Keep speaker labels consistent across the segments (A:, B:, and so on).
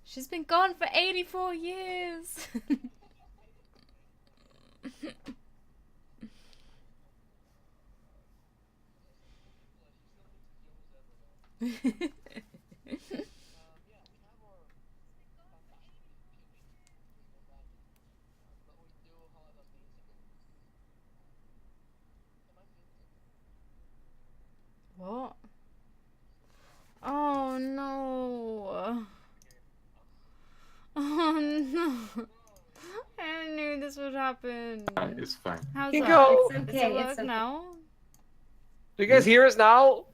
A: She's been gone for 84 years. What? Oh no. Oh no. I knew this would happen.
B: It's fine.
A: How's
C: Kinko!
A: that?
C: It's
A: Does
C: okay,
A: it work
C: it's okay.
A: now?
C: Do you guys hear us now?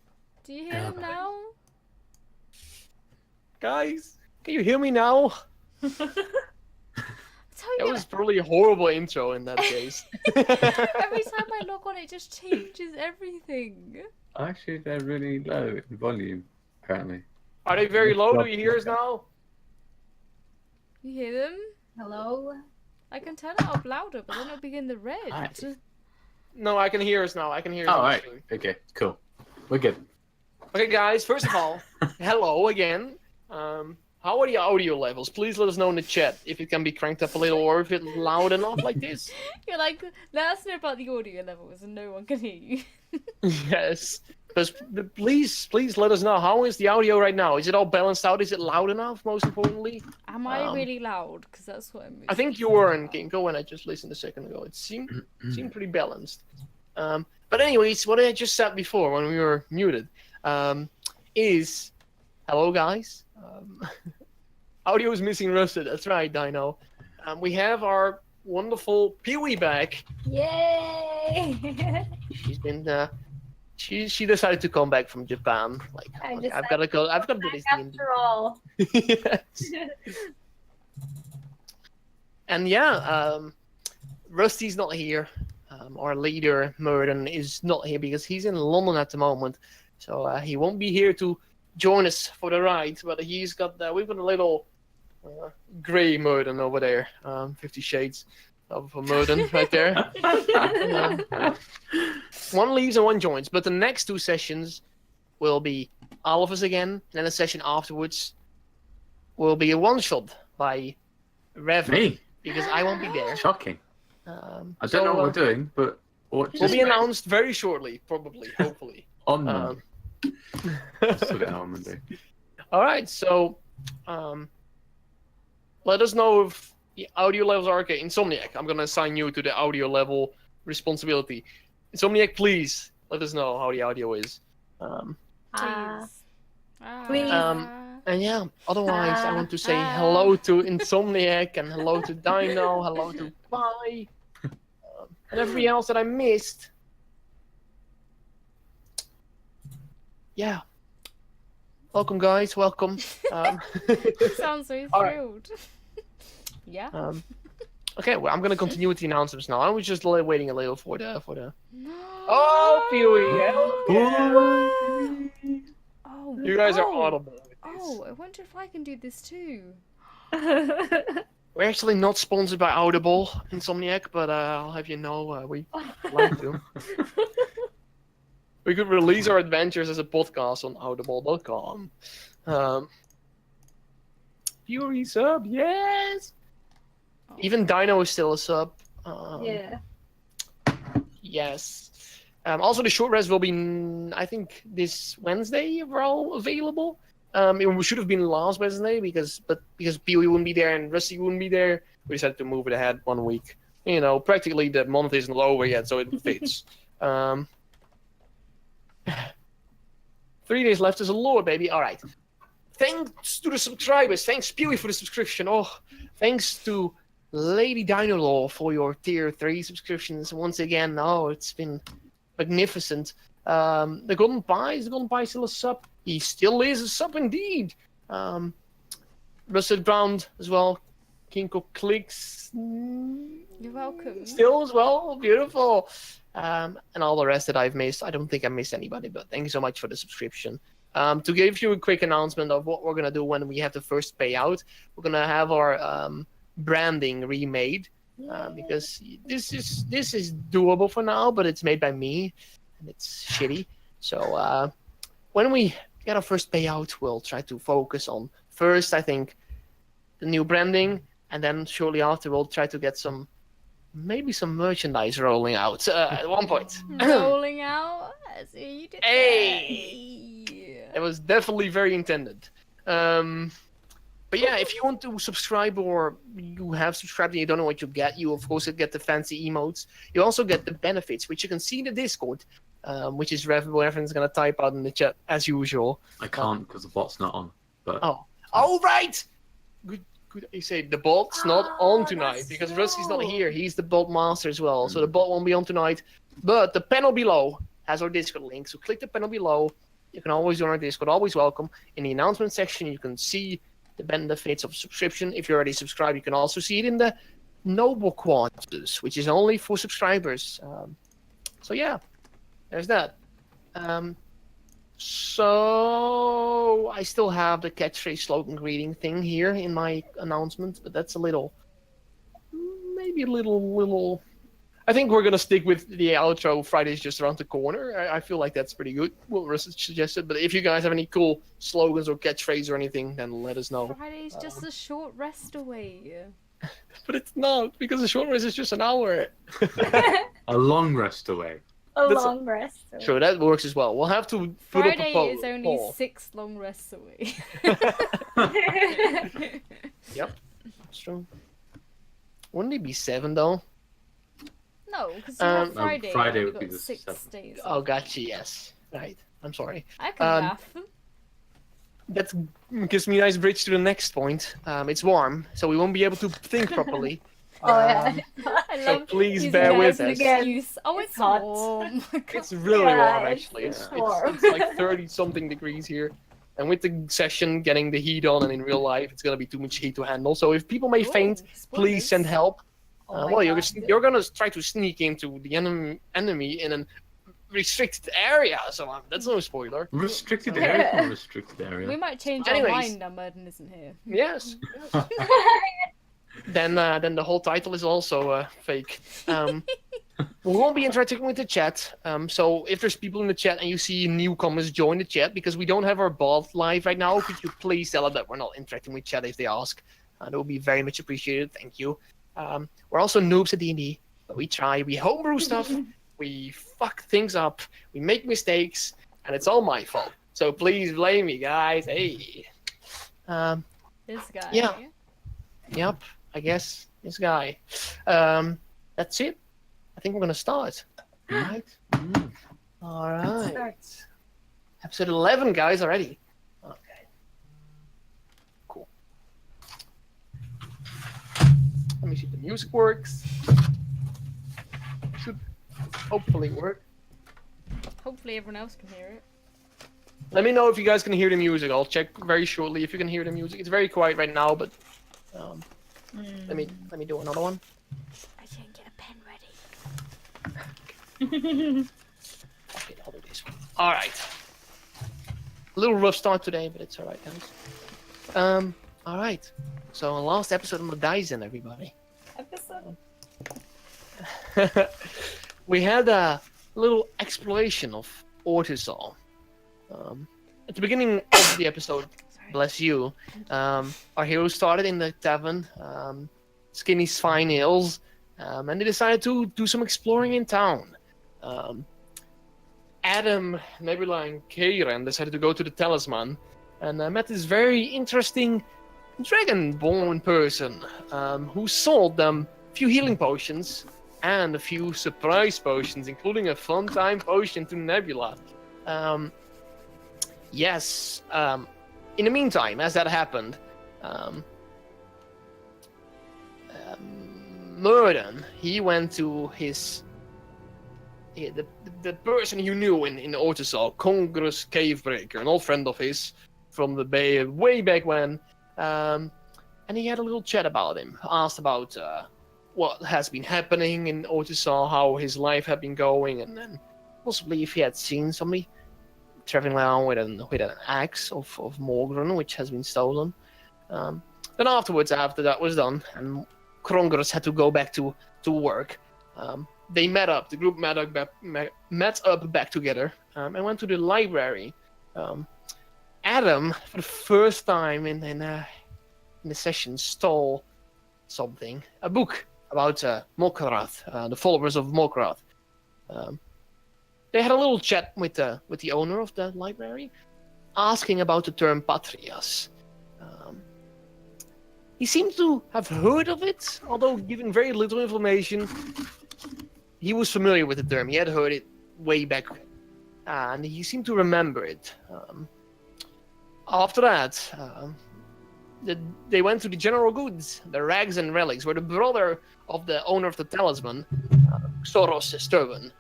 A: Do you hear him now?
C: Guys, can you hear me now?
A: I tell
C: That
A: you,
C: was probably a horrible intro in that case.
A: every time I log on, it just changes everything.
B: Actually, they're really low in volume, apparently.
C: Are they very low? Do you hear us now?
A: You hear them?
C: Hello?
A: I can turn it up louder, but then it'll be in the red.
B: Hi.
C: No, I can hear us now. I can hear us.
B: Oh,
C: on the
B: right.
C: stream.
B: Okay, cool. We're good.
C: Okay, guys, first of all, hello again. How are the audio levels? Please let us know in the chat if it can be cranked up a little or if it's loud enough like this.
A: You're like, let us know about the audio levels and no one can hear you.
C: Yes. Please let us know. How is the audio right now? Is it all balanced out? Is it loud enough, most importantly?
A: Am I really loud? Because that's what I'm...
C: I think you were in Ginkgo when I just listened a second ago. It seemed pretty balanced. But anyways, what I just said before when we were muted is... Hello, guys. Audio is missing Rusted. That's right, Dino. We have our wonderful Pee-wee back.
D: Yay!
C: She's been... She decided to come back from Japan. Like, okay, I've got to go. I've got to do this thing.
D: After all.
C: Yes. And yeah, Rusty's not here. Our leader, Murden, is not here because he's in London at the moment. So he won't be here to join us for the ride. But he's got, we've got a little grey Murden over there. 50 Shades of Murden right there. One leaves and one joins. But the next two sessions will be all of us again. Then a session afterwards will be a one-shot by Rev.
B: Me?
C: Because I won't be there.
B: Shocking. I don't know what we're doing, but what
C: Will be announced very shortly, probably, hopefully.
B: on Monday. Sort it out on Monday.
C: All right, so let us know if the audio levels are okay. Insomniac, I'm gonna assign you to the audio level responsibility. Insomniac, please let us know how the audio is.
A: Please.
D: Please.
C: And yeah, otherwise I want to say hello to Insomniac and hello to Dino, hello to Pi, and everybody else that I missed. Yeah. Welcome, guys. Welcome.
A: Sounds so
C: All right.
A: thrilled. Yeah.
C: Okay, well, I'm gonna continue with the announcements now. I was just waiting a little for the. Oh, Pee-wee!
A: Oh,
C: You guys are audible. With this.
A: Oh, I wonder if I can do this too.
C: We're actually not sponsored by Audible, Insomniac, but I'll have you know we'd like to. We could release our adventures as a podcast on audible.com. Fury sub, yes! Even Dino is still a sub.
D: Yeah.
C: Yes. Also, the short rest will be, I think, this Wednesday, if we're all available. It should have been last Wednesday because Pee-wee wouldn't be there and Rusty wouldn't be there. We decided to move it ahead 1 week. You know, practically the month isn't over yet, so it fits. 3 days left as a lord, baby. All right. Thanks to the subscribers. Thanks, Pee-wee, for the subscription. Oh, thanks to Lady Dinolaw for your tier 3 subscriptions once again. Oh, it's been magnificent. The Golden Pie, is the Golden Pie still a sub? He still is a sub indeed. Rusted Brown as well. Kinko Clicks.
A: You're welcome.
C: Still as well. Beautiful. And all the rest that I've missed. I don't think I missed anybody, but thank you so much for the subscription. To give you a quick announcement of what we're going to do when we have the first payout, we're going to have our branding remade. Because this is doable for now, but it's made by me, and it's shitty. So when we get our first payout, we'll try to focus on first, I think, the new branding, and then shortly after we'll try to get maybe some merchandise rolling out at one point.
A: Rolling out. See, you did
C: Hey!
A: that.
C: It was definitely very intended. But yeah, if you want to subscribe or you have subscribed and you don't know what you get, you of course get the fancy emotes. You also get the benefits, which you can see in the Discord, which is where everyone's going to type out in the chat as usual.
B: I can't because the bot's not on. But
C: Oh, right! Good. You say the bot's not on tonight
D: that's
C: because Rusty's not
D: true.
C: here. He's the bot master as well, so the bot won't be on tonight. But the panel below has our Discord link, so click the panel below. You can always join our Discord, always welcome. In the announcement section, you can see the benefits of subscription. If you're already subscribed, you can also see it in the Noble Quarters, which is only for subscribers. So yeah, there's that. So I still have the catchphrase slogan greeting thing here in my announcement, but that's maybe a little. I think we're gonna stick with the outro. Friday's just around the corner. I feel like that's pretty good. What Russ suggested. But if you guys have any cool slogans or catchphrases or anything, then let us know.
A: Friday's just a short rest away.
C: But it's not, because the short rest is just an hour.
B: a long rest away.
D: A
C: That's-
D: long rest.
C: Sure, that works as well. We'll have to put up a
A: Friday
C: poll.
A: is only
C: poll.
A: 6 long rests away.
C: Yep, that's true. Wouldn't it be 7 though?
A: No, because you have
C: No,
A: Friday.
B: Friday
A: you've
B: would be
A: got
B: the
A: 6
B: 7th.
A: days.
C: Oh, gotcha. Yes, right. I'm sorry.
A: I can laugh.
C: That gives me a nice bridge to the next point. It's warm, so we won't be able to think properly.
D: Oh yeah.
A: I
C: So
A: love
C: please
A: using
C: bear
A: that
C: with
A: as an
C: us.
A: excuse. Oh, it's
D: hot.
A: warm.
C: It's really
D: Yeah,
C: warm,
D: it's
C: actually. It's
D: warm.
C: like 30-something degrees here. And with the session getting the heat on and in real life, it's going to be too much heat to handle. So if people may faint, please send help.
D: Oh my
C: Well,
D: God.
C: you're going to try to sneak into the enemy in a restricted area. So that's no spoiler.
B: Restricted area or restricted
A: We
B: area?
A: might change
C: Anyways.
A: our mind now Merton isn't here.
C: Yes. Then the whole title is also fake. We won't be interacting with the chat. So if there's people in the chat and you see newcomers join the chat, because we don't have our bot live right now, could you please tell them that we're not interacting with chat if they ask? That would be very much appreciated. Thank you. We're also noobs at D&D, but we try. We homebrew stuff. We fuck things up. We make mistakes, and it's all my fault. So please blame me, guys. Hey.
A: This guy.
C: Yeah. Yep. I guess this guy. That's it. I think we're gonna start. All right. All right.
D: Start.
C: Episode 11, guys, already. Okay. Cool. Let me see if the music works. Should hopefully work.
A: Hopefully everyone else can hear it.
C: Let me know if you guys can hear the music. I'll check very shortly if you can hear the music. It's very quiet right now, but let me do another one.
A: I didn't get a pen ready.
C: Okay, I'll do this one. All right. A little rough start today, but it's all right, guys. All right. So last episode on the Dyson, everybody.
D: Episode.
C: We had a little exploration of Ortisol. At the beginning of the episode, bless you, our hero started in the tavern, Skinny's Fine Ales, and they decided to do some exploring in town. Adam, Nebula, and Kieran decided to go to the Talisman and met this very interesting dragonborn person who sold them a few healing potions and a few surprise potions, including a fun time potion to Nebula. Yes. In the meantime, as that happened, Murden, he went to his the person you knew in Ortisol, Congress Cavebreaker, an old friend of his from the Bay way back when, and he had a little chat about him. Asked about what has been happening in Ortisol, how his life had been going, and then possibly if he had seen somebody traveling around with an axe of Morgrun, which has been stolen. Then afterwards, after that was done, and Krongers had to go back to work, they met up. The group met up back together and went to the library. Adam, for the first time in the session, stole something, a book about Mokrath, the followers of Mokrath. They had a little chat with the owner of the library, asking about the term Patrias. He seemed to have heard of it, although giving very little information. He was familiar with the term. He had heard it way back, and he seemed to remember it. After that, they went to the general goods, the rags and relics, where the brother of the owner of the talisman, Soros Sturban,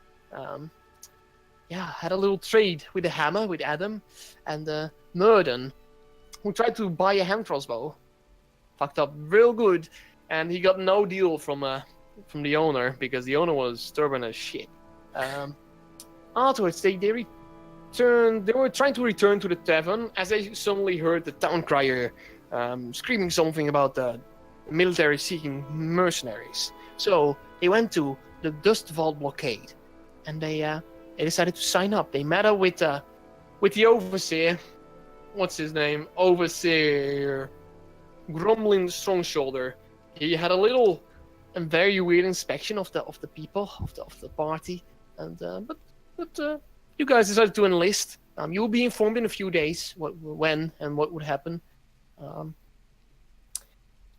C: had a little trade with the hammer with Adam, and Murden, who tried to buy a hand crossbow, fucked up real good, and he got no deal from the owner because the owner was stubborn as shit. Afterwards, they returned. They were trying to return to the tavern as they suddenly heard the town crier screaming something about the military seeking mercenaries. So they went to the Dust Vault blockade, and they decided to sign up. They met up with the overseer. What's his name? Overseer Gromlin Strongshoulder. He had a little and very weird inspection of the people of the party, and but you guys decided to enlist. You will be informed in a few days when and what would happen.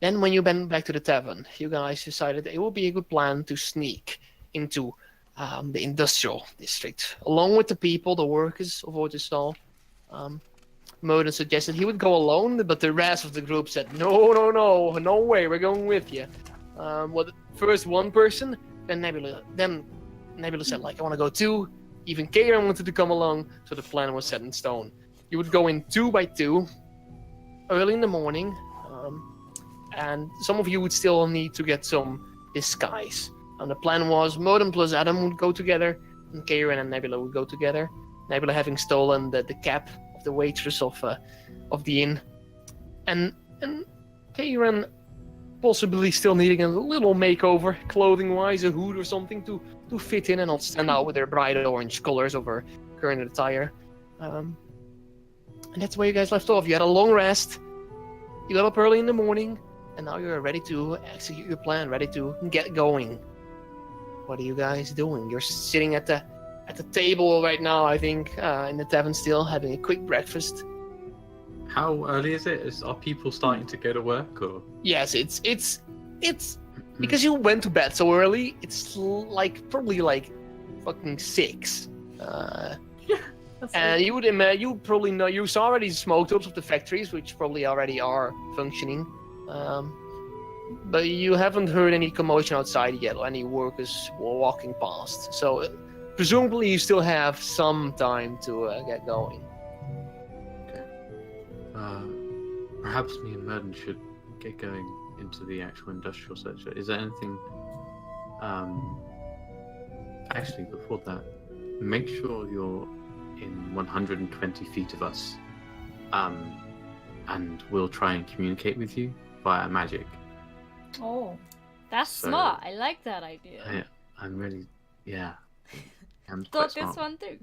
C: Then when you went back to the tavern, you guys decided it would be a good plan to sneak into the industrial district along with the people, the workers of Ortisol. Moden suggested he would go alone, but the rest of the group said, no way, we're going with you. First one person, then Nebula said, like, I want to go too. Even Kieran wanted to come along, so the plan was set in stone. You would go in 2 by 2, early in the morning, and some of you would still need to get some disguise. And the plan was Moden plus Adam would go together, and Kieran and Nebula would go together. Nebula having stolen the cap of the waitress of the inn, and Kieran possibly still needing a little makeover, clothing-wise, a hood or something to fit in and not stand out with their bright orange colors of her current attire. And that's where you guys left off. You had a long rest. You got up early in the morning, and now you're ready to execute your plan, ready to get going. What are you guys doing? You're sitting at the table right now, I think, in the tavern still, having a quick breakfast.
B: How early is it? Are people starting to go to work, or?
C: Yes, it's because you went to bed so early. It's probably fucking 6. And you would imagine, you probably know, you saw already smoke tubes of the factories, which probably already are functioning. But you haven't heard any commotion outside yet, or any workers walking past. So presumably you still have some time to get going.
B: Perhaps me and Merden should get going into the actual industrial sector. Is there anything... Actually, before that, make sure you're in 120 feet of us. And we'll try and communicate with you via magic.
A: Oh, that's smart. I like that idea.
B: I'm really... Yeah. I'm
A: Thought
B: quite
A: this
B: smart.
A: one too.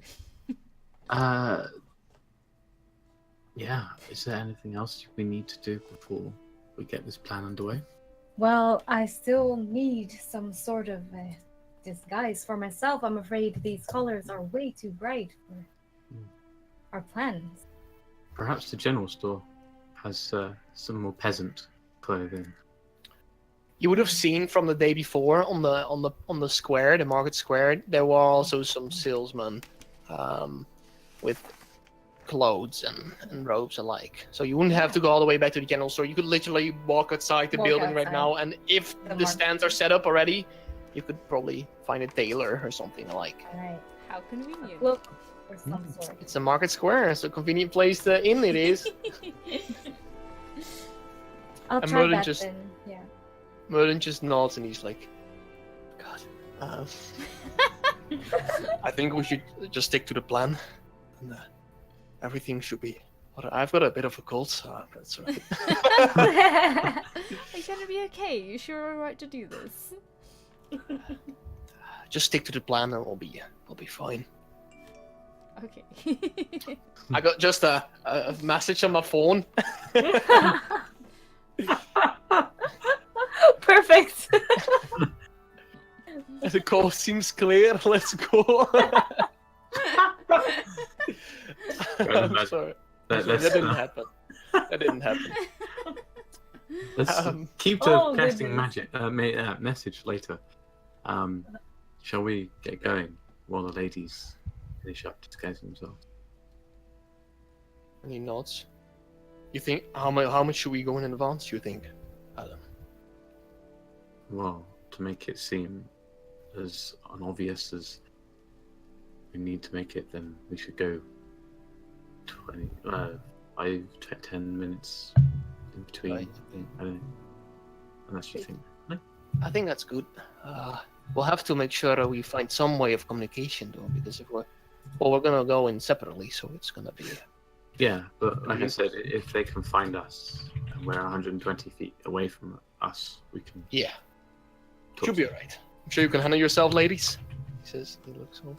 B: Yeah. Is there anything else we need to do before we get this plan underway?
D: Well, I still need some sort of disguise for myself. I'm afraid these colors are way too bright for our plans.
B: Perhaps the general store has some more peasant clothing.
C: You would have seen from the day before on the square, the market square, there were also some salesmen with clothes and robes alike. So you wouldn't have to go all the way back to the general store. You could literally walk outside the building right now, and if the stands are set up already, you could probably find a tailor or something alike.
D: Alright.
A: How convenient.
D: Look, or some sort.
C: It's a market square, so convenient place to in it is.
D: I'll
C: And
D: try
C: Merlin
D: that
C: just-
D: then. Yeah.
C: Merlin just nods and he's like, God, I think we should just stick to the plan, and everything should be But I've got a bit of a cold, so that's all right.
A: Are you gonna be okay? You sure are right to do this?
C: Just stick to the plan, and we'll be fine.
A: Okay.
C: I got just a message on my phone.
D: Perfect.
C: The coast seems clear. Let's go. I'm sorry. That didn't happen. That didn't happen.
B: Let's keep the casting magic message later. Shall we get going while the ladies finish up disguising themselves?
C: And he nods. You think how much should we go in advance? You think, Adam?
B: Well, to make it seem as unobvious as we need to make it, then we should go 10 minutes in between.
C: Right.
B: I don't know. Unless you think. No?
C: I think that's good. We'll have to make sure that we find some way of communication, though, because if we're gonna go in separately, so it's gonna be.
B: Yeah, but like I said, if they can find us and we're 120 feet away from us, we can.
C: Yeah.
B: talk
C: Should be
B: to-
C: alright. I'm sure you can handle yourself, ladies. He says he looks home.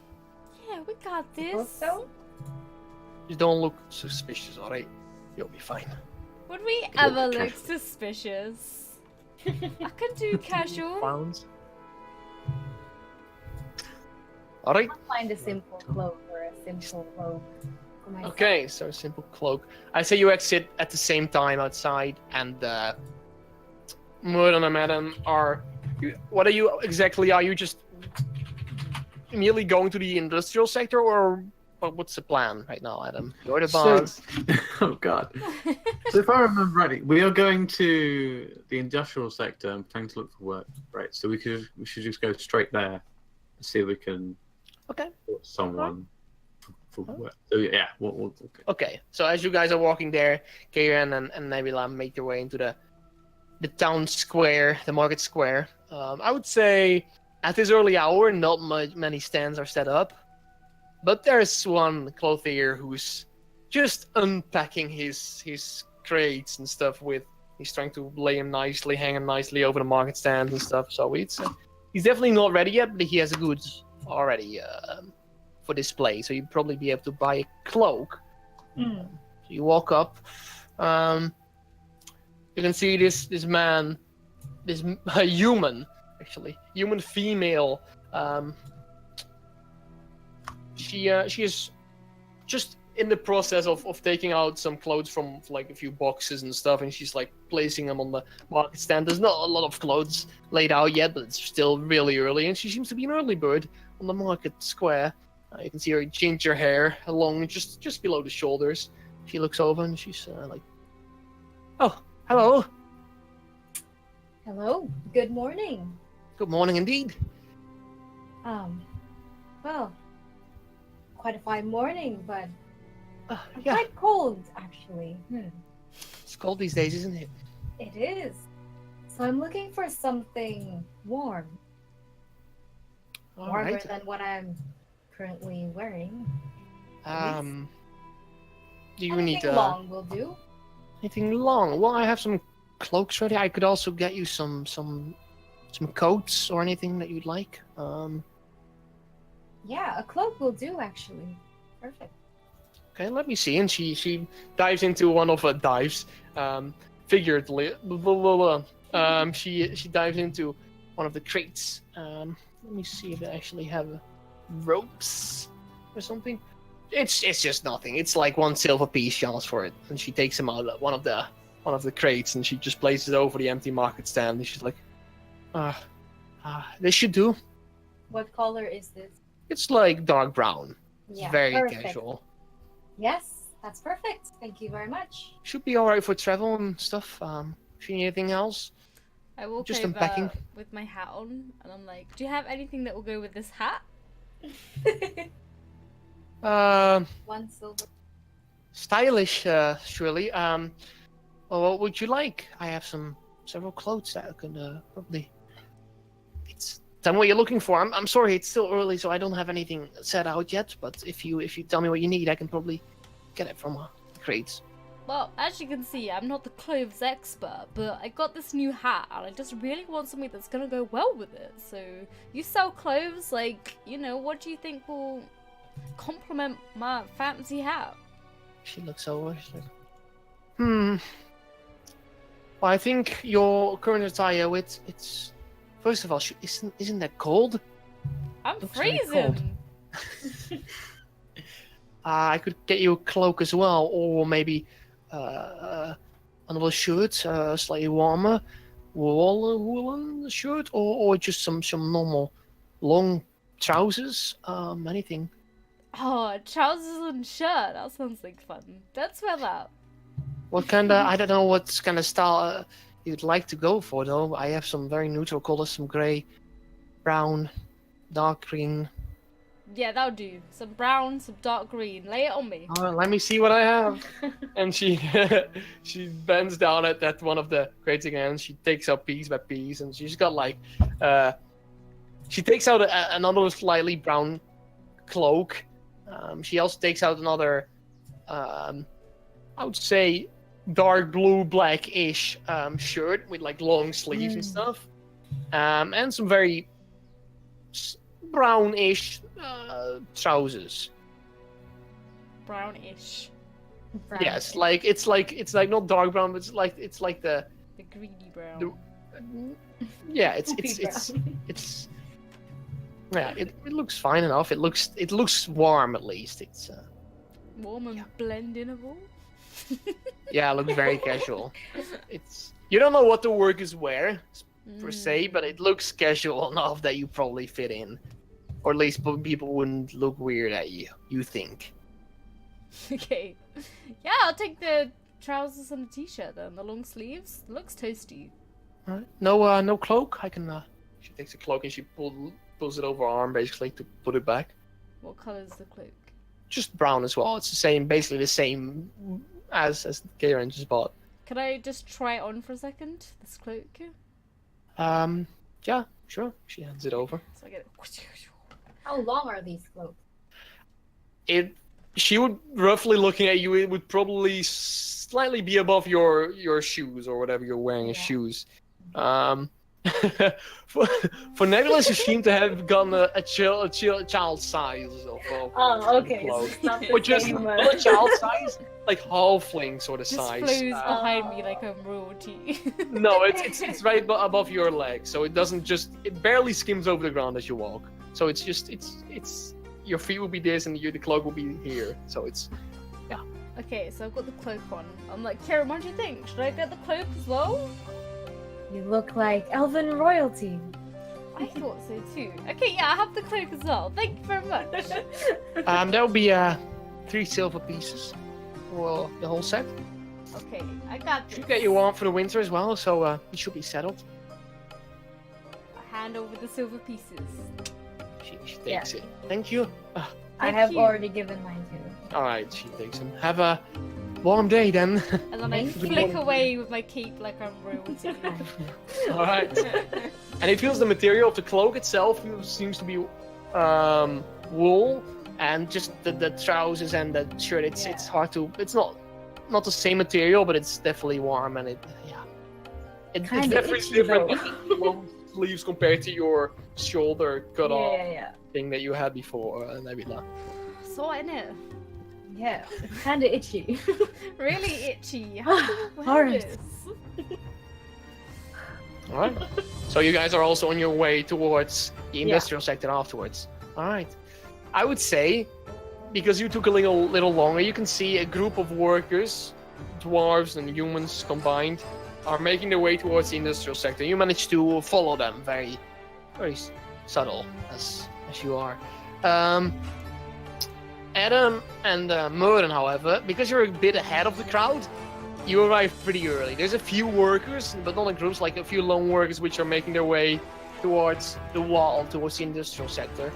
A: Yeah, we got this.
D: So,
C: You don't look suspicious, alright? You'll be fine.
A: Would we
B: Look
A: ever look
B: casual.
A: suspicious? I could do casual.
C: Pounds. Alright.
D: I'll find a simple cloak or a simple cloak for myself.
C: Okay, so a simple cloak. I say you exit at the same time outside, and Murden and Madam are. What are you exactly? Are you just immediately going to the industrial sector, or what's the plan right now, Adam? You're the
B: So-
C: boss.
B: Oh God. So if I remember rightly, we are going to the industrial sector and planning to look for work, right? So we should just go straight there and see if we can
C: Okay.
B: put someone for work. So yeah, okay.
C: Okay, so as you guys are walking there, Kieran and Nebula make their way into the town square, the market square. I would say at this early hour, not many stands are set up, but there's one clothier who's just unpacking his crates and stuff. He's trying to lay him nicely, hang him nicely over the market stands and stuff. So he's definitely not ready yet, but he has goods already for display. So you'd probably be able to buy a cloak.
D: Mm.
C: So you walk up. You can see this man, a human, actually, human female. She is just in the process of taking out some clothes from like a few boxes and stuff, and she's like placing them on the market stand. There's not a lot of clothes laid out yet, but it's still really early, and she seems to be an early bird on the market square. You can see her ginger hair along just below the shoulders. She looks over and she's like, "Oh, hello.
D: Hello. Good morning.
C: Good morning indeed."
D: Well, quite a fine morning, but
C: Yeah,
D: quite cold actually.
C: it's cold these days, isn't it?
D: It is. So I'm looking for something warm,
C: All
D: warmer
C: right.
D: than what I'm currently wearing.
C: Do you
D: Anything
C: need
D: long will do.
C: anything long? Well, I have some cloaks ready. I could also get you some coats or anything that you'd like.
D: Yeah, a cloak will do actually. Perfect.
C: Okay, let me see. And she dives into one of figuratively. She dives into one of the crates. Let me see if they actually have ropes or something. It's just nothing. It's like one silver piece she asks for it, and she takes him out of one of the crates, and she just places it over the empty market stand. And she's like, this should do.
D: What color is this?
C: It's like dark brown. It's
D: Yeah,
C: very
D: perfect.
C: casual.
D: Yes, that's perfect. Thank you very much.
C: Should be alright for travel and stuff. If you need anything else,
A: I walk
C: Just
A: over
C: unpacking.
A: with my hat on, and I'm like, "Do you have anything that will go with this hat?"
D: One silver.
C: stylish, surely. Well, what would you like? I have several clothes that I could probably. Tell me what you're looking for. I'm sorry, it's still early, so I don't have anything set out yet. But if you tell me what you need, I can probably get it from the crates.
A: Well, as you can see, I'm not the clothes expert, but I got this new hat and I just really want something that's gonna go well with it. So, you sell clothes, like, you know, what do you think will complement my fancy hat?
C: She looks over. She's like, Well, I think your current attire, it's first of all, isn't that cold?
A: I'm
C: Looks very cold.
A: freezing.
C: I could get you a cloak as well, or maybe another shirt, slightly warmer, woolen shirt, or just some normal long trousers, anything.
A: Oh, trousers and shirt. That sounds like fun. Let's wear that.
C: What kind of? I don't know what kind of style you'd like to go for, though. I have some very neutral colors, some gray, brown, dark green.
A: Yeah, that'll do. Some brown, some dark green. Lay it on me.
C: Let me see what I have. And she she bends down at one of the crates again. She takes out piece by piece, and she's got like she takes out another slightly brown cloak. She also takes out another I would say dark blue black-ish shirt with like long sleeves and stuff, and some very brownish trousers.
A: Brownish.
D: Brown.
C: Yes, it's like not dark brown, but it's like the
A: greeny brown.
C: yeah,
D: Poopy
C: it's yeah, it looks fine enough. It looks warm at least. It's
A: Warm and blendinable.
C: yeah, it looks very casual. It's you don't know what the workers wear per se, but it looks casual enough that you probably fit in, or at least people wouldn't look weird at you. You think?
A: Okay. Yeah, I'll take the trousers and the t-shirt then. The long sleeves. Looks toasty.
C: All right. No cloak. I can. She takes a cloak and she pulls it over her arm basically to put it back.
A: What color's the cloak?
C: Just brown as well. It's the same, basically the same as Garen just bought.
A: Can I just try it on for a second? This cloak?
C: Yeah, sure. She hands it over.
A: So I get it.
D: How long are these cloaks?
C: She would, roughly looking at you, it would probably slightly be above your shoes or whatever you're wearing as shoes. For Nebula, you seem to have gotten a child size of
D: okay.
C: clothes.
D: Not the
C: Or just
D: same,
C: not a child size, like halfling sort of
A: Just
C: size.
A: flows behind me like I'm royalty.
C: No, it's right above your leg, so it barely skims over the ground as you walk. So it's your feet will be this and the cloak will be here. So it's
A: Okay, so I've got the cloak on. I'm like, Karen, what do you think? Should I get the cloak as well?
D: You look like elven royalty.
A: I thought so too. Okay, yeah, I have the cloak as well. Thank you very much.
C: there'll be 3 silver pieces for the whole set.
A: Okay, I got this.
C: Should get you warm for the winter as well, so it should be settled.
A: I hand over the silver pieces.
C: She takes it. Thank you.
D: I
A: Thank
D: have
A: you.
D: already given mine to.
C: All right, she takes them. Have a warm day then.
A: And then I
D: Thank you.
A: flick away with my cape like I'm royalty.
C: All right. And it feels the material of the cloak itself seems to be wool, and just the trousers and the shirt. It's hard to. It's not the same material, but it's definitely warm and it's
D: Kinda
C: definitely
D: itchy,
C: different.
D: though.
C: Long sleeves compared to your shoulder cut off
D: Yeah.
C: thing that you had before, Nebula.
A: Saw it in it.
D: Yeah, it's kinda itchy.
A: Really itchy. How do you wear
D: Horrors.
A: this?
C: All right. So you guys are also on your way towards the industrial sector afterwards. All right. I would say, because you took a little longer, you can see a group of workers, dwarves and humans combined, are making their way towards the industrial sector. You managed to follow them very, very subtle as you are. Adam and Merlin, however, because you're a bit ahead of the crowd, you arrive pretty early. There's a few workers, but not in groups, like a few lone workers which are making their way towards the wall, towards the industrial sector.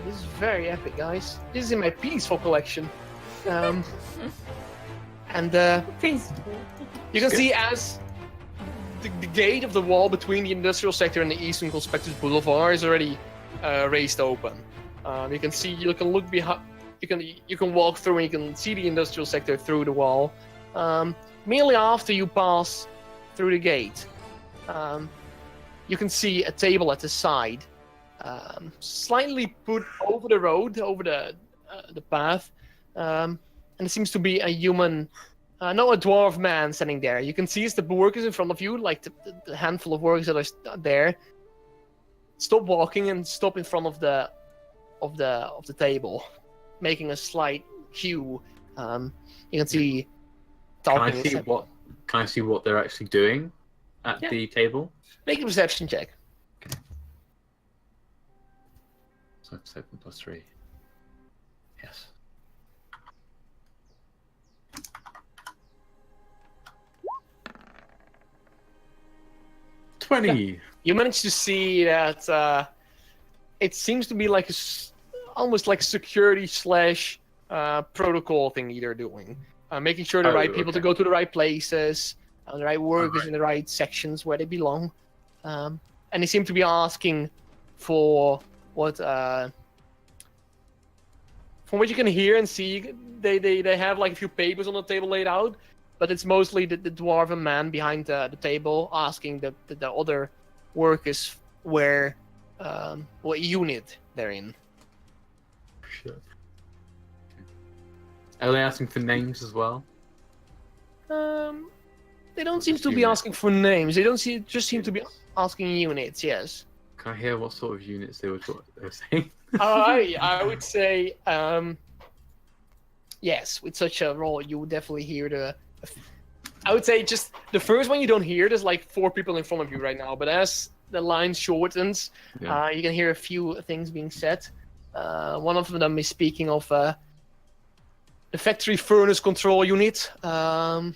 C: This is very epic, guys. This is in my peaceful collection. And
D: Peaceful.
C: you can see as the gate of the wall between the industrial sector and the Eastern Conspectus Boulevard is already raised open. You can look behind. You can walk through and you can see the industrial sector through the wall. Merely after you pass through the gate, you can see a table at the side, slightly put over the road, over the path, and it seems to be a human, no, a dwarf man standing there. You can see the workers in front of you, like the handful of workers that are there. Stop walking and stop in front of the table, making a slight cue. You can see.
B: Can I see what they're actually doing at the table?
C: Make a perception check.
B: Okay. So 7 + 3. Yes. $20.
C: You managed to see that it seems to be like almost like security / protocol thing they're doing. Making sure the right people to go to the right places, the right workers in the right sections where they belong. And they seem to be asking for what, from what you can hear and see, they have like a few papers on the table laid out, but it's mostly the dwarven man behind the table asking the other workers what unit they're in.
B: Sure. Are they asking for names as well?
C: They don't seem to be asking for names. They just seem to be asking units. Yes.
B: Can I hear what sort of units they were saying?
C: I would say yes. With such a role, you would definitely hear I would say just the first one you don't hear. There's like 4 people in front of you right now, but as the line shortens, you can hear a few things being said. One of them is speaking of the factory furnace control unit. The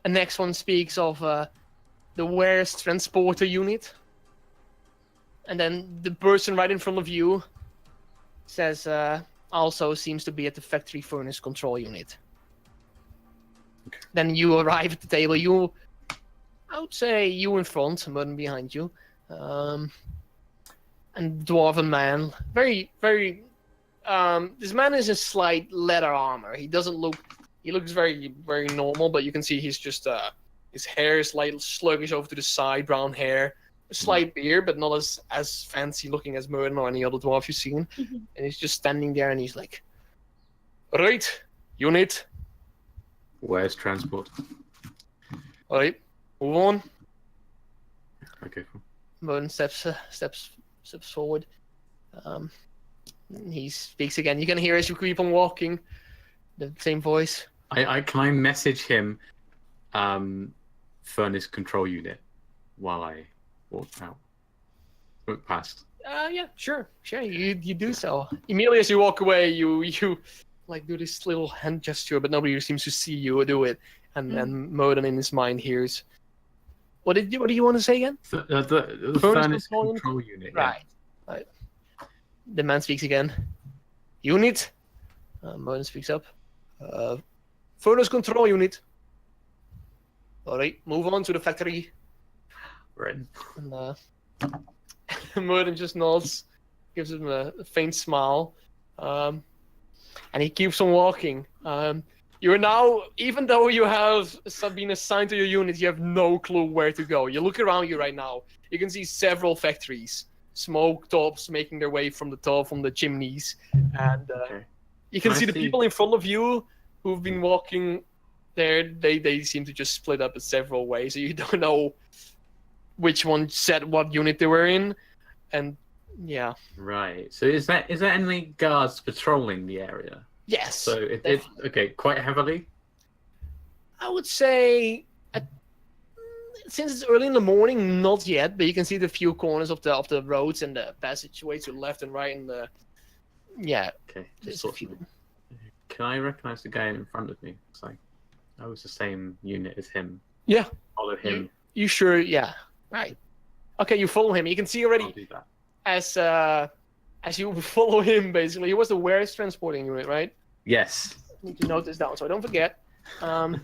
C: next one speaks of the wares transporter unit. And then the person right in front of you says also seems to be at the factory furnace control unit. Okay. Then you arrive at the table. I would say you in front, Mudden behind you. And dwarven man. Very, very... this man is in slight leather armor. He looks very, very normal, but you can see he's just, his hair is slightly sluggish over to the side, brown hair. A slight beard, but not as fancy looking as Merlin or any other dwarf you've seen. And he's just standing there and he's like, "Right, unit.
B: Where's transport?"
C: Alright, move on.
B: Okay, cool.
C: Merlin steps forward. He speaks again. You can hear as you keep on walking, the same voice.
B: Can I message him, furnace control unit, while I walk past?
C: Yeah, sure. You do so. Immediately as you walk away, you like do this little hand gesture, but nobody seems to see you do it. And then Modin in his mind hears. What do you want to say again?
B: The furnace control unit.
C: Right. Yeah. Right. The man speaks again. Unit. Modin speaks up. Furnace control unit. All right, move on to the factory.
B: Right.
C: And Merlin just nods, gives him a faint smile, and he keeps on walking. You're now, even though you have been assigned to your unit, you have no clue where to go. You look around you right now. You can see several factories, smoke tops making their way from the top, from the chimneys, and you can see the people in front of you who've been walking there. They seem to just split up in several ways, so you don't know which one said what unit they were in, and yeah.
B: Right. So is there any guards patrolling the area?
C: Yes.
B: So it's okay, quite heavily.
C: I would say, since it's early in the morning, not yet, but you can see the few corners of the roads and the passageway to the left and right, and
B: Okay. Just sort of. Can I recognize the guy in front of me? It's like I was the same unit as him.
C: Yeah.
B: Follow him.
C: You sure? Yeah. Right. Okay, you follow him. You can see already
B: I'll do that.
C: as you follow him, basically, he was the wares transporting unit, right?
B: Yes.
C: Need to note this down so I don't forget. And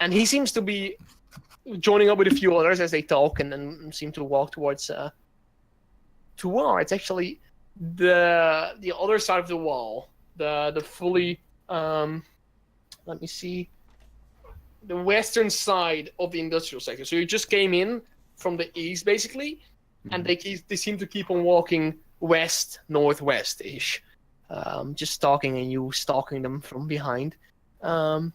C: he seems to be joining up with a few others as they talk, and then seem to walk towards it's actually the other side of the wall, the fully let me see, the western side of the industrial sector. So you just came in from the east, basically, and they seem to keep on walking west, northwest-ish, just stalking you, stalking them from behind. I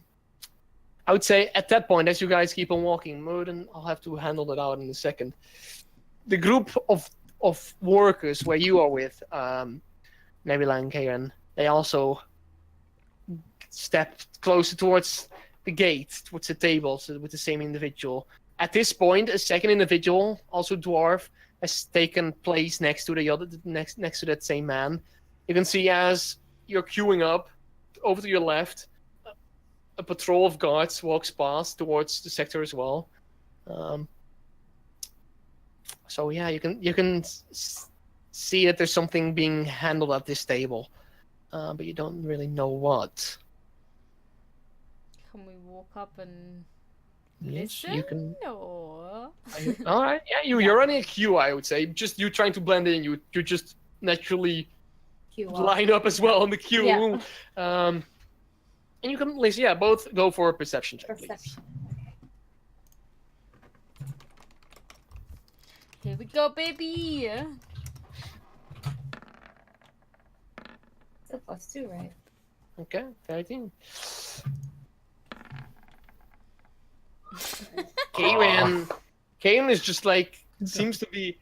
C: would say at that point, as you guys keep on walking, Murden, I'll have to handle that out in a second. The group of workers where you are with, Nebula and Karen, they also step closer towards the gate, towards the table, so with the same individual. At this point, a second individual, also dwarf, has taken place next to the other, next to that same man. You can see as you're queuing up, over to your left, a patrol of guards walks past towards the sector as well. So yeah, you can see that there's something being handled at this table, but you don't really know what.
A: Can we walk up and
C: Yes,
A: listen?
C: you can.
A: Or...
C: All right, yeah, you're running a queue, I would say. Just you trying to blend in. You just naturally line up as well on the queue.
D: Yeah.
C: And you can listen. Yeah, both go for a perception check, please.
D: Perception.
A: Here we go, baby.
D: It's a +2, right?
C: Okay, 13. Karen is just like, seems to be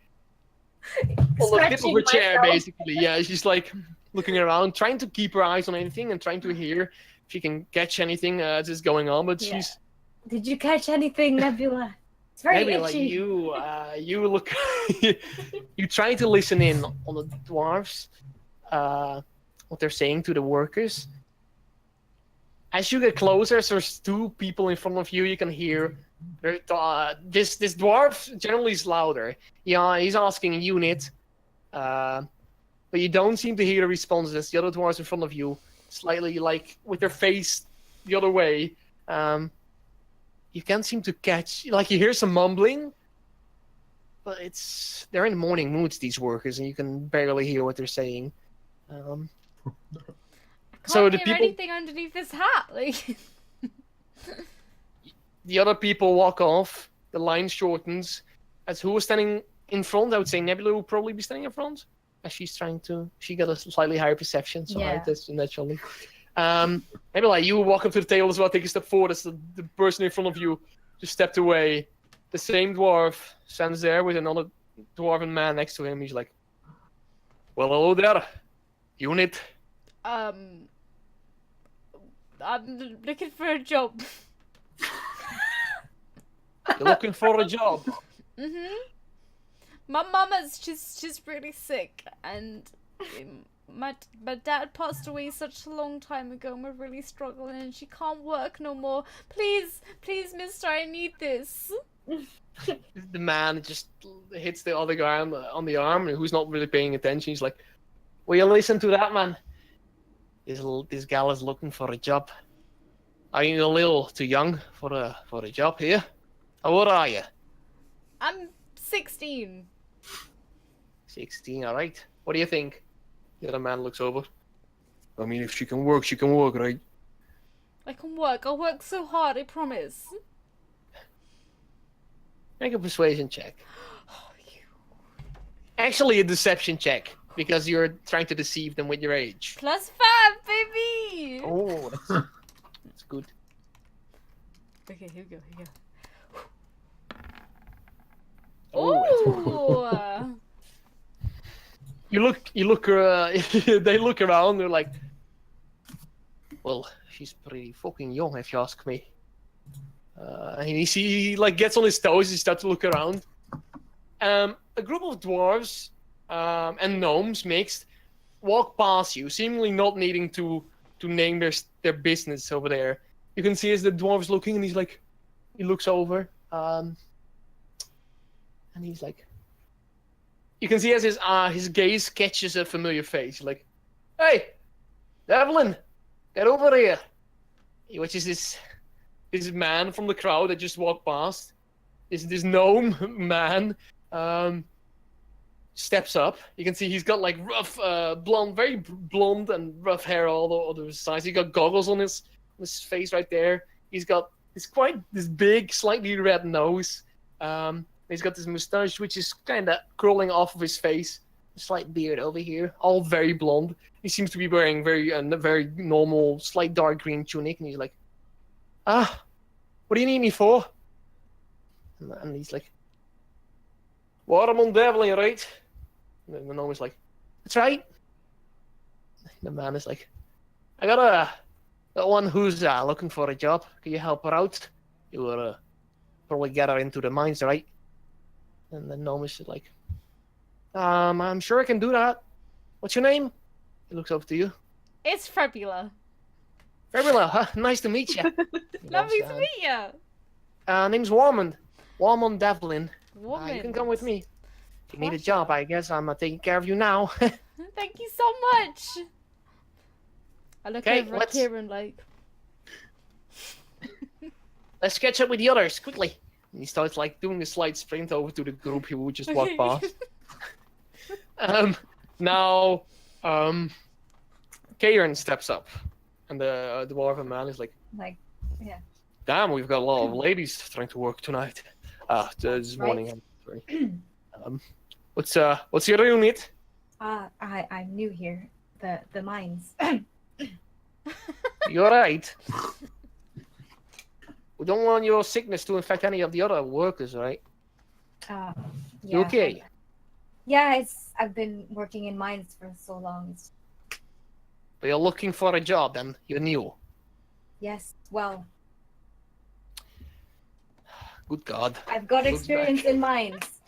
C: on the tip of her chair, basically. Yeah, she's like looking around, trying to keep her eyes on anything and trying to hear if she can catch anything that's going on. But she's.
D: Did you catch anything, Nebula? It's very
C: Nebula,
D: itchy.
C: you look. You try to listen in on the dwarves, what they're saying to the workers. As you get closer, so there's two people in front of you. You can hear this dwarf generally is louder. Yeah, he's asking a unit, but you don't seem to hear the responses. The other dwarves in front of you, slightly like with their face the other way. You can't seem to catch. Like you hear some mumbling, but they're in the morning moods. These workers, and you can barely hear what they're saying.
A: Can't hear anything underneath this hat, like.
C: The other people walk off. The line shortens. As who was standing in front, I would say Nebula will probably be standing in front. As she's trying to, she got a slightly higher perception, so that's naturally. Nebula, you walk up to the table as well. Take a step forward. As the person in front of you just stepped away. The same dwarf stands there with another dwarven man next to him. He's like, "Well, hello there, unit."
A: I'm looking for a job.
C: You're looking for a job?
A: My mama's she's really sick, and my dad passed away such a long time ago, and we're really struggling, and she can't work no more. Please, mister, I need this.
C: The man just hits the other guy on the arm, who's not really paying attention. He's like, "Will you listen to that, man? This gal is looking for a job. Are you a little too young for a job here? How old are you?"
A: I'm 16.
C: 16, all right. What do you think? The other man looks over. I mean, if she can work, right?
A: I can work. I'll work so hard, I promise.
C: Make a persuasion check. Actually, a deception check, because you're trying to deceive them with your age.
A: +5, baby!
C: Oh, that's good.
A: Okay, here we go.
C: Oh,
A: Ooh!
C: You look. They look around. They're like, "Well, she's pretty fucking young, if you ask me." And he like gets on his toes. He starts to look around. A group of dwarves and gnomes mixed walk past you, seemingly not needing to name their business over there. You can see as the dwarves looking, and he looks over, and he's like. You can see as his gaze catches a familiar face. He's like, "Hey, Devlin, get over here." Which is this man from the crowd that just walked past. This gnome man steps up. You can see he's got like rough, blonde, very blonde and rough hair all over his sides. He got goggles on his face right there. He's got this big, slightly red nose. He's got this mustache, which is kind of curling off of his face. A slight beard over here, all very blonde. He seems to be wearing very normal, slight dark green tunic, and he's like, what do you need me for? And he's like, Waterman Devlin, right? And the gnome is like, that's right. The man is like, I got one who's looking for a job. Can you help her out? You will probably get her into the mines, right? And the gnome is like, I'm sure I can do that. What's your name? He looks up to you.
A: It's Frebula.
C: Frebula, huh? Nice to meet you.
A: Lovely to meet you.
C: Name's Warmond. Warmond Devlin.
A: Woman.
C: You can come with me. If you need a job, I guess I'm taking care of you now.
A: Thank you so much. I look over at Kieran like...
C: Let's catch up with the others, quickly. And he starts like doing a slight sprint over to the group who just walked past. Now, Kieran steps up. And the dwarven man is like,
D: yeah.
C: damn, we've got a lot of ladies trying to work tonight. This morning, I'm sorry. What's your unit?
D: I'm new here. The mines.
C: You're right. We don't want your sickness to infect any of the other workers, right?
D: Yeah.
C: You okay?
D: Yeah, I've been working in mines for so long.
C: But you're looking for a job, and you're new.
D: Yes, well.
C: Good God.
D: I've got experience in mines.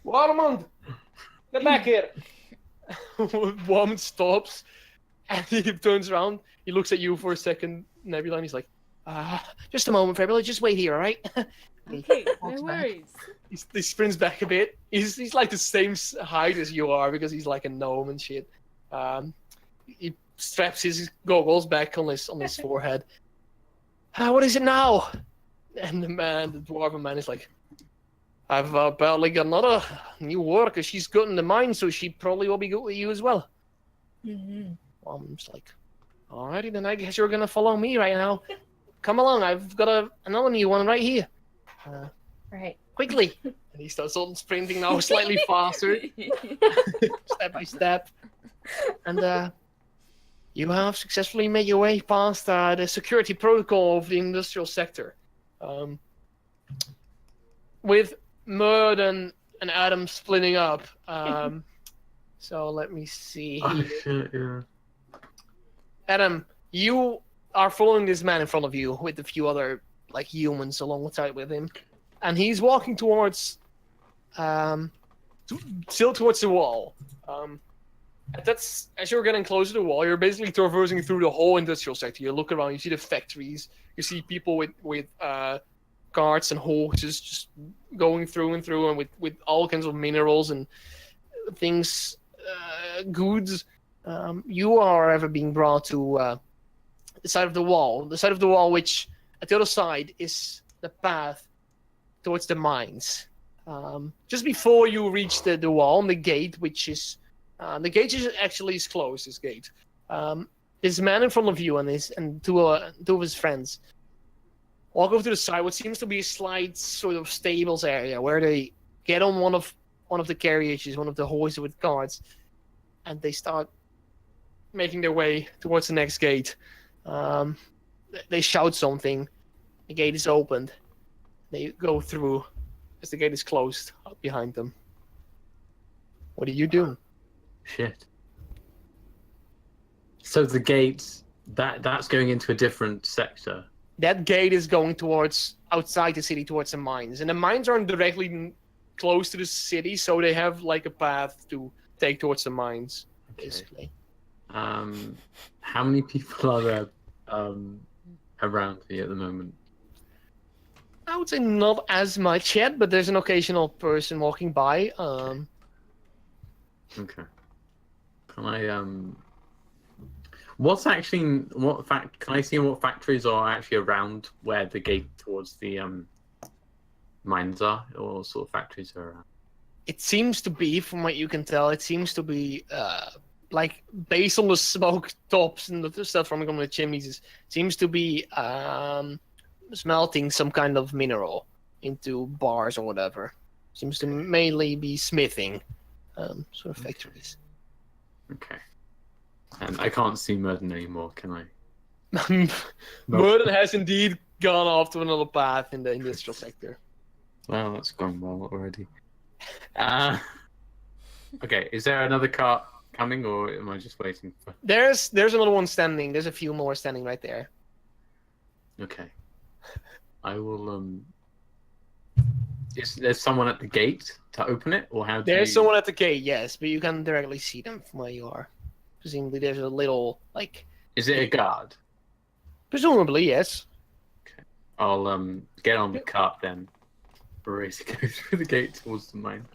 C: Warmond! Get back here! Warmond stops, and he turns around. He looks at you for a second, Nebula, and he's like, just a moment, Fabula, just wait here, alright?
A: Okay, no worries.
C: He sprints back a bit. He's like the same height as you are, because he's like a gnome and shit. He straps his goggles back on his forehead. What is it now? And the dwarven man is like, I've apparently got another new worker. She's good in the mine, so she probably will be good with you as well.
D: Mm-hmm.
C: I'm just like, alrighty, then I guess you're gonna follow me right now. Come along, I've got another new one right here.
D: Right.
C: Quickly. And he starts on sprinting now slightly faster. Step by step. And you have successfully made your way past the security protocol of the industrial sector. With Murd and Adam splitting up. So let me see.
B: Oh, shit, yeah.
C: Adam, you are following this man in front of you with a few other like humans alongside with him. And he's walking towards still towards the wall. That's as you're getting closer to the wall, you're basically traversing through the whole industrial sector. You look around, you see the factories, you see people with carts and horses just going through and with all kinds of minerals and things, goods. You are ever being brought to the side of the wall, which at the other side is the path towards the mines. Just before you reach the wall, and the gate, which is the gate is closed. This gate. This man in front of you and two of his friends walk over to the side, what seems to be a slight sort of stables area, where they get on one of the carriages, one of the horses with guards, and they start making their way towards the next gate. They shout something. The gate is opened. They go through as the gate is closed up behind them. What do you do?
B: Shit. So the gate, that's going into a different sector.
C: That gate is going towards outside the city, towards the mines. And the mines aren't directly close to the city, so they have like a path to take towards the mines, basically.
B: How many people are there around here at the moment?
C: I would say not as much yet, but there's an occasional person walking by.
B: Okay. Can I can I see what factories are actually around where the gate towards the mines are, or what sort of factories are around?
C: It seems to be, from what you can tell, like based on the smoke tops and the stuff from the chimneys, seems to be smelting some kind of mineral into bars or whatever. Seems to mainly be smithing sort of factories.
B: Okay. And I can't see Murden anymore, can I?
C: Murden has indeed gone off to another path in the industrial sector.
B: Well, that's gone well already. Okay, is there another cart coming, or am I just waiting for...
C: There's another one standing. There's a few more standing right there.
B: Okay. I will, There's someone at the gate to open it, or how do
C: There's
B: you...
C: someone at the gate, yes, but you can directly see them from where you are. Presumably there's a little, like...
B: Is it a guard?
C: Presumably, yes.
B: Okay. I'll, get on the cart then. Race go through the gate towards the mine.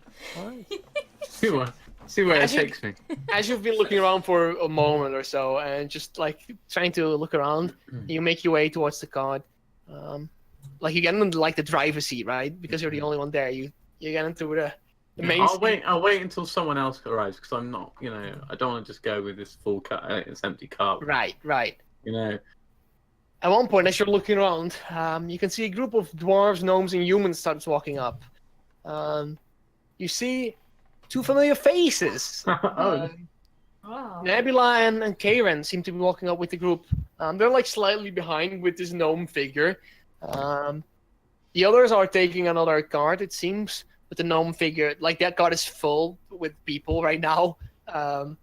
B: See where it takes me.
C: As you've been looking around for a moment or so, and just, like, trying to look around, you make your way towards the cart. Like, you get into, like, the driver's seat, right? Because you're the only one there. You get into the main
B: I'll wait until someone else arrives, because I'm not, I don't want to just go with this full car, this empty cart.
C: Right.
B: You know.
C: At one point, as you're looking around, you can see a group of dwarves, gnomes, and humans starts walking up. You see two familiar faces.
B: Oh.
D: Wow.
C: Nebula and Karen seem to be walking up with the group. They're like slightly behind with this gnome figure. The others are taking another cart, it seems, with the gnome figure. Like, that cart is full with people right now. And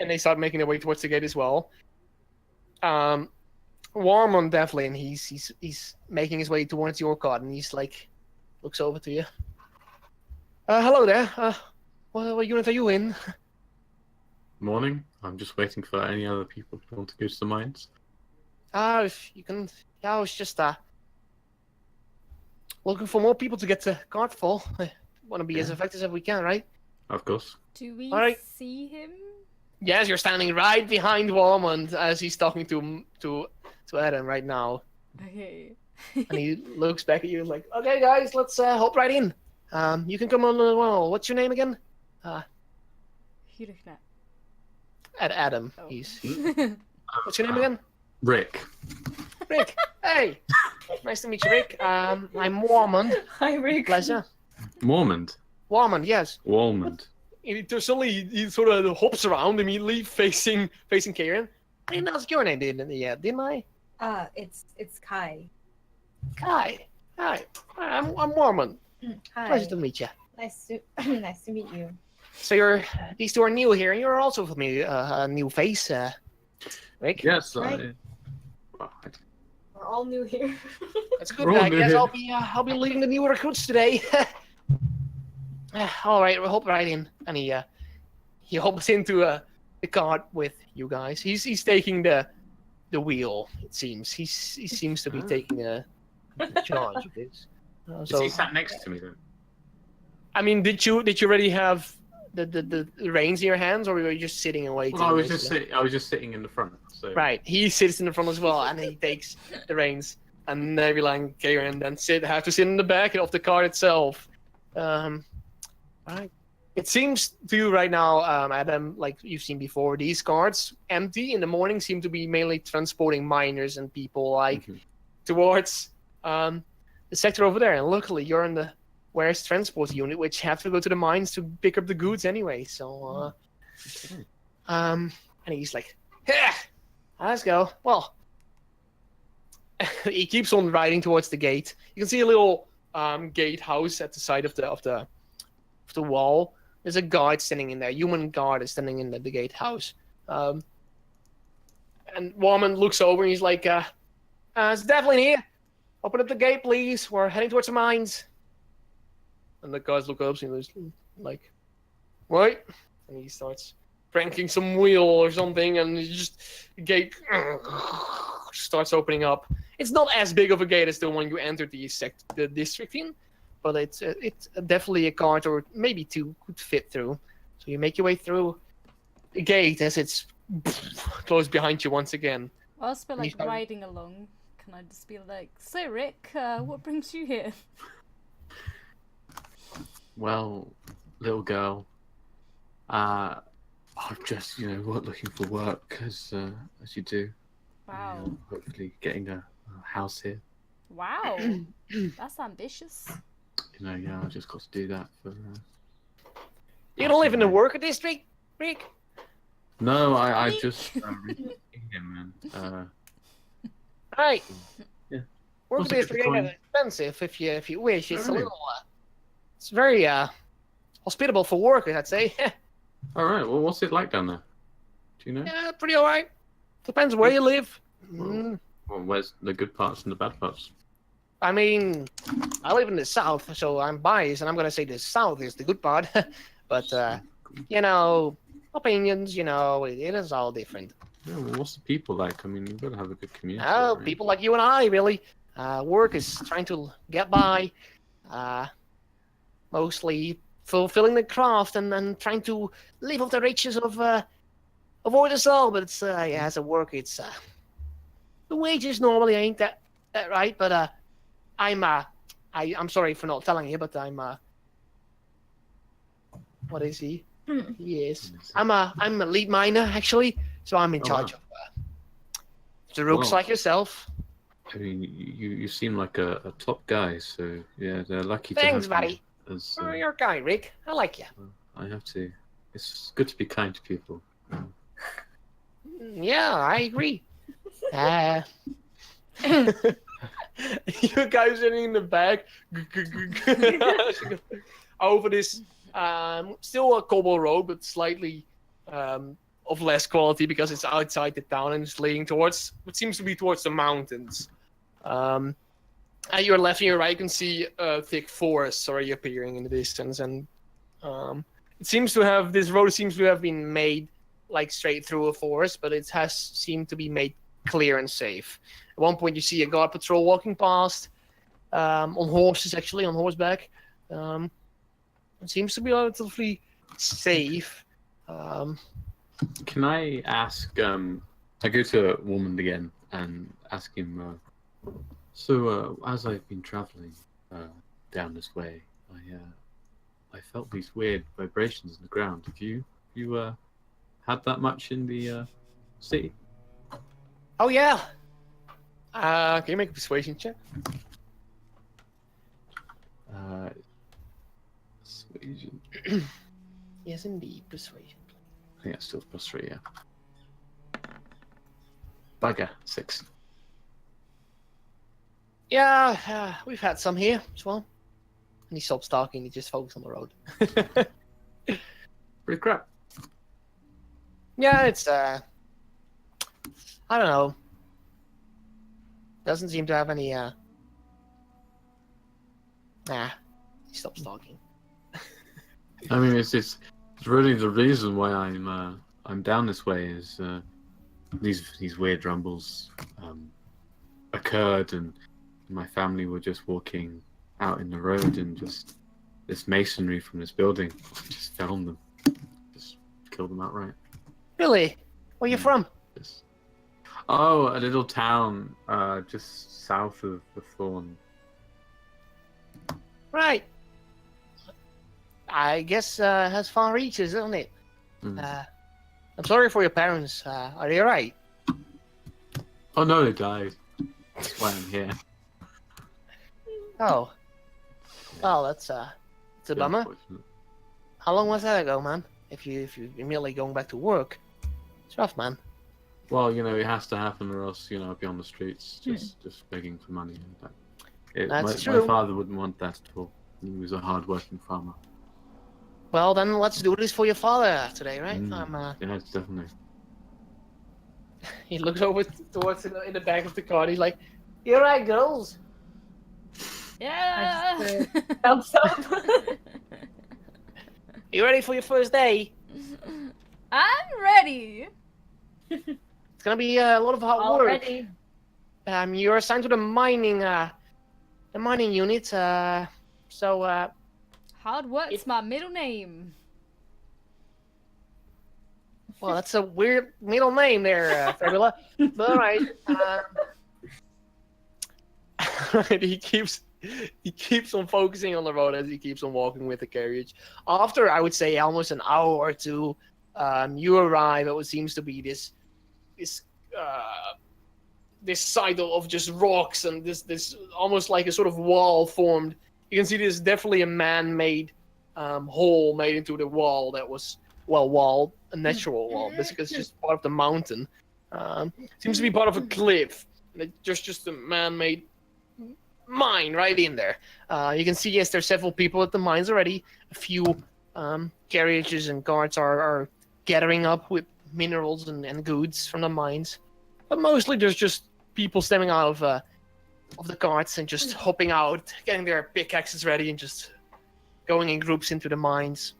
C: they start making their way towards the gate as well. Warmon definitely, and he's making his way towards your cart, and he's like, looks over to you. Hello there. What unit are you in?
B: Morning. I'm just waiting for any other people who want to go to the mines.
C: If you can... Yeah, I was just, looking for more people to get the cart full. I want to be as effective as we can, right?
B: Of course.
A: Do we
C: Alright.
A: see him?
C: Yes, you're standing right behind Warmond as he's talking to Adam right now.
A: Okay.
C: And he looks back at you and like, okay, guys, let's hop right in. You can come on as well. What's your name again?
A: Hirukna.
C: Adam.
A: Oh.
C: What's your name again?
B: Rick.
C: Rick. Hey. Nice to meet you, Rick. I'm Warmond.
D: Hi, Rick.
C: Pleasure.
B: Mormond.
C: Warmond, yes.
B: Walmond.
C: Suddenly he sort of hops around immediately, facing Karen. I didn't ask your name, didn't I?
D: It's Kai.
C: Kai. Hi. I'm Warmond.
D: Hi.
C: Pleasure to meet you.
D: Nice to meet you.
C: So these two are new here, and you're also with me, a new face, Rick.
B: Yes,
D: Right. We're all new here.
C: That's good.
B: We're all
C: I
B: new
C: guess
B: here.
C: I'll be leading the new recruits today. All right, we'll hop right in, and he hops into the cart with you guys. He's taking the wheel. It seems he seems to be taking the charge of this.
B: Is he sat next to me then?
C: I mean, did you already have the reins in your hands, or were you just sitting and waiting?
B: Well, I was just sitting in the front. So.
C: Right, he sits in the front as well, and he takes the reins. And Nebula and Karen then have to sit in the back of the car itself. Right. It seems to you right now, Adam, like you've seen before, these carts empty in the morning seem to be mainly transporting miners and people like towards the sector over there. And luckily, you're in the warehouse transport unit, which have to go to the mines to pick up the goods anyway. So, and he's like, yeah, let's go. Well, he keeps on riding towards the gate. You can see a little gatehouse at the side of the wall. There's a guard standing in there. Human guard is standing in the gatehouse. And Warman looks over and he's like, it's Devlin here. Open up the gate, please. We're heading towards the mines. And the guys look up and he's like, what? And he starts cranking some wheel or something, and the gate starts opening up. It's not as big of a gate as the one you entered the district in, but it's definitely a cart or maybe two could fit through. So you make your way through the gate as it's closed behind you once again.
A: Whilst we're like riding along, can I just be like, so Rick, what brings you here?
B: Well, little girl, I'm just, looking for work as you do.
A: Wow.
B: Hopefully getting a house here.
A: Wow. That's ambitious.
B: Yeah, I just got to do that for.
C: You don't live in the worker district, Rick?
B: No, I just recently came here, man.
C: Right.
B: Yeah.
C: Worker
B: Also,
C: district ain't
B: Bitcoin.
C: that expensive if you wish. It's a
B: Really?
C: little. It's very hospitable for workers, I'd say.
B: All right. Well, what's it like down there? Do you know?
C: Yeah, pretty alright. Depends where you live.
B: Well, where's the good parts and the bad parts?
C: I mean, I live in the south, so I'm biased, and I'm gonna say the south is the good part. But opinions, it is all different.
B: Yeah, well, what's the people like? I mean, you've got to have a good community.
C: Oh,
B: right?
C: people like you and I, really. Work is trying to get by, mostly fulfilling the craft and trying to live off the riches of avoid us all. But it's as a worker, it's the wages normally ain't that right. But I'm sorry for not telling you, but I'm what is he? He is. I'm a lead miner actually, so I'm in charge of the rooks
B: Wow.
C: like yourself.
B: I mean, you seem like a top guy, so yeah, they're lucky
C: Thanks,
B: to have
C: buddy.
B: you. As,
C: Oh, you're a guy, Rick. I like you.
B: I have to. It's good to be kind to people.
C: Yeah, I agree. You guys sitting in the back over this still a cobble road, but slightly of less quality because it's outside the town and it's leading towards what seems to be towards the mountains. At your left and your right, you can see thick forests already appearing in the distance, and this road seems to have been made like straight through a forest, but it has seemed to be made clear and safe. At one point, you see a guard patrol walking past on horses, actually on horseback. It seems to be relatively safe.
B: Can I ask? I go to Woman again and ask him. So, as I've been traveling down this way, I felt these weird vibrations in the ground. Have you had that much in the city?
C: Oh yeah. Can you make a persuasion check?
B: Persuasion.
C: Yes, indeed, persuasion.
B: I think that's still +3, yeah. Bugger, 6.
C: Yeah, we've had some here as well. And he stops talking. He just focuses on the road.
B: Pretty crap.
C: Yeah, it's I don't know. Doesn't seem to have any he stops talking.
B: I mean, it's really the reason why I'm down this way is these weird rumbles occurred, and my family were just walking out in the road, and just this masonry from this building just fell on them, just killed them outright.
C: Really? Where you from?
B: Just... Oh, a little town just south of the Thorn.
C: Right. I guess has far reaches, isn't it?
B: Mm.
C: I'm sorry for your parents. Are they alright?
B: Oh no, they died. That's why I'm here.
C: Oh. Well, it's a bummer.
B: Unfortunate.
C: How long was that ago, man? If you're immediately going back to work, it's rough, man.
B: Well, it has to happen, or else, I'll be on the streets just begging for money.
C: That's
B: my
C: true.
B: father wouldn't want that at all. He was a hard-working farmer.
C: Well, then let's do this for your father today, right?
B: Yeah, definitely.
C: He looks over towards in the back of the car. He's like, "You're right, girls."
A: Yeah.
D: Thumbs up.
C: You ready for your first day?
A: I'm ready.
C: It's gonna be a lot of hard
D: Already.
C: work. You're assigned to the mining unit. So
A: Hard work's my middle name.
C: well, that's a weird middle name there, Fabula. But all right. He keeps on focusing on the road as he keeps on walking with the carriage. After, I would say, almost an hour or two, You arrive at what seems to be this side of just rocks and this almost like a sort of wall formed. You can see there's definitely a man-made hole made into the wall that was walled, a natural wall, because it's just part of the mountain. Seems to be part of a cliff. And it's just a man-made mine right in there. You can see, yes, there's several people at the mines already. A few carriages and carts are gathering up with minerals and goods from the mines. But mostly there's just people stepping out of the carts and just hopping out, getting their pickaxes ready and just going in groups into the mines.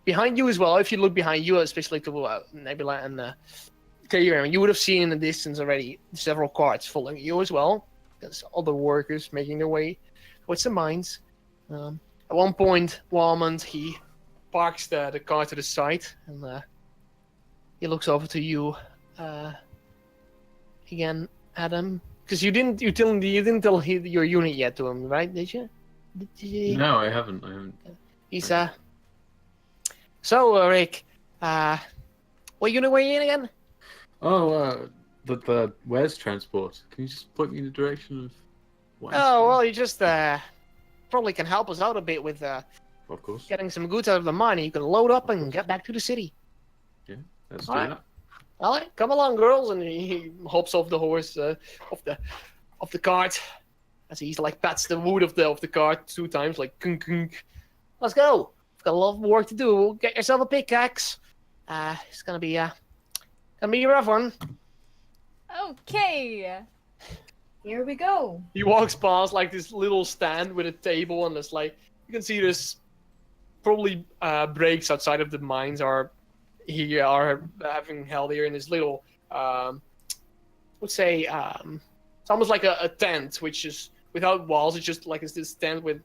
C: Behind you as well, if you look behind you, especially to Nebula and Kyrian, you would have seen in the distance already several carts following you as well. There's other workers making their way towards the mines. At one point, Walmond, he parks the car to the side and he looks over to you again, Adam, because you didn't tell your unit yet to him, right? Did you?
B: No, I haven't.
C: He's So, Rick, what unit were you in again?
B: Oh, the where's transport? Can you just point me in the direction of?
C: Oh, well, you just probably can help us out a bit with
B: of course.
C: getting some goods out of the mine. You can load up and get back to the city.
B: Yeah, let's do
C: All right.
B: that.
C: All right, come along, girls, and he hops off the horse, off the cart, as he's like pats the wood of the cart 2 times, like kunk kunk. Let's go. We've got a lot of work to do. Get yourself a pickaxe. It's gonna be a rough one.
A: Okay.
D: Here we go.
C: He walks past like this little stand with a table, and there's like you can see there's probably breaks outside of the mines are having held here in this little let's say it's almost like a tent, which is without walls. It's just like it's this tent with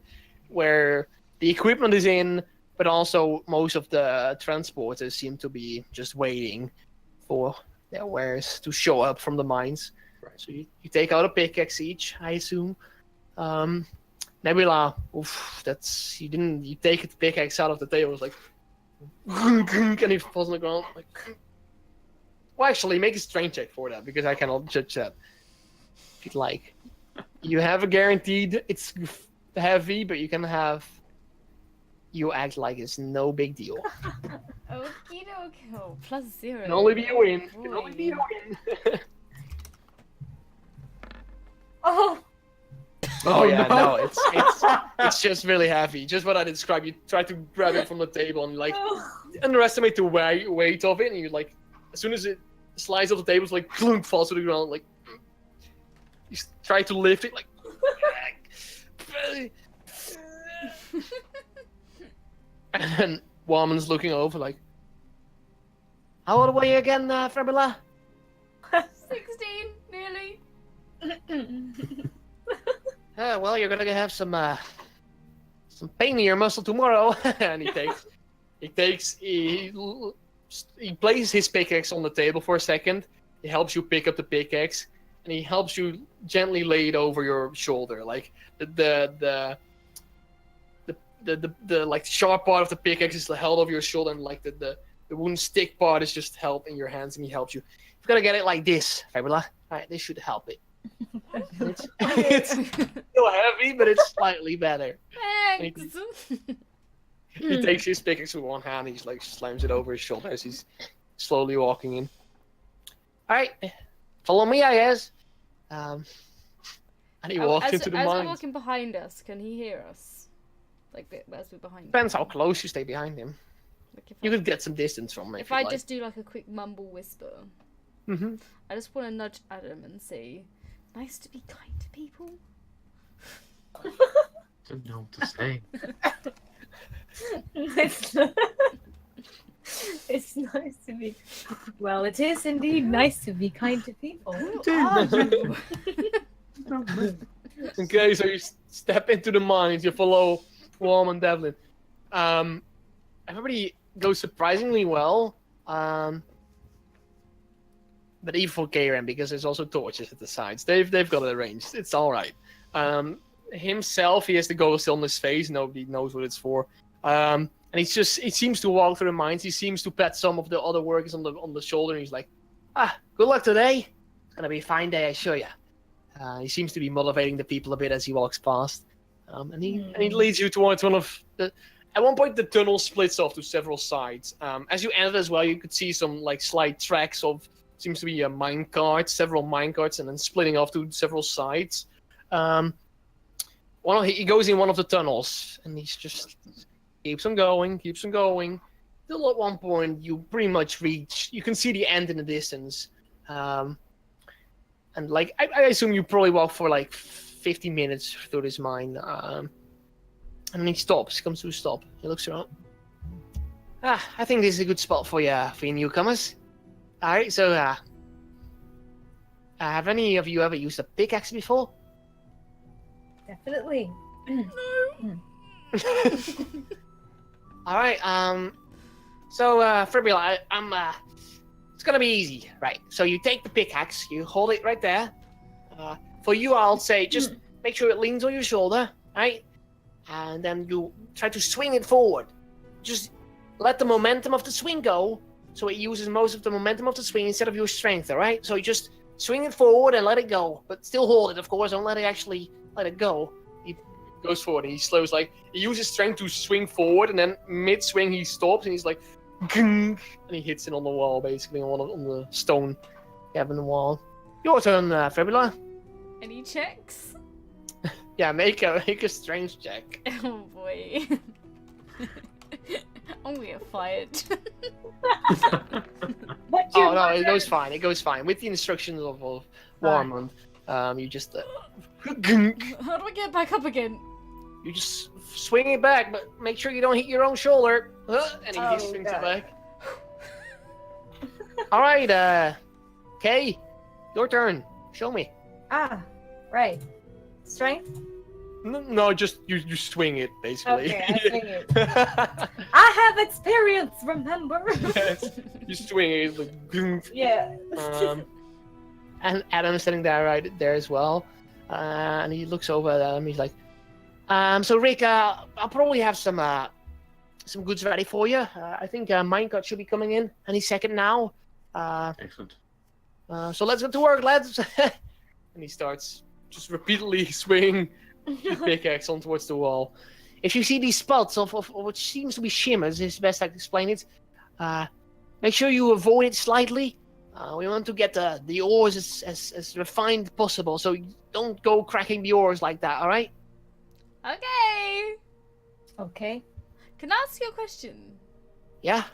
C: where the equipment is in, but also most of the transporters seem to be just waiting for their wares to show up from the mines.
B: Right.
C: So you take out a pickaxe each, I assume. Nebula, you take the pickaxe out of the table, it's like and he falls on the ground like. Well, actually, make a strength check for that because I cannot judge that. If you'd like, you have a guaranteed. It's heavy, but you can have. You act like it's no big deal.
A: Okie dokie. Oh, +0.
C: Can only be a win.
A: Boy.
C: Can only be a win.
D: Oh,
C: Oh yeah, no, it's just really heavy. Just what I described. You try to grab it from the table and like underestimate the weight of it, and you like as soon as it slides off the table, it's like clunk, falls to the ground. Like you try to lift it, like. And then Woman's looking over, like, how old were you again, Fabula?
A: 16, nearly.
C: Well, you're gonna have some pain in your muscle tomorrow. And he places his pickaxe on the table for a second. He helps you pick up the pickaxe, and he helps you gently lay it over your shoulder, like the like sharp part of the pickaxe is held over your shoulder, and like the wooden stick part is just held in your hands, and he helps you. You've got to get it like this, Fabula. All right, this should help it. It's still heavy, but it's slightly better.
A: Thanks.
C: He takes his pickaxe with one hand, he's like slams it over his shoulder as he's slowly walking in. All right, follow me, I guess. And he walks into the
A: as we're
C: mines.
A: walking behind us, can he hear us? Like as we're behind him?
C: Depends how close you stay behind him.
A: Like if
C: You could get some distance from him.
A: if I just do like a quick mumble whisper,
C: Mm-hmm.
A: I just want to nudge Adam and say, "Nice to be kind to people."
B: Don't know what to say.
D: it's nice to be. Well, it is indeed nice to be kind to people.
A: Who are you?
C: Okay, so you step into the mines, you follow Worm and Devlin. Everybody goes surprisingly well. But even for Garen, because there's also torches at the sides. They've got it arranged. It's alright. Himself, he has the gold still on his face. Nobody knows what it's for. And he seems to walk through the mines. He seems to pat some of the other workers on the shoulder. And he's like, good luck today. It's gonna be a fine day, I assure you. He seems to be motivating the people a bit as he walks past. And he leads you towards one of the... At one point, the tunnel splits off to several sides. As you enter as well, you could see some like slight tracks of... Seems to be a mine cart, several mine carts, and then splitting off to several sides. He goes in one of the tunnels, and he's just... Keeps on going. Till at one point, you pretty much reach... You can see the end in the distance. And like, I assume you probably walk for like 50 minutes through this mine. And then he stops, comes to a stop. He looks around. I think this is a good spot for you newcomers. Alright, so, have any of you ever used a pickaxe before?
D: Definitely.
C: Alright, so, Fribula, it's gonna be easy, right? So you take the pickaxe, you hold it right there. For you, I'll say, just make sure it leans on your shoulder, right? And then you try to swing it forward. Just let the momentum of the swing go, so it uses most of the momentum of the swing instead of your strength, alright? So you just swing it forward and let it go, but still hold it, of course. Don't let it go. He goes forward and he slows, like, he uses strength to swing forward, and then mid-swing he stops and he's like, and he hits it on the wall, basically, on the stone cabin wall. Your turn, Fribula.
A: Any checks?
C: Yeah, make a strength check.
A: Oh boy. I'm gonna get fired.
C: Oh no, it goes fine. It goes fine. With the instructions of Warmond, you just
A: How do I get back up again?
C: you just swing it back, but make sure you don't hit your own shoulder. And he swings it back. All right, Kay, your turn. Show me.
D: Right. Strength?
C: No, just you swing it basically.
D: Okay, I swing it. I have experience, remember?
C: Yes, you swing it. Like,
D: Yeah.
C: And Adam's sitting there right there as well. And he looks over at Adam. He's like, so Rick, I'll probably have some goods ready for you. I think Minecart should be coming in any second now.
B: Excellent.
C: So let's get to work, lads. And he starts just repeatedly swinging the pickaxe on towards the wall. If you see these spots of what seems to be shimmers, is the best I can explain it. Make sure you avoid it slightly. We want to get the ores as refined possible, so don't go cracking the ores like that, alright?
A: Okay.
D: Okay.
A: Can I ask you a question?
C: Yeah?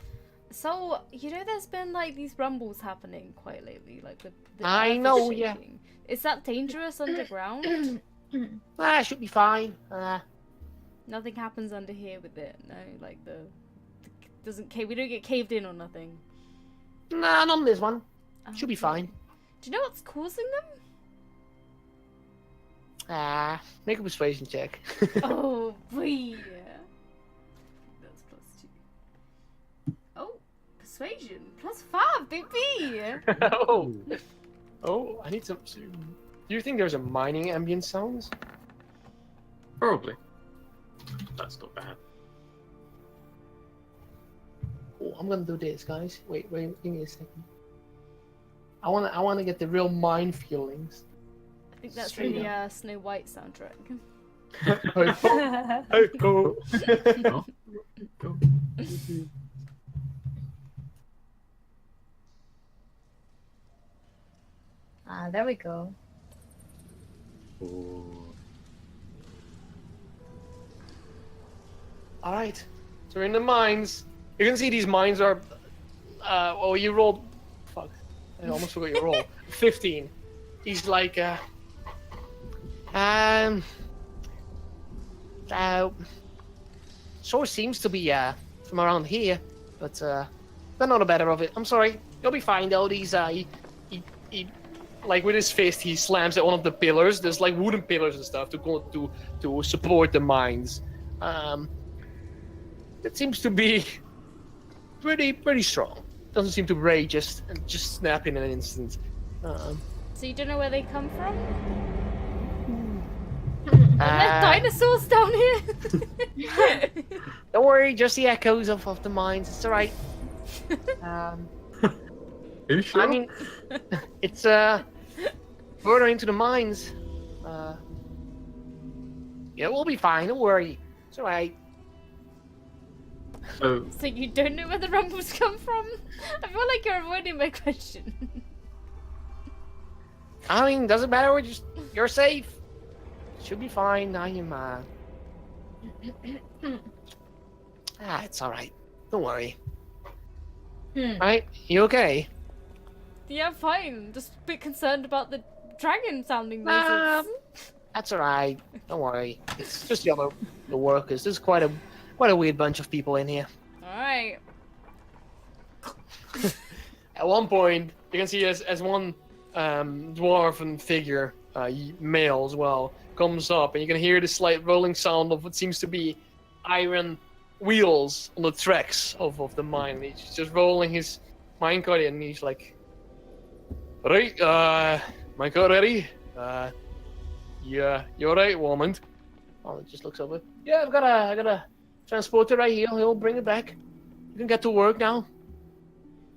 A: So, there's been like these rumbles happening quite lately, like the
C: I
A: earth is
C: know, yeah.
A: shaking. Is that dangerous underground?
C: Should be fine.
A: Nothing happens under here with it, no? Like we don't get caved in or nothing.
C: Nah, not on this one. Should be
A: Okay.
C: fine.
A: Do you know what's causing them?
C: Make a persuasion check.
A: Oh, boy. That's +2. Oh, persuasion. +5, baby!
C: Oh, I need some... Do you think there's a mining ambient sounds?
B: Probably. That's not bad.
C: Oh, I'm gonna do this, guys. Wait, give me a second. I wanna get the real mine feelings.
A: I think that's
C: Straight
A: the Snow White soundtrack.
B: Go.
D: There we go.
B: Oh.
C: Alright. So we're in the mines. You can see these mines are... you rolled... Fuck. I almost forgot your roll. 15. He's like, source seems to be, from around here, but, they're not a better of it. I'm sorry. You'll be fine, though. These, he like, with his fist, he slams at one of the pillars. There's, like, wooden pillars and stuff to support the mines. It seems to be pretty strong. Doesn't seem to break, just snap in an instant.
A: So you don't know where they come from? Are there dinosaurs down here?
C: Don't worry, just the echoes of the mines. It's alright.
B: Are you sure?
C: I mean, it's further into the mines. Yeah, we'll be fine. Don't worry. It's alright.
B: So,
A: So you don't know where the rumbles come from? I feel like you're avoiding my question.
C: I mean, doesn't matter. You're safe. Should be fine. I am. It's alright. Don't worry. Right? You okay?
A: Yeah, fine. Just a bit concerned about the dragon sounding
C: Nah.
A: noises.
C: That's alright. Don't worry. It's just the workers. There's quite a weird bunch of people in here.
A: Alright.
C: At one point, you can see as one dwarven figure, male as well, comes up, and you can hear the slight rolling sound of what seems to be iron wheels on the tracks of the mine. He's just rolling his minecart in, and he's like, "Right, minecart ready? Yeah, you're right, woman." Oh, it just looks over. Yeah, I got a transporter right here. He'll bring it back. You can get to work now.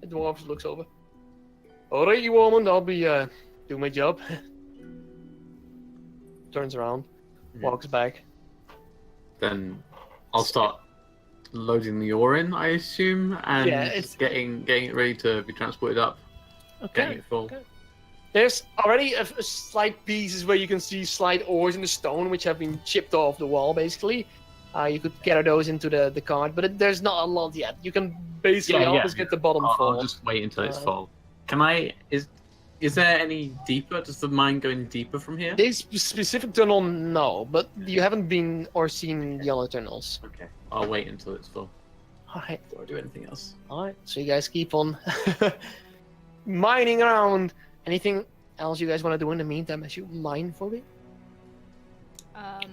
C: The dwarf looks over. Alright, you woman, I'll be doing my job. Turns around, walks back.
B: then I'll start loading the ore in, I assume, and
C: Yeah, it's-
B: getting it ready to be transported up, getting it full.
C: okay. There's already a slight pieces where you can see slight ores in the stone, which have been chipped off the wall, basically. You could gather those into the cart, but there's not a lot yet. You can basically
B: Yeah, yeah.
C: always get the bottom
B: I'll
C: full.
B: just wait until it's
C: Uh,
B: full. Can I? Is there any deeper? Does the mine go any deeper from here?
C: This specific tunnel, no, but you haven't been or seen the other tunnels.
B: Okay, I'll wait until it's full
C: Alright,
B: before I do anything else.
C: alright. So you guys keep on mining around. Anything else you guys want to do in the meantime as you mine for me?
A: Can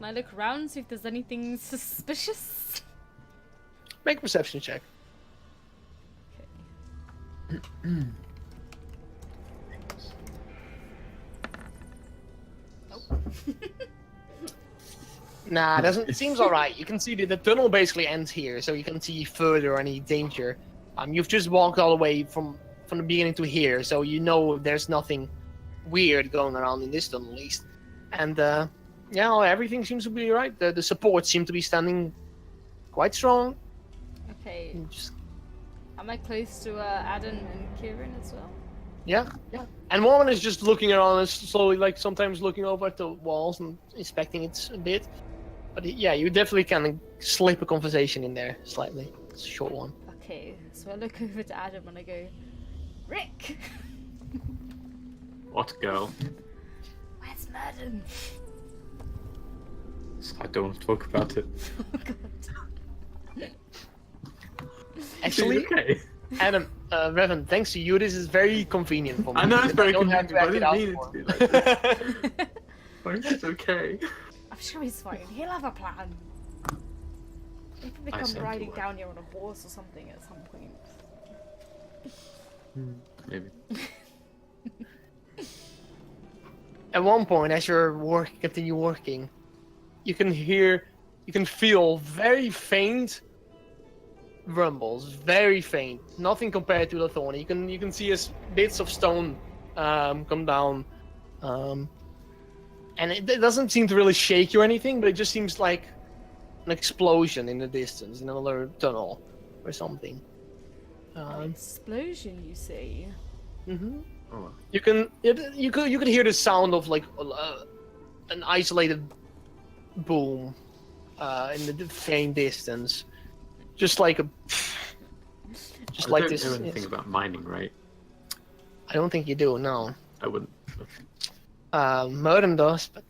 A: I look around, see if there's anything suspicious?
C: Make a perception check. Nah, it doesn't. It seems alright. You can see the tunnel basically ends here, so you can see further any danger. You've just walked all the way from the beginning to here, so you know there's nothing weird going around in this tunnel at least. And yeah, well, everything seems to be right. The supports seem to be standing quite strong.
A: Okay.
C: Just,
A: Am I close to Adam and Kieran as well?
C: yeah. And Mormon is just looking around and slowly, like sometimes looking over at the walls and inspecting it a bit. But yeah, you definitely can slip a conversation in there slightly. It's a short one.
A: Okay, so I look over to Adam and I go, Rick!
B: What girl?
A: Where's Merden?
B: I don't want to talk about it.
A: Oh god.
C: Actually,
B: okay.
C: Adam, Revan, thanks to you, this is very convenient for me.
B: I know it's
C: because
B: very
C: don't have
B: convenient,
C: to
B: but I
C: act
B: didn't
C: out
B: mean
C: for
B: it to be like this. But it's okay.
A: I'm sure he's fine. He'll have a plan. He could
B: I
A: become
B: sent
A: riding
B: away.
A: down here on a horse or something at some point.
B: Maybe.
C: At one point, as you're continue working, you can feel very faint rumbles, very faint. Nothing compared to the thorn. You can see as bits of stone come down, and it doesn't seem to really shake you or anything, but it just seems like an explosion in the distance, in another tunnel or something.
A: An explosion, you say?
C: Mm-hmm.
B: Oh,
C: You could hear the sound of like an isolated boom in the faint distance, just like a just
B: I
C: like
B: don't
C: this.
B: know anything about mining, right?
C: I don't think you do. No,
B: I wouldn't.
C: Merden does, but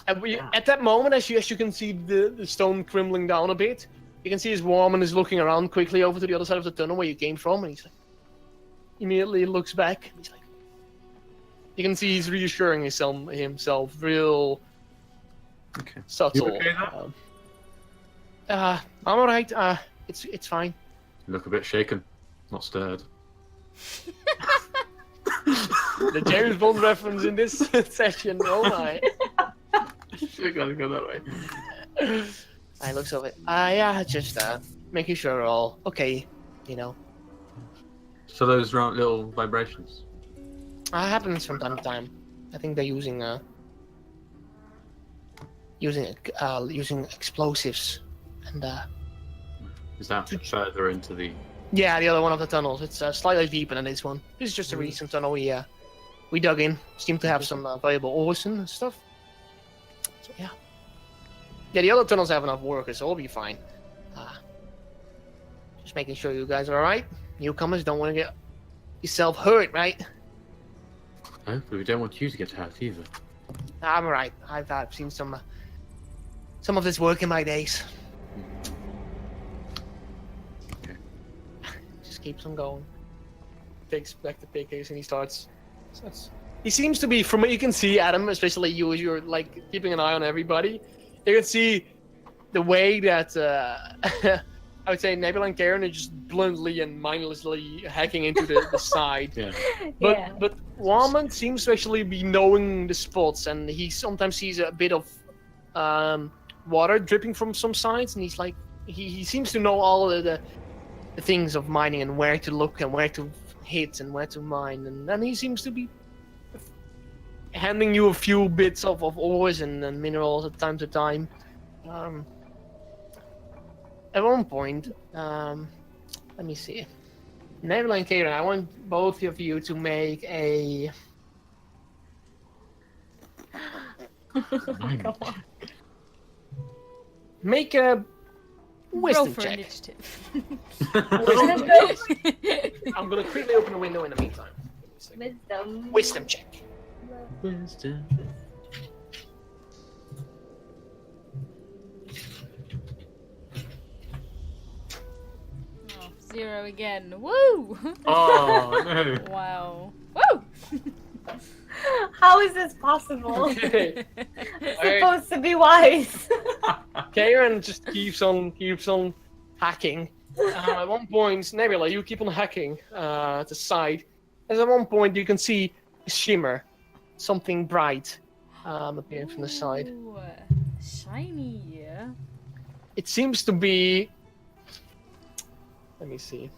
C: at that moment, as you can see the stone crumbling down a bit, you can see his Warman is looking around quickly over to the other side of the tunnel where you came from, and he's like, immediately looks back. And he's like, you can see he's reassuring himself real
B: Okay.
C: subtle.
B: You okay now?
C: I'm alright. It's fine.
B: You look a bit shaken, not stirred.
C: The James Bond reference in this session. Oh my.
B: You gotta go that way.
C: I looks over it. Yeah, just making sure we're all okay. You know,
B: So those round little vibrations.
C: happens from time to time. I think they're using using explosives, and
B: Is that further into the?
C: yeah, the other one of the tunnels. It's slightly deeper than this one. This is just a recent tunnel we dug in. Seem to have some valuable ores and stuff. So yeah. Yeah, the other tunnels have enough workers, so we'll be fine. Just making sure you guys are alright. Newcomers don't want to get yourself hurt, right?
B: No, but we don't want you to get hurt either.
C: I'm alright. I've seen some of this work in my days.
B: Okay.
C: Just keeps on going. Takes back the pickaxe and he starts. He seems to be, from what you can see, Adam, especially you, as you're like keeping an eye on everybody. You can see the way that I would say Nebula and Karen are just bluntly and mindlessly hacking into the side.
B: Yeah.
C: But Warman seems to actually be knowing the spots, and he sometimes sees a bit of water dripping from some sides, and he's like, he seems to know all of the things of mining and where to look and where to hit and where to mine, and then he seems to be handing you a few bits of ores and minerals at time to time. At one point, let me see. Nebula and Karen, I want both of you to make a. Make a wisdom
A: Roll for
C: check.
A: initiative.
C: I'm gonna quickly open a window in the meantime.
D: Wisdom.
C: Wisdom check.
B: Wisdom.
A: Oh, 0 again. Woo!
B: Oh no.
A: Wow. Woo!
D: How is this possible?
C: Okay.
D: Supposed to be wise.
C: Karen just keeps on hacking. At one point, Nebula, you keep on hacking at the side. And at one point, you can see a shimmer, something bright, appearing from the side.
A: Ooh, shiny. Yeah.
C: It seems to be. Let me see.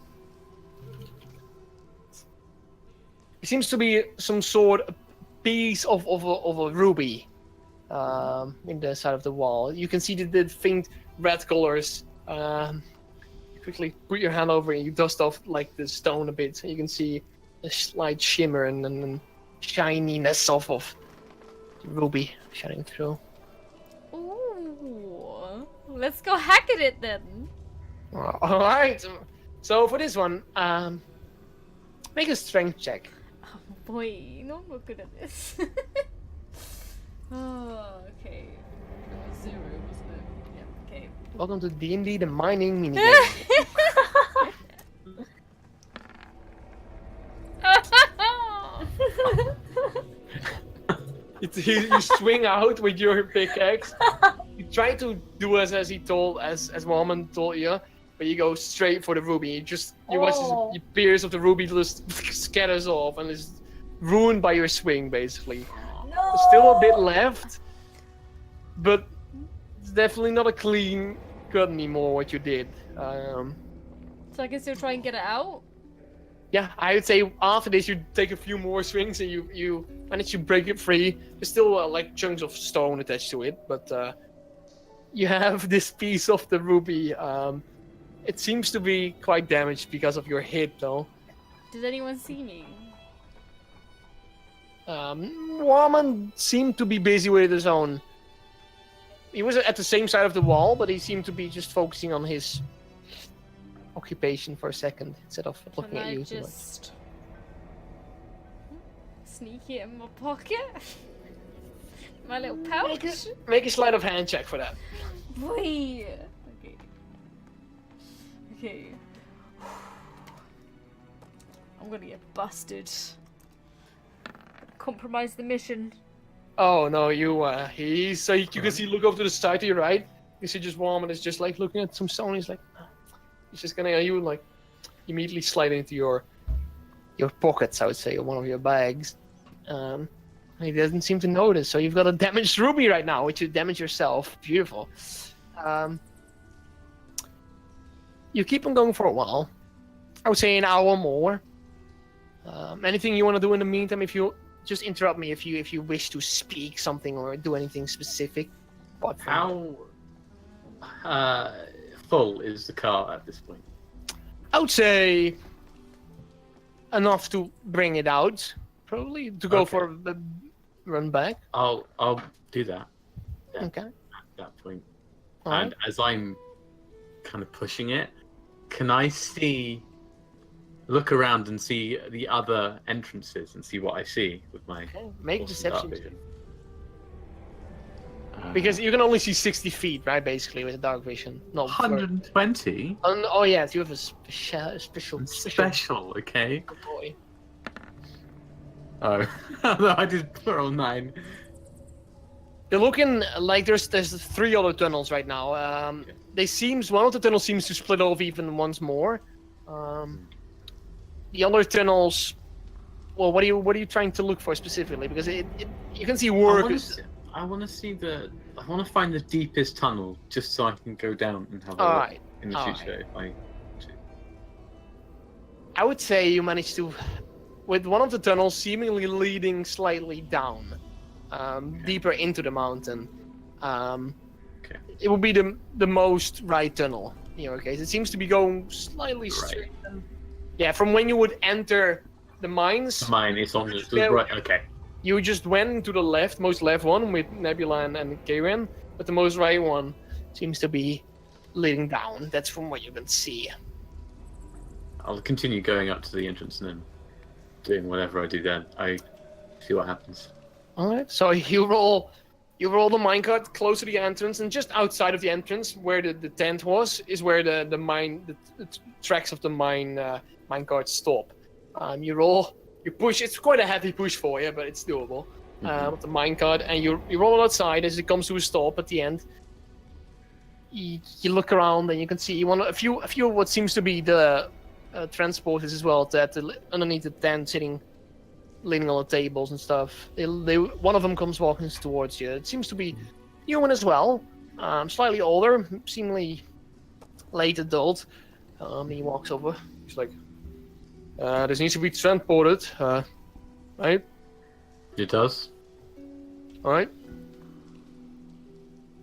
C: It seems to be some sort of piece of a ruby in the side of the wall. You can see the faint red colors. You quickly put your hand over it and you dust off like the stone a bit. And you can see a slight shimmer and shininess of ruby shining through.
A: Ooh. Let's go hack at it then.
C: All right. So for this one, make a strength check.
A: Oh boy, no, I'm not good at this. Oh, okay. It was 0, wasn't it? Yeah, okay.
C: Welcome to D&D, the mining minigame. You swing out with your pickaxe. You try to do as he told, as Warman told you, but you go straight for the ruby. You watch the pierce of the ruby just scatters off and is ruined by your swing, basically.
D: No.
C: There's still a bit left, but it's definitely not a clean cut anymore. What you did.
A: So I can still try and get it out?
C: Yeah, I would say after this you take a few more swings and you manage to break it free. There's still like chunks of stone attached to it, but you have this piece of the ruby. It seems to be quite damaged because of your hit, though.
A: Did anyone see me?
C: Warman seemed to be busy with his own. He was at the same side of the wall, but he seemed to be just focusing on his occupation for a second instead of looking
A: Can
C: at
A: I
C: you too much.
A: just sneak it in my pocket? My little pouch?
C: Make a sleight of hand check for that.
A: Boy. Okay. Okay. I'm gonna get busted. Compromise the mission.
C: Oh no, you can see look over to the side to your right. You see just Warman is just like looking at some stone. He's like, he's just gonna you like immediately slide into your pockets. I would say, or one of your bags. He doesn't seem to notice. So you've got a damaged ruby right now, which you damage yourself. Beautiful. You keep on going for a while. I would say an hour more. Anything you want to do in the meantime? If you just interrupt me if you wish to speak something or do anything specific. But
B: How full is the car at this point?
C: I would say enough to bring it out, probably to go
B: Okay.
C: for the run back.
B: I'll do that Yeah.
C: Okay.
B: at that point.
C: All
B: And
C: right.
B: as I'm kind of pushing it, can I look around and see the other entrances and see what I see with my
C: Okay. Make
B: awesome dark
C: deception.
B: vision?
C: Because you can only see 60 feet, right? Basically, with the dark vision. No.
B: 120
C: Oh yes, you have a special
B: special, okay?
C: Good boy.
B: Oh, no, I did roll 9.
C: You're looking like there's 3 other tunnels right now. One of the tunnels seems to split off even once more. The other tunnels. Well, what are you trying to look for specifically? Because you can see workers.
B: I want to see I want to find the deepest tunnel just so I can go down and have a
C: All
B: look
C: right.
B: in the
C: all
B: future if I.
C: I would say you managed to, with one of the tunnels seemingly leading slightly down, deeper into the mountain.
B: Okay.
C: It would be the most right tunnel in your case. It seems to be going slightly
B: Right.
C: straight. Yeah, from when you would enter the mines,
B: Mine is on the
C: Yeah.
B: right. Okay.
C: you just went to the most left one with Nebula and Karen, but the most right one seems to be leading down. That's from what you can see.
B: I'll continue going up to the entrance and then doing whatever I do then. I see what happens.
C: All right. So you roll the minecart close to the entrance, and just outside of the entrance, where the tent was, is where the tracks of the minecart stop. You push. It's quite a heavy push for you, but it's doable. With the minecart, and you roll outside as it comes to a stop at the end. You look around, and you can see a few of what seems to be the transporters as well, underneath the tent, leaning on the tables and stuff. One of them comes walking towards you. It seems to be human as well, slightly older, seemingly late adult. He walks over. He's like, "This needs to be transported, right?
B: It does.
C: All right."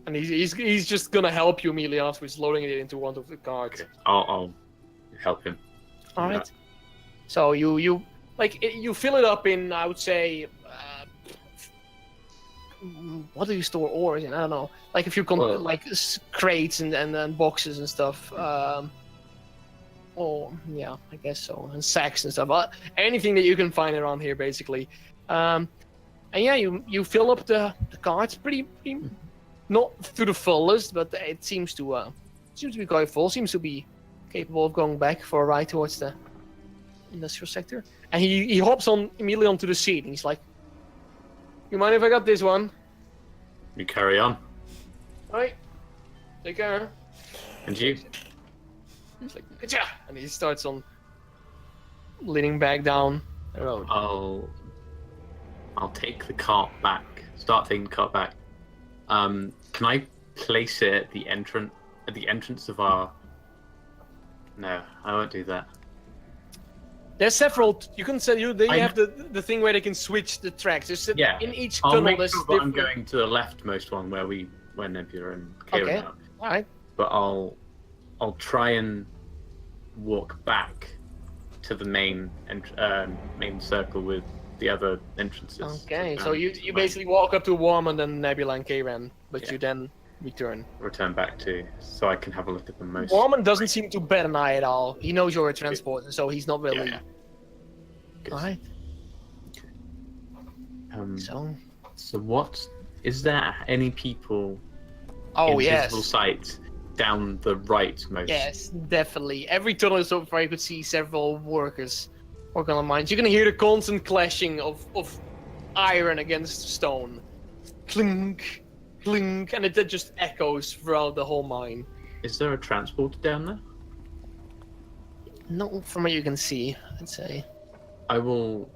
C: And he's just gonna help you immediately afterwards, loading it into one of the carts.
B: Okay. I'll help him.
C: All
B: Yeah.
C: right. So you fill it up in, I would say, what do you store ores in? I don't know. Like if you
B: Well-
C: crates and boxes and stuff. Oh yeah, I guess so. And sacks and stuff. Anything that you can find around here, basically. And yeah, you fill up the carts pretty not to the fullest, but it seems to be quite full. Seems to be capable of going back for a ride towards the industrial sector. And he hops immediately onto the seat, and he's like, "You mind if I got this one?"
B: You carry on.
C: All right, take care.
B: And you?
C: He's like, "Good job," and he starts on leaning back down the road.
B: I'll take the cart back. Start taking the cart back. Can I place it at the entrance of our? No, I won't do that.
C: There's several. You can say they
B: I
C: have the thing where they can switch the tracks. There's
B: Yeah,
C: in each
B: I'll
C: tunnel.
B: make
C: There's
B: sure that I'm
C: different.
B: going to the leftmost one where Nebula and Karen
C: Okay.
B: are.
C: All right.
B: But I'll try and walk back to the main circle with the other entrances.
C: Okay. So
B: And
C: you basically walk up to Warm and then Nebula and Karen, but
B: Yeah.
C: you then return.
B: return back to so I can have a look at the most.
C: Warman doesn't seem to bat an eye at all. He knows you're a transporter, so he's not really.
B: Yeah. Good.
C: All right.
B: So what is there any people
C: Oh
B: in
C: yes.
B: visible sight down the rightmost?
C: Yes, definitely. Every tunnel is so far you could see several workers working on mines. You can hear the constant clashing of iron against stone. Clink, clink, and it just echoes throughout the whole mine.
B: Is there a transporter down there?
C: Not from what you can see, I'd say.
B: I will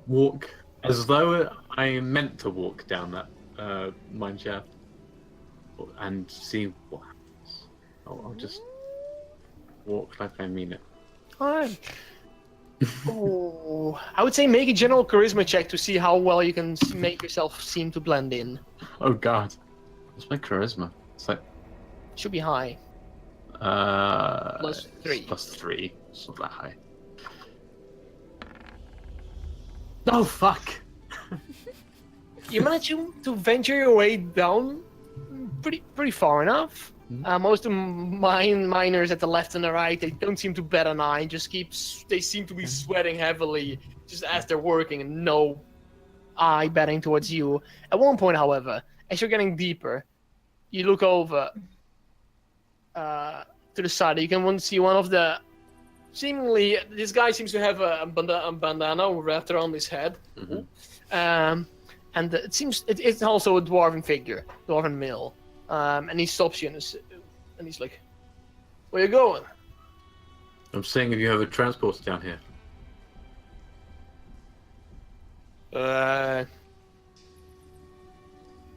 B: walk As though I meant to walk down that mine shaft and see what happens. I'll just walk like I mean it.
C: Alright. Oh, I would say make a general charisma check to see how well you can make yourself seem to blend in.
B: Oh god. What's my charisma? It's like
C: Should be high.
B: +3.
C: +3.
B: It's not that high. Oh fuck!
C: You manage to venture your way down pretty far enough. Most of the miners at the left and the right, they don't seem to bat an eye. They seem to be sweating heavily just as they're working, and no eye batting towards you. At one point, however, as you're getting deeper, you look over to the side. You can see one of the seemingly this guy seems to have a bandana wrapped around his head. And it seems it's also a dwarven figure, dwarven male. And he stops you and he's like, "Where you going?"
B: I'm saying if you have a transporter down here.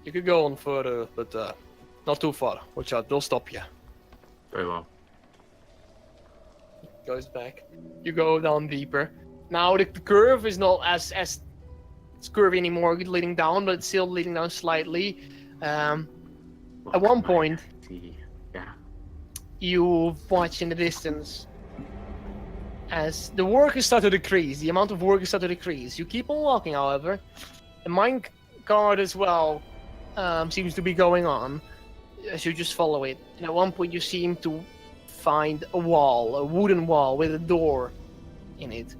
C: You could go on further, but not too far. Watch out, they'll stop you.
B: Very well.
C: Goes back. You go down deeper. Now the curve is not as it's curvy anymore, leading down, but it's still leading down slightly. At one point,
B: Yeah.
C: you watch in the distance as the work is starting to decrease. The amount of work is starting to decrease. You keep on walking, however. The mine guard as well seems to be going on as you just follow it. And at one point, you seem to find a wall, a wooden wall with a door in it.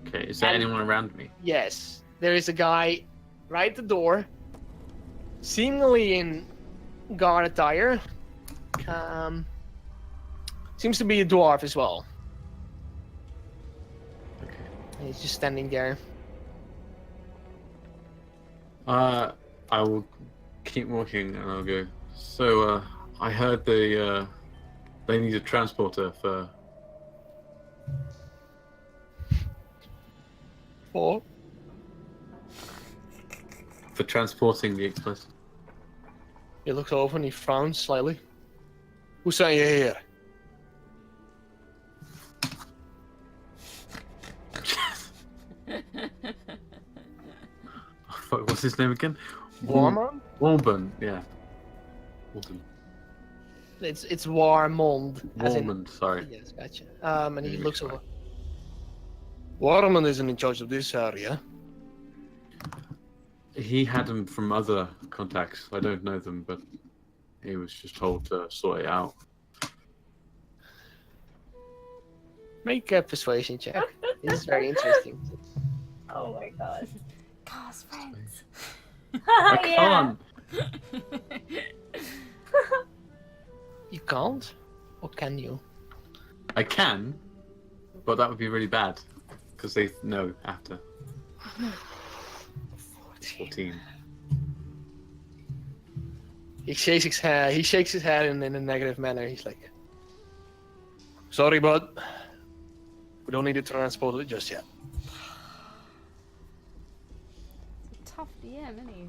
B: Okay, is there anyone around me?
C: Yes, there is a guy right at the door, seemingly in guard attire. Seems to be a dwarf as well.
B: Okay.
C: And he's just standing there.
B: I will keep walking and I'll go. So, I heard they need a transporter for transporting the explosive.
C: He looks over and he frowns slightly. Who sent you here?
B: What's his name again?
C: Warmond?
B: Warmond, yeah. Warmond.
C: It's Warmond.
B: Warmond, sorry.
C: Yes, gotcha. And he looks over. Warmond isn't in charge of this area.
B: He had them from other contacts. I don't know them, but he was just told to sort it out.
C: Make a persuasion check. This is very interesting.
D: Oh my god.
A: Cars friends.
B: I
D: Yeah.
B: can't!
C: You can't? Or can you?
B: I can, but that would be really bad. Because they know after. 14.
C: He shakes his head. He shakes his head in a negative manner. He's like, "Sorry, bud. We don't need to transport it just yet."
A: It's a tough DM, isn't he?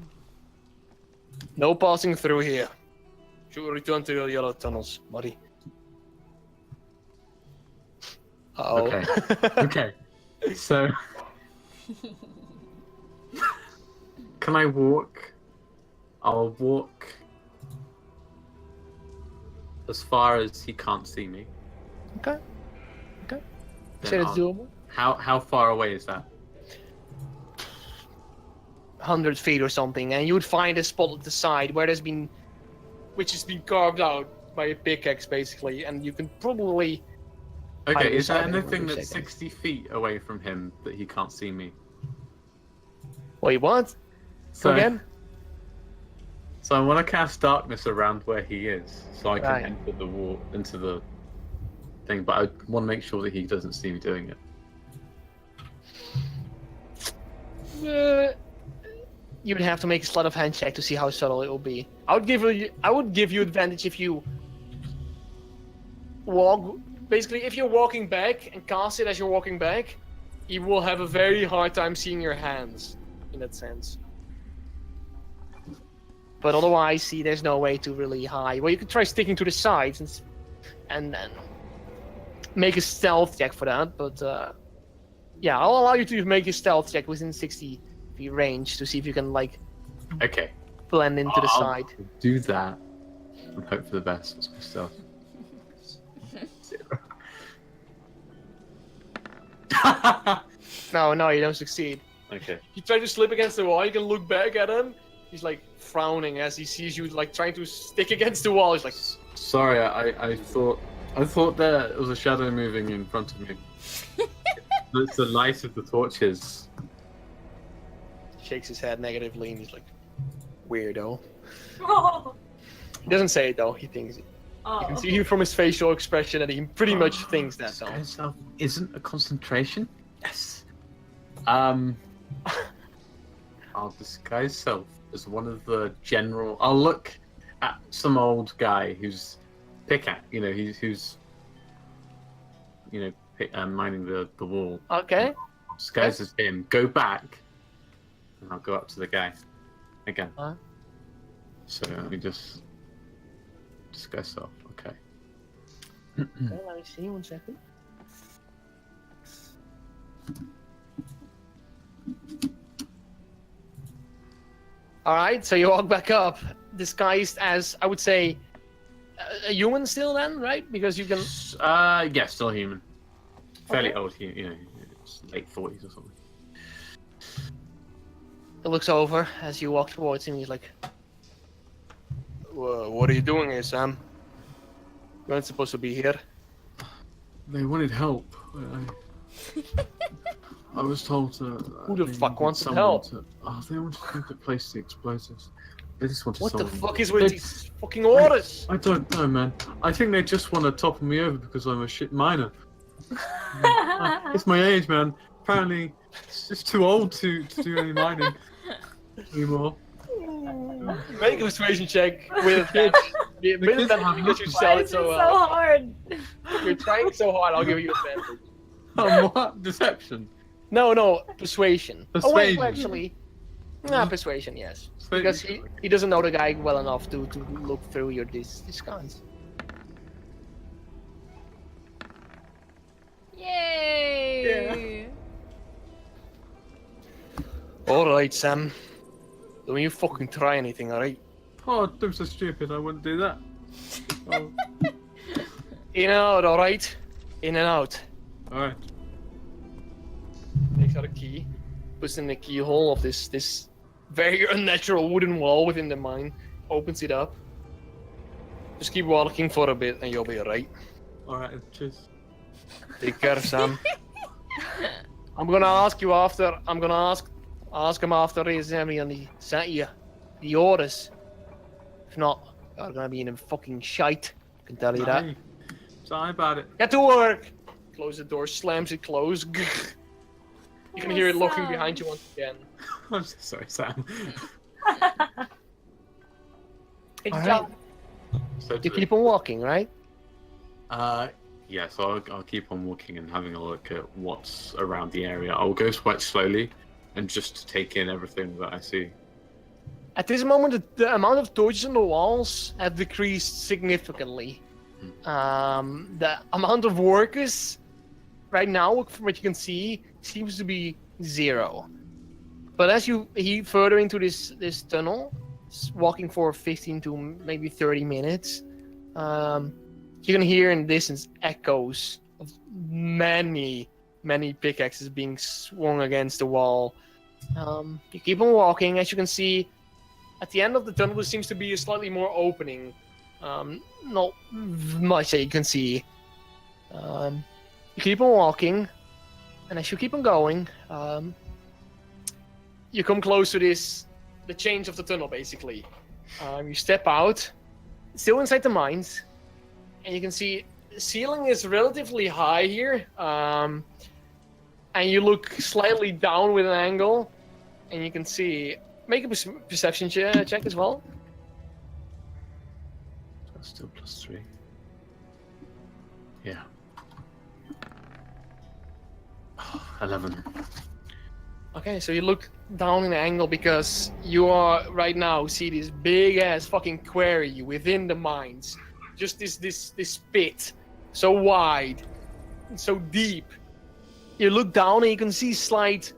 C: No passing through here. Should return to your yellow tunnels, buddy. Uh-oh.
B: Okay. Okay. So. Can I walk? I'll walk as far as he can't see me.
C: Okay. Okay.
B: Then
C: Say it's
B: I'll-
C: doable.
B: How far away is that?
C: 100 feet or something, and you would find a spot at the side which has been carved out by a pickaxe, basically, and you can probably.
B: Okay,
C: I
B: is there
C: decided
B: anything
C: in a
B: that's
C: second.
B: 60 feet away from him that he can't see me?
C: Wait, what?
B: So,
C: Go again?
B: So I want to cast darkness around where he is, so I can
C: Right.
B: enter the wall into the thing. But I want to make sure that he doesn't see me doing it.
C: You would have to make a sleight of hand check to see how subtle it will be. I would give you advantage if you walk. Basically, if you're walking back and cast it as you're walking back, he will have a very hard time seeing your hands. in that sense. But otherwise, see, there's no way to really hide. Well, you could try sticking to the sides and make a stealth check for that. But yeah, I'll allow you to make a stealth check within 60 feet range to see if you can like
B: Okay.
C: blend into the
B: I'll
C: side.
B: do that and hope for the best. What's my stuff? 0.
C: No, you don't succeed.
B: Okay.
C: You try to slip against the wall. You can look back at him. He's like frowning as he sees you like trying to stick against the wall. He's like,
B: Sorry, I thought there was a shadow moving in front of me. It's the light of the torches.
C: shakes his head negatively, and he's like, weirdo.
D: Oh.
C: He doesn't say it though. He thinks it. You can see from his facial expression that he pretty much thinks that though.
B: Disguise self isn't a concentration. Yes. I'll disguise self as one of the general. I'll look at some old guy who's who's mining the wall.
C: Okay.
B: Disguise as him. Go back, and I'll go up to the guy again.
C: Huh?
B: So let me just disguise self. Okay.
C: Okay, let me see 1 second. Alright, so you walk back up, disguised as, I would say, a human still then, right? Because you can...
B: Yeah, still human. Fairly
C: Okay.
B: old, it's late 40s or something.
C: He looks over as you walk towards him, he's like... What are you doing here, Sam? You weren't supposed to be here.
B: They wanted help. I was told to...
C: Who the
B: they
C: fuck
B: needed
C: wanted
B: someone
C: help?
B: they wanted to place the explosives. They just wanted
C: What the
B: someone...
C: fuck is with
B: They-
C: these fucking orders?
B: I don't know, man. I think they just want to topple me over because I'm a shit miner. It's my age, man. Apparently, it's just too old to do any mining anymore.
C: Make a persuasion check with advantage. The minute that because you sell
D: Why
C: it
D: is it
C: so
D: so
C: well.
D: hard?
C: You're trying so hard, I'll give you advantage.
B: What? Deception?
C: No, persuasion. Oh wait,
B: Persuasion.
C: actually, persuasion, yes. Because he doesn't know the guy well enough to look through your disguise.
A: Yay!
C: All right, Sam. Don't you fucking try anything, all right?
B: Oh, I'm so stupid. I wouldn't do that. Oh,
C: In and out, all right. In and out.
B: all right.
C: Takes out a key, puts in the keyhole of this very unnatural wooden wall within the mine, opens it up. Just keep walking for a bit and you'll be alright.
B: All right. Cheers.
C: Take care, Sam. I'm gonna ask him after he's and he sent you the orders. If not, you're gonna be in a fucking shite. I can tell you that.
B: Aye. Sorry about it.
C: Get to work! Close the door, slams it closed. You can hear it locking
A: Sam.
C: behind you once again.
B: I'm so sorry, Sam.
D: Good
C: All
D: job.
B: So
C: You keep on walking, right?
B: Yeah, so I'll keep on walking and having a look at what's around the area. I'll go quite slowly and just take in everything that I see.
C: At this moment, the amount of torches on the walls have decreased significantly. The amount of workers right now, from what you can see, seems to be 0. But as you head further into this tunnel, walking for 15 to maybe 30 minutes, you can hear in the distance echoes of many pickaxes being swung against the wall. You keep on walking. As you can see, at the end of the tunnel, there seems to be a slightly more opening. Not much that you can see. You keep on walking, and as you keep on going, you come close to the change of the tunnel, basically. You step out, still inside the mines, and you can see the ceiling is relatively high here. And you look slightly down with an angle, and you can see. Make a perception check as well.
B: That's still +3. Yeah. 11.
C: Okay, so you look down in an angle because you are right now see this big ass fucking quarry within the mines. Just this pit, so wide, and so deep. You look down and you can see slight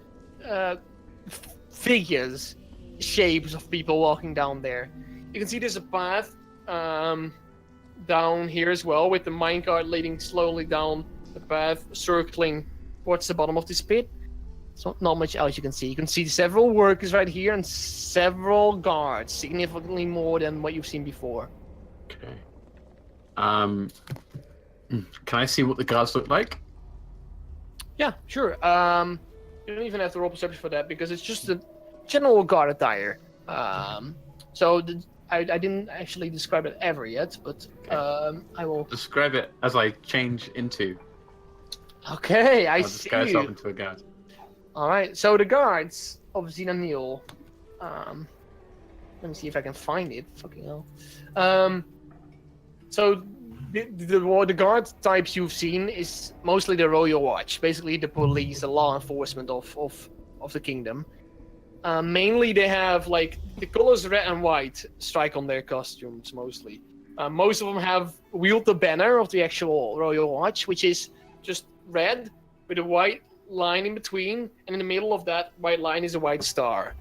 C: figures, shapes of people walking down there. You can see there's a path down here as well, with the minecart leading slowly down the path, circling towards the bottom of this pit. So not much else you can see. You can see several workers right here and several guards, significantly more than what you've seen before.
B: Okay. Can I see what the guards look like?
C: Yeah, sure. You don't even have to roll perception for that because it's just a general guard attire. I didn't actually describe it ever yet, but I will
B: Describe it as I change into.
C: Okay, I
B: I'll
C: see.
B: disguise myself into a guard.
C: All right, so the guards of Zinanil. Let me see if I can find it. Fucking hell. So the guard types you've seen is mostly the Royal Watch, basically the police, the law enforcement of the kingdom. Mainly they have like the colors red and white strike on their costumes mostly. Most of them have wield the banner of the actual Royal Watch, which is just red with a white line in between, and in the middle of that white line is a white star.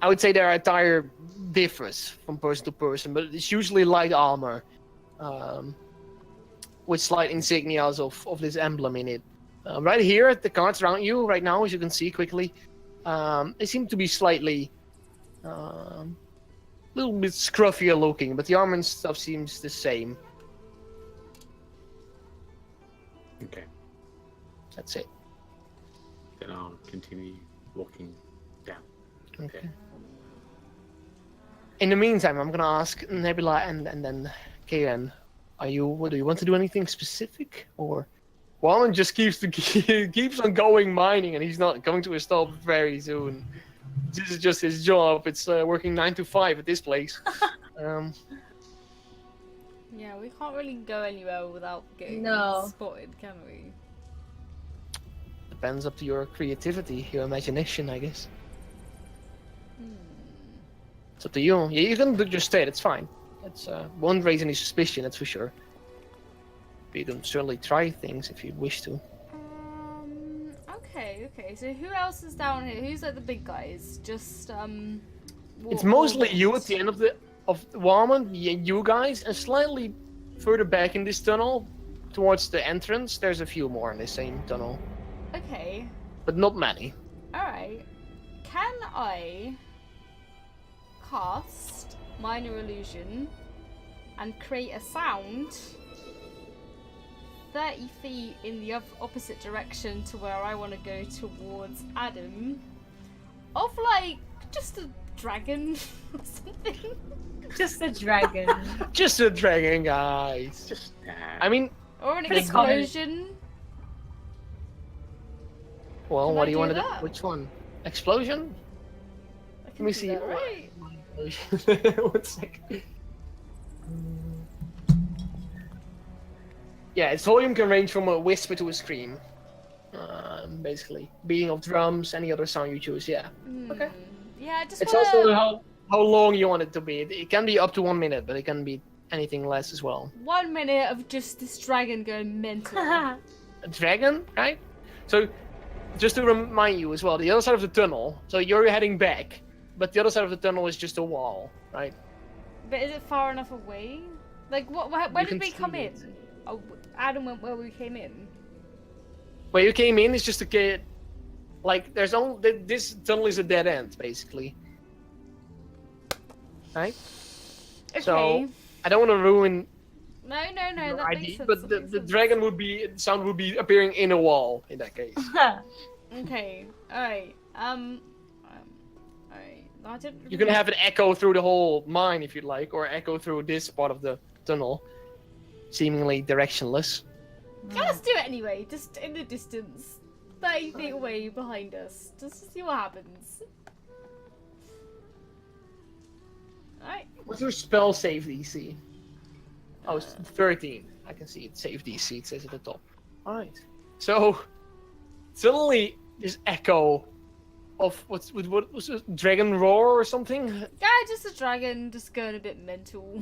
C: I would say their attire differs from person to person, but it's usually light armor with slight insignias of this emblem in it. Right here, the guards around you right now, as you can see quickly, they seem to be slightly, little bit scruffier looking, but the armor and stuff seems the same.
B: Okay.
C: That's it.
B: Then I'll continue walking down.
C: Okay. In the meantime, I'm gonna ask Nebula and then Karen, do you want to do anything specific, or Wallen just keeps on going mining and he's not going to a stop very soon. This is just his job. It's working 9 to 5 at this place.
A: Yeah, we can't really go anywhere without getting
D: No.
A: spotted, can we?
C: Depends up to your creativity, your imagination, I guess. It's up to you. Yeah, you can just stay. It's fine. It's won't raise any suspicion, that's for sure. But you can certainly try things if you wish to.
A: Okay. So who else is down here? Who's like the big guys? Just
C: It's mostly you at the end of Warman, you guys, and slightly further back in this tunnel, towards the entrance, there's a few more in the same tunnel.
A: Okay.
C: But not many.
A: Alright. Can I cast Minor Illusion and create a sound 30 feet in the opposite direction to where I want to go towards Adam of like just a dragon or something?
D: Just a dragon.
C: Just a dragon, guys.
B: Just
C: I mean,
A: Or an
D: Pretty common.
A: explosion?
C: well,
A: Can
C: what
A: I
C: do you
A: do
C: want to do?
A: that?
C: Which one? Explosion?
A: I
C: Let
A: can
C: me
A: do
C: see.
A: that, right?
C: 1 sec. Yeah, its volume can range from a whisper to a scream. Basically, beating of drums, any other sound you choose. Yeah. Okay.
A: Yeah, I just
C: It's
A: wanna...
C: also how long you want it to be. It can be up to 1 minute, but it can be anything less as well.
A: 1 minute of just this dragon going mental.
C: A dragon, right? So, just to remind you as well, the other side of the tunnel. So you're heading back, but the other side of the tunnel is just a wall, right?
A: But is it far enough away? Like, where
C: You
A: did
C: can
A: we come
C: see
A: in?
C: it.
A: Oh, Adam went where we came in.
C: Where you came in is just a kid. Like, there's only this tunnel is a dead end, basically. Right?
A: Okay.
C: So, I don't want to ruin
A: No,
C: your
A: that makes
C: ID,
A: sense.
C: but
A: that
C: the
A: makes sense.
C: dragon sound would be appearing in a wall in that case.
A: Okay, alright. Alright. I didn't
C: You can
A: really-
C: have it echo through the whole mine if you'd like, or echo through this part of the tunnel, seemingly directionless.
A: Yeah, let's do it anyway, just in the distance. 30 feet away behind us. Just to see what happens. Alright.
C: What's your spell save DC? Oh, it's 13. I can see it. Save DC, it says at the top. Alright. So, suddenly, echo of what was it, dragon roar or something.
A: Yeah, just a dragon, just going a bit mental.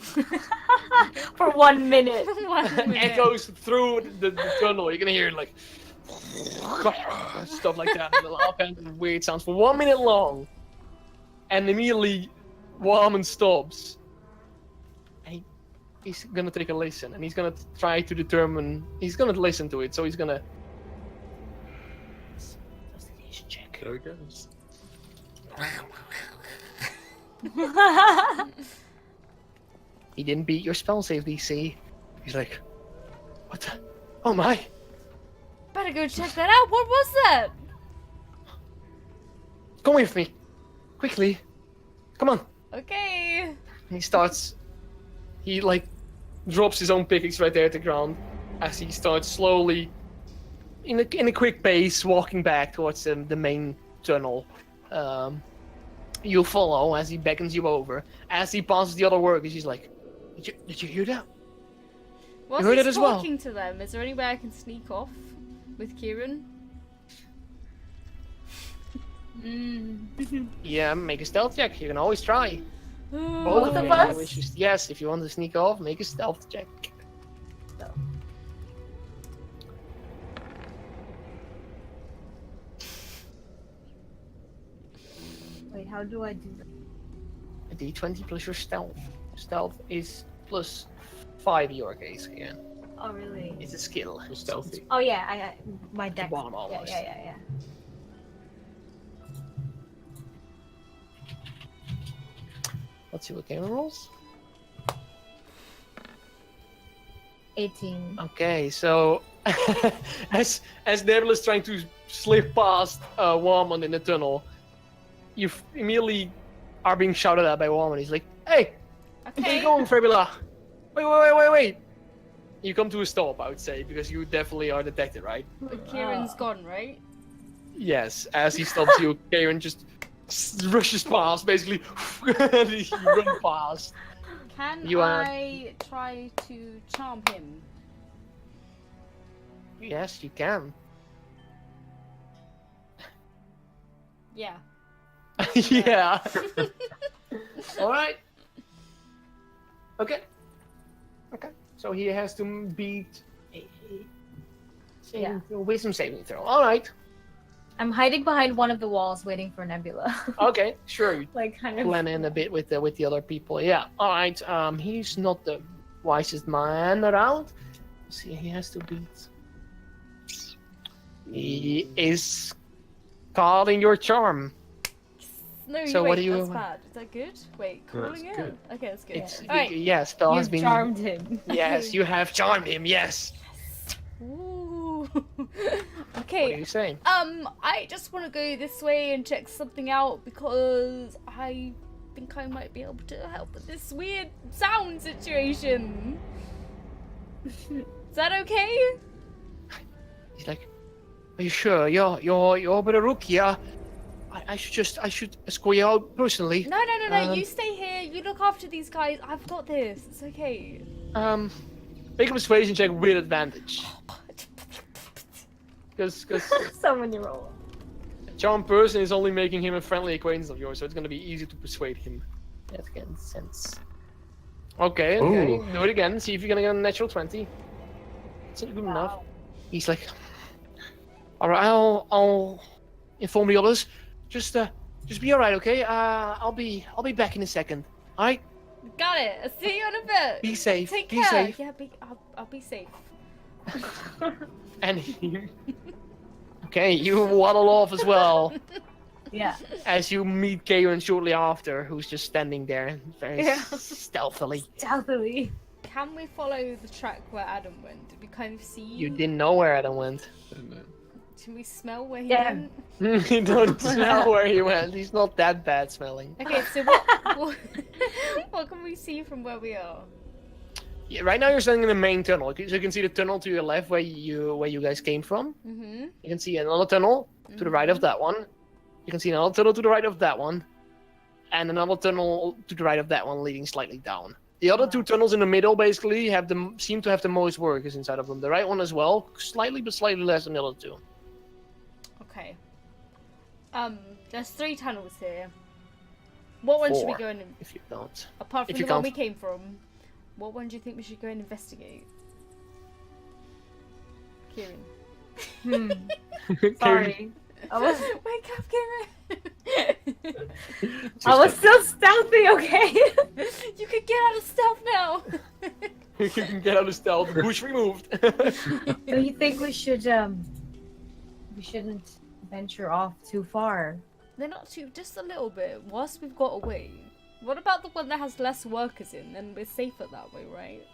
D: For 1 minute.
A: 1 minute.
C: Echoes through the tunnel. You're gonna hear like stuff like that, all kinds of weird sounds for 1 minute long, and immediately Warman stops. And he's gonna take a listen, and he's gonna try to determine. He's gonna listen to it, so he's gonna. Investigation check.
B: There it goes.
C: He didn't beat your spell save DC. He's like, what the? Oh my!
A: Better go check that out. What was that?
C: Come with me, quickly. Come on.
A: Okay.
C: He starts. He like drops his own pickaxe right there at the ground as he starts slowly, in a quick pace, walking back towards the main tunnel. You follow as he beckons you over. As he passes the other workers, he's like, "Did you hear that?"
A: Whilst
C: heard
A: he's
C: it as well.
A: talking to them, is there any way I can sneak off with Kieran?
C: Yeah, make a stealth check. You can always try. Both
D: Both
C: of
D: of
C: you,
D: us?
C: which is- yes, if you want to sneak off, make a stealth check.
D: Wait, how do I do that?
C: A d20 plus your stealth. Stealth is plus 5 in your case again.
D: Oh, really?
C: It's a skill.
B: So stealthy.
D: Oh, yeah, my deck.
C: bottom
D: Yeah,
C: almost.
D: yeah.
C: Let's see what Cameron rolls.
D: 18.
C: Okay, so as Nebula is trying to slip past Warman in the tunnel, you immediately are being shouted at by Warman. He's like, "Hey, where are
A: Okay.
C: you going, Fabula? Wait. You come to a stop, I would say, because you definitely are detected, right?
A: But Kieran's gone, right?
C: Yes, as he stops you, Karen just rushes past, basically. You run past.
A: Can
C: You are-
A: I try to charm him?
C: Yes, you can.
A: Yeah.
C: Yeah. All right. Okay. So he has to beat a wisdom saving throw. All right.
D: I'm hiding behind one of the walls waiting for Nebula.
C: Okay. Sure. You
D: like, kind of.
C: blend in a bit with the other people. Yeah. All right. He's not the wisest man around. Let's see, he has to beat. He is caught in your charm.
A: No,
C: So
A: wait,
C: what do you-
A: that's bad. Is that good? Wait,
B: No,
A: calling
B: that's
A: it?
B: good.
A: Okay, that's good.
C: It's
A: Alright.
C: yes, spell has
D: You've
C: been
D: charmed him.
C: Yes, you have charmed him. Yes.
A: Ooh.
C: What are
A: Okay.
C: you saying?
A: I just want to go this way and check something out because I think I might be able to help with this weird sound situation. Is that okay?
C: He's like, "Are you sure? You're but a rookie. I should escort you out personally.
A: No.
C: Um,
A: You stay here. You look after these guys. I've got this. It's okay.
C: Make a persuasion check with advantage. Because
D: So many rolls.
C: charm person is only making him a friendly acquaintance of yours, so it's gonna be easy to persuade him. That makes sense. Okay.
B: Ooh.
C: Do it again. See if you're gonna get a natural 20. It's not good enough.
D: Wow.
C: He's like, "All right, I'll inform the others. Just be all right, okay? I'll be back in a second. All right?
A: Got it. I'll see you in a bit.
C: Be safe.
A: Take
C: be
A: care.
C: safe."
A: Yeah, I'll be safe.
C: And he... Okay, you waddle off as well
D: Yeah.
C: as you meet Karen shortly after, who's just standing there very
D: Yeah.
C: stealthily.
D: Stealthily.
A: Can we follow the track where Adam went? Did we kind of see
C: You didn't know where Adam went.
B: And,
A: Can we smell where he
D: Yeah.
A: went?
C: You don't smell where he went. He's not that bad smelling.
A: Okay, so what, what can we see from where we are?
C: Yeah, right now you're standing in the main tunnel. So you can see the tunnel to your left where you guys came from.
A: Mm-hmm.
C: You can see another tunnel to the right of that one. You can see another tunnel to the right of that one. And another tunnel to the right of that one leading slightly down. The other two tunnels in the middle basically seem to have the most workers inside of them. The right one as well, slightly but slightly less than the other two.
A: Okay. There's 3 tunnels here. What one should we
C: 4,
A: go in?
C: if you don't.
A: Apart
C: if
A: from
C: you
A: the one
C: can't-
A: we came from, what one do you think we should go and investigate? Kieran.
D: Hmm. Sorry. I was
A: Wake up, Kieran!
D: I was still stealthy, okay?
A: You can get out of stealth now!
C: You can get out of stealth. Bush removed.
D: Do you think we shouldn't venture off too far?
A: They're not too, just a little bit, whilst we've got away. What about the one that has less workers in? Then we're safer that way, right?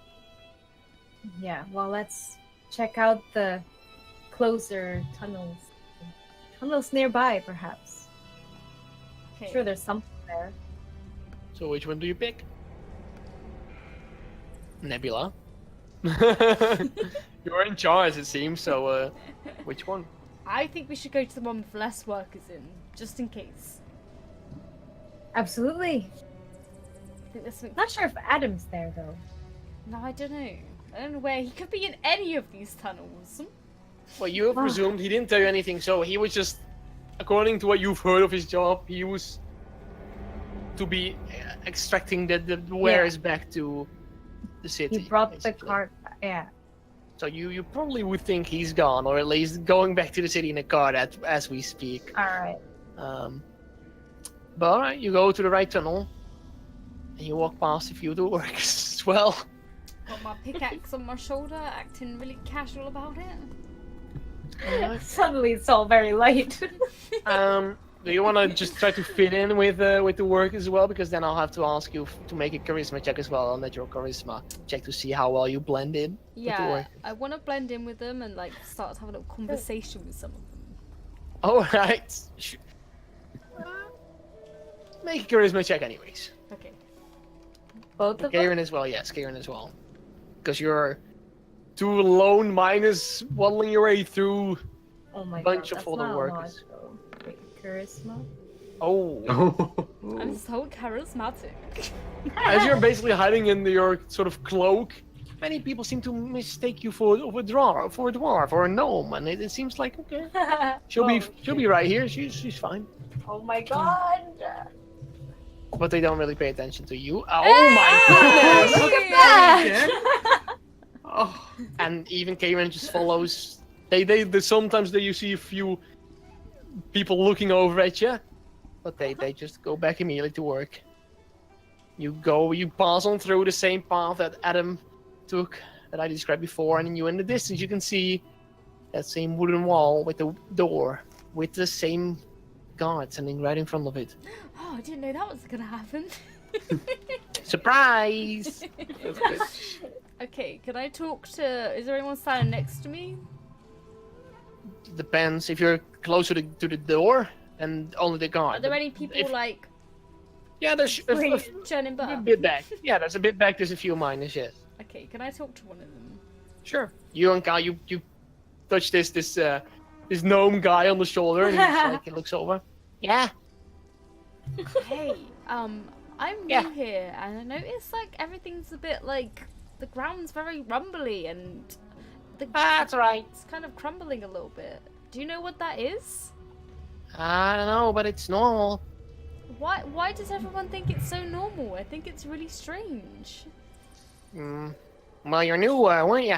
D: Yeah, well, let's check out the closer tunnels. Tunnels nearby, perhaps.
A: Okay.
D: Sure, there's something there.
C: So which one do you pick? Nebula. You're in charge, it seems. So, which one?
A: I think we should go to the one with less workers in, just in case.
D: Absolutely.
A: I think there's something...
D: Not sure if Adam's there, though.
A: No, I don't know. I don't know where. He could be in any of these tunnels.
C: Well, you have presumed he didn't tell you anything, so he was just, according to what you've heard of his job, he was to be extracting the wares back to the city.
D: He brought
C: basically.
D: the cart. Yeah.
C: So you probably would think he's gone, or at least going back to the city in a car as we speak.
D: All right.
C: But alright, you go to the right tunnel, and you walk past a few of the workers as well.
A: Got my pickaxe on my shoulder, acting really casual about it.
D: Suddenly, it's all very light.
C: Do you want to just try to fit in with the work as well? Because then I'll have to ask you to make a charisma check as well, on that your charisma check to see how well you blend in with the
A: Yeah,
C: work.
A: I want to blend in with them and like start to have a little conversation with some of them.
C: Alright. Make a charisma check anyways.
A: Okay.
D: Both of them.
C: Kieran as well, yes, Kieran as well. Because you're 2 lone miners waddling your way through.
D: Oh my
C: bunch
D: god.
C: of older
D: that's not
C: workers.
D: much, though. Wait, charisma.
C: Oh.
B: Oh.
A: I'm so charismatic.
C: As you're basically hiding in your sort of cloak, many people seem to mistake you for a dwarf or a gnome, and it seems like okay, she'll be right here. She's fine,
D: Oh my god.
C: but they don't really pay attention to you. Oh my goodness!
D: Look at that.
B: Oh.
C: And even Kieran just follows. They sometimes you see a few people looking over at you, but they just go back immediately to work. You pass on through the same path that Adam took, that I described before, and you in the distance you can see that same wooden wall with the door, with the same guard standing right in front of it.
A: Oh, I didn't know that was gonna happen.
C: Surprise!
A: Okay, can I talk to... Is there anyone standing next to me?
C: Depends. If you're closer to the door, then only the guard.
A: Are there any people
C: if-
A: like
C: Yeah, there's
A: churning
C: a
A: butter?
C: bit back. Yeah, there's a bit back. There's a few miners. Yes.
A: Okay, can I talk to one of them?
C: Sure. You and Kyle, you touch this gnome guy on the shoulder, and he looks over. Yeah.
A: Hey, I'm new
C: Yeah.
A: here, and I noticed like everything's a bit like the ground's very rumbly, and
C: That's right.
A: it's kind of crumbling a little bit. Do you know what that is?
C: I don't know, but it's normal.
A: Why does everyone think it's so normal? I think it's really strange.
C: Well, you're new, weren't you?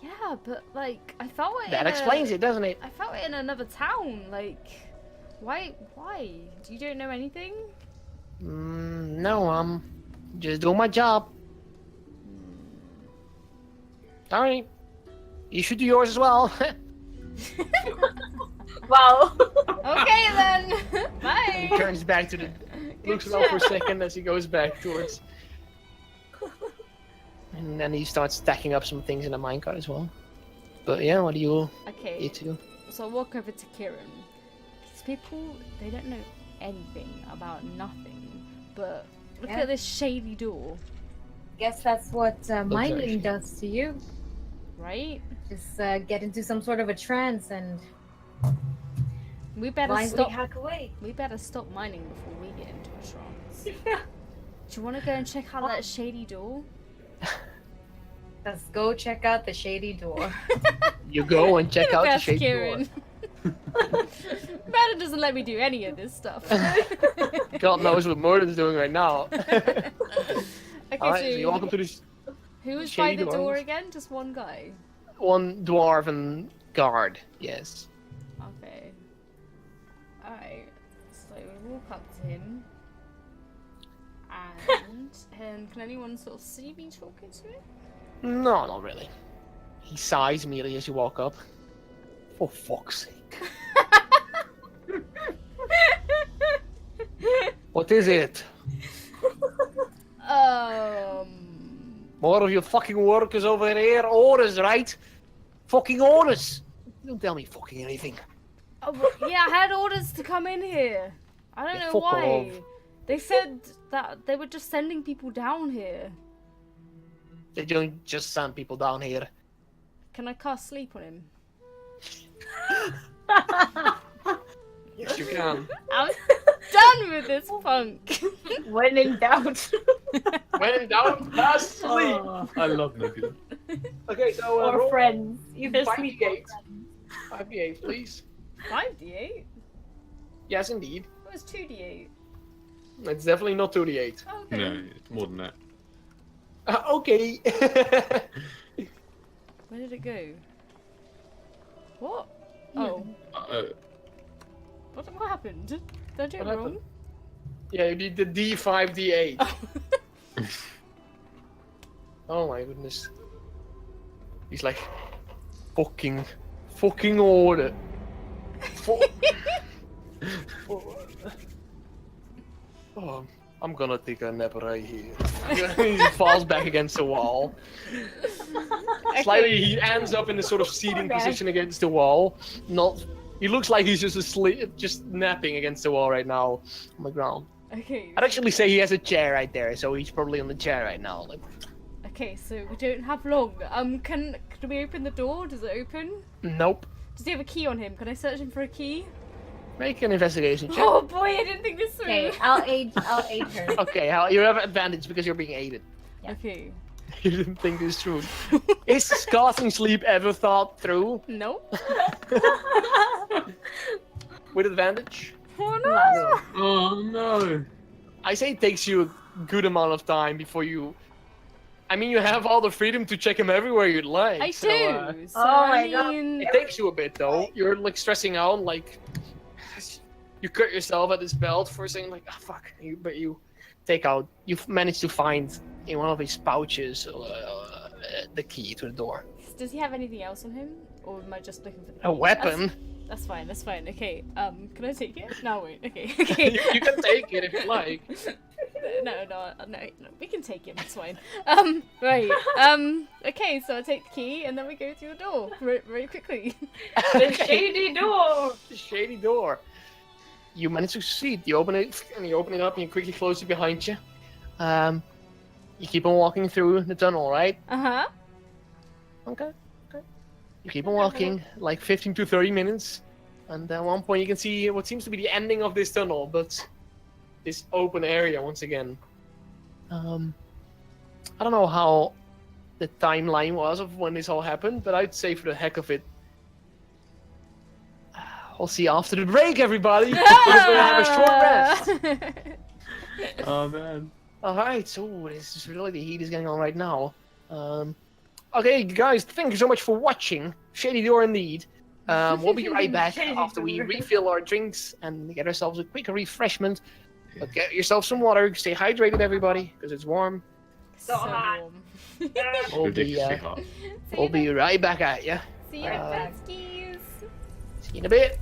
A: Yeah, but like I felt it.
C: That explains it, doesn't it?
A: I felt it in another town. Like, why? You don't know anything?
C: No, I'm just doing my job. Alright. You should do yours as well.
D: Wow.
A: Okay then. Bye.
C: He turns back to the... looks around for a second as he goes back towards... And then he starts stacking up some things in the minecart as well. But yeah, what do you
A: Okay.
C: need to do?
A: So I walk over to Kieran. These people, they don't know anything about nothing. But look
D: Yeah.
A: at this shady door,
D: Guess that's what mining
C: actually-
D: does to you.
A: right?
D: Just get into some sort of a trance and
A: We better
D: blindly
A: stop.
D: hack away.
A: We better stop mining before we get into a trance. Do you want to go and check out that shady door?
D: Let's go check out the shady door.
C: You go and check
A: You're
C: out
A: the
C: the
A: best,
C: shade door.
A: Kieran. Murder doesn't let me do any of this stuff.
C: God knows what Murder's doing right now.
A: Okay,
C: Alright,
A: so
C: so you're welcome to this
A: who was by
C: shady
A: the door
C: doors.
A: again? Just one guy.
C: one dwarven guard. Yes.
A: Okay. Alright. So we walk up to him. And can anyone sort of see me talking to him?
C: No, not really. He sighs immediately as you walk up. For fuck's sake. What is it? More of your fucking workers over here. Orders, right? Fucking orders. Don't tell me fucking anything.
A: Oh, well, yeah, I had orders to come in here. I don't
C: Yeah,
A: know
C: fuck
A: why.
C: off.
A: They said that they were just sending people down here.
C: They don't just send people down here.
A: Can I cast sleep on him?
C: Yes, you can.
A: I'm done with this punk.
D: When in doubt.
C: When in doubt, cast sleep.
B: I love Nebula.
C: Okay, so
D: Or
C: roll
D: friends. Either
C: 5d8.
D: sleep or friends.
C: 5d8, please.
A: 5d8?
C: Yes, indeed.
A: It was 2d8.
C: It's definitely not 2d8.
A: Okay.
B: No, it's more than that.
C: Okay.
A: Where did it go? What? Oh. What happened? Did I do it
C: What
A: wrong?
C: happened? Yeah, you did the D5, D8.
A: Oh.
C: Oh my goodness. He's like, fucking order. Oh, I'm gonna take a nap right here. He falls back against the wall. Slightly, he ends up in a sort of seating
D: Poor guy.
C: position against the wall. He looks like he's just asleep, just napping against the wall right now on the ground.
A: Okay.
C: I'd actually say he has a chair right there, so he's probably on the chair right now. Like,
A: Okay, so we don't have long. Can we open the door? Does it open?
C: nope.
A: Does he have a key on him? Can I search him for a key?
C: Make an investigation check.
A: Oh boy, I didn't think this through.
D: Okay, I'll aid her.
C: Okay, Hal, you have advantage because you're being aided.
A: Okay.
C: You didn't think this through. Is casting sleep ever thought through
A: No.
C: with advantage?
A: Oh no.
B: Oh no!
C: I say it takes you a good amount of time before you. I mean, you have all the freedom to check him everywhere you'd like.
A: I
C: so,
A: do. So
D: Oh
A: I
D: my God.
A: mean,
C: it takes you a bit though. You're like stressing out, like you cut yourself at this belt for saying like, "Ah, fuck." But you take out. You've managed to find in one of his pouches the key to the door.
A: does he have anything else on him, or am I just looking for the
C: A
A: key?
C: weapon.
A: That's fine. That's fine. Okay. Can I take it? No, wait. Okay. Okay.
C: You can take it if you like.
A: No. We can take him. It's fine. Right. Okay. So I take the key, and then we go through the door very quickly.
D: The shady door.
C: The shady door. You manage to succeed. You open it, and you open it up, and you quickly close it behind you. You keep on walking through the tunnel, right?
A: Uh-huh.
C: Okay. You keep on walking, like 15 to 30 minutes, and at one point you can see what seems to be the ending of this tunnel, but this open area once again. I don't know how the timeline was of when this all happened, but I'd say for the heck of it, we'll see after the break, everybody. We're gonna have a short rest.
B: Oh man.
C: Alright, so this is really the heat is getting on right now. Okay, guys, thank you so much for watching. Shady Door indeed. We'll be right back
D: Shady
C: after we
D: Door.
C: refill our drinks and get ourselves a quick refreshment. But get yourself some water. Stay hydrated, everybody, because it's warm.
D: So hot.
A: warm.
C: We'll be,
B: Ridiculously hot.
A: See
C: we'll
A: you
C: be right back at you.
A: See you
C: Bye.
A: besties.
C: See you in a bit.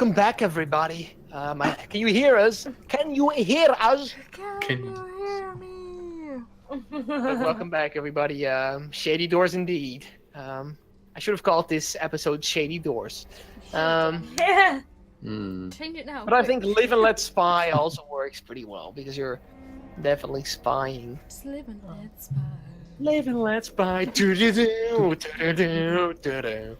C: Welcome back, everybody. Can you hear us? Can you hear us?
B: Can you-
A: hear me?
C: Welcome back, everybody. Shady Doors indeed. I should have called this episode Shady Doors.
D: Yeah.
A: Change it now.
C: But I
A: quick.
C: think Live and Let Spy also works pretty well because you're definitely spying.
A: Just live and let spy.
C: Live and Let Spy. Do-do-do, do-do-do, do-do.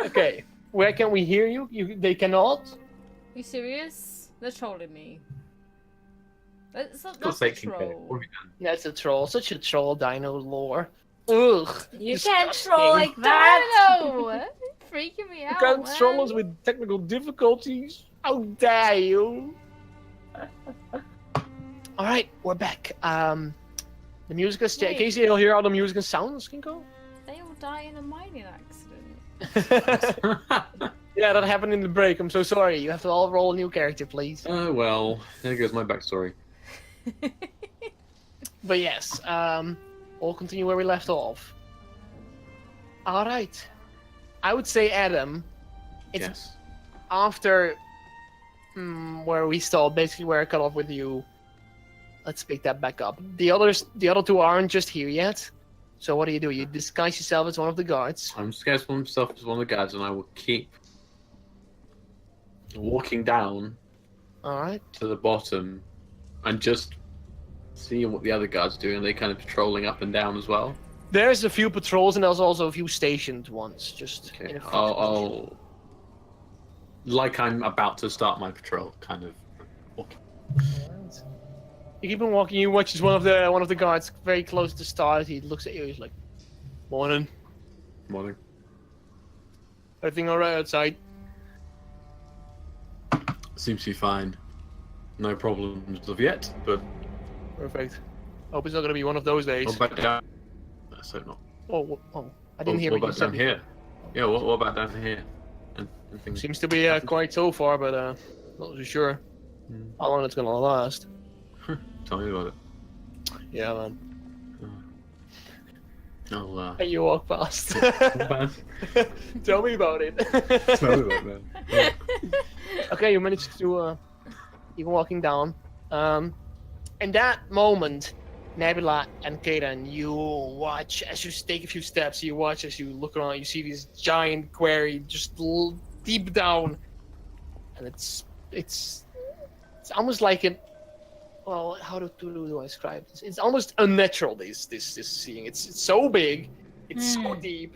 C: Okay, where can we hear you? They cannot?
A: You serious? They're trolling me. That's
B: Of
A: a
B: course they can get it.
A: troll.
B: What have you done?
C: That's a troll. Such a troll, Dino lore. Ugh.
D: You can't
C: disgusting.
D: troll like that.
A: Dino! Freaking me
C: You
A: out.
C: can't
A: man.
C: troll us with technical difficulties. How dare you? Alright, we're back. The music is...
A: Wait.
C: Can you still hear how the music and sounds, Kinko?
A: They all die in a mining accident.
C: Yeah, that happened in the break. I'm so sorry. You have to all roll a new character, please.
B: Oh well, there goes my backstory.
C: But yes, we'll continue where we left off. Alright. I would say, Adam, it's
B: Yes.
C: after where we stopped, basically where I cut off with you. Let's pick that back up. The other two aren't just here yet. So what do? You disguise yourself as one of the guards.
B: I'm scared for myself as one of the guards, and I will keep walking down
C: Alright.
B: to the bottom and just seeing what the other guards are doing. They kind of patrolling up and down as well.
C: There's a few patrols and there's also a few stationed ones. Just in
B: Okay,
C: a fixed
B: I'll like I'm about to start my patrol, kind of. walking.
C: Alright. You keep on walking. You watch as one of the guards very close to the start. He looks at you. He's like, "Morning.
B: Morning.
C: Everything alright outside?"
B: Seems to be fine. No problems of yet, but
C: Perfect. Hope it's not gonna be one of those days.
B: what about down? Let's hope not.
C: I didn't hear
B: what
C: what you
B: about
C: said.
B: down here? Yeah, what about down here? And things.
C: Seems to be quiet so far, but not so sure how long it's gonna last.
B: Tell me about it.
C: Yeah, man.
B: I'll
C: Hey, you walk past.
B: bad.
C: Tell me about it.
B: Tell me about that.
C: Okay, you managed to keep walking down. In that moment, Nebula and Kaden, you watch as you take a few steps. You watch as you look around. You see this giant quarry just deep down, and it's almost like an. Well, how do I describe this? It's almost unnatural. This seeing. It's so big, it's so deep,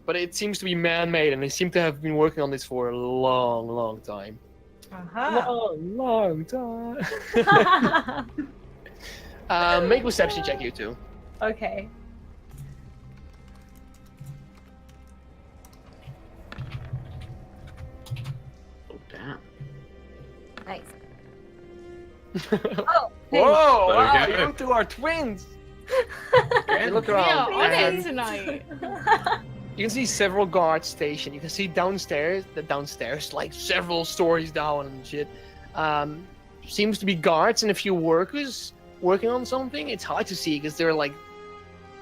C: but it seems to be man-made, and they seem to have been working on this for a long time. Long time. Make perception check, you two.
D: Okay.
B: Oh damn.
D: Nice. Oh, hey.
C: Whoa! Wow,
B: Okay.
C: you two are twins. Hey, look
A: We are
C: around.
A: on
C: and
A: it tonight.
C: you can see several guards stationed. You can see downstairs, like several stories down and shit. Seems to be guards and a few workers working on something. It's hard to see because they're like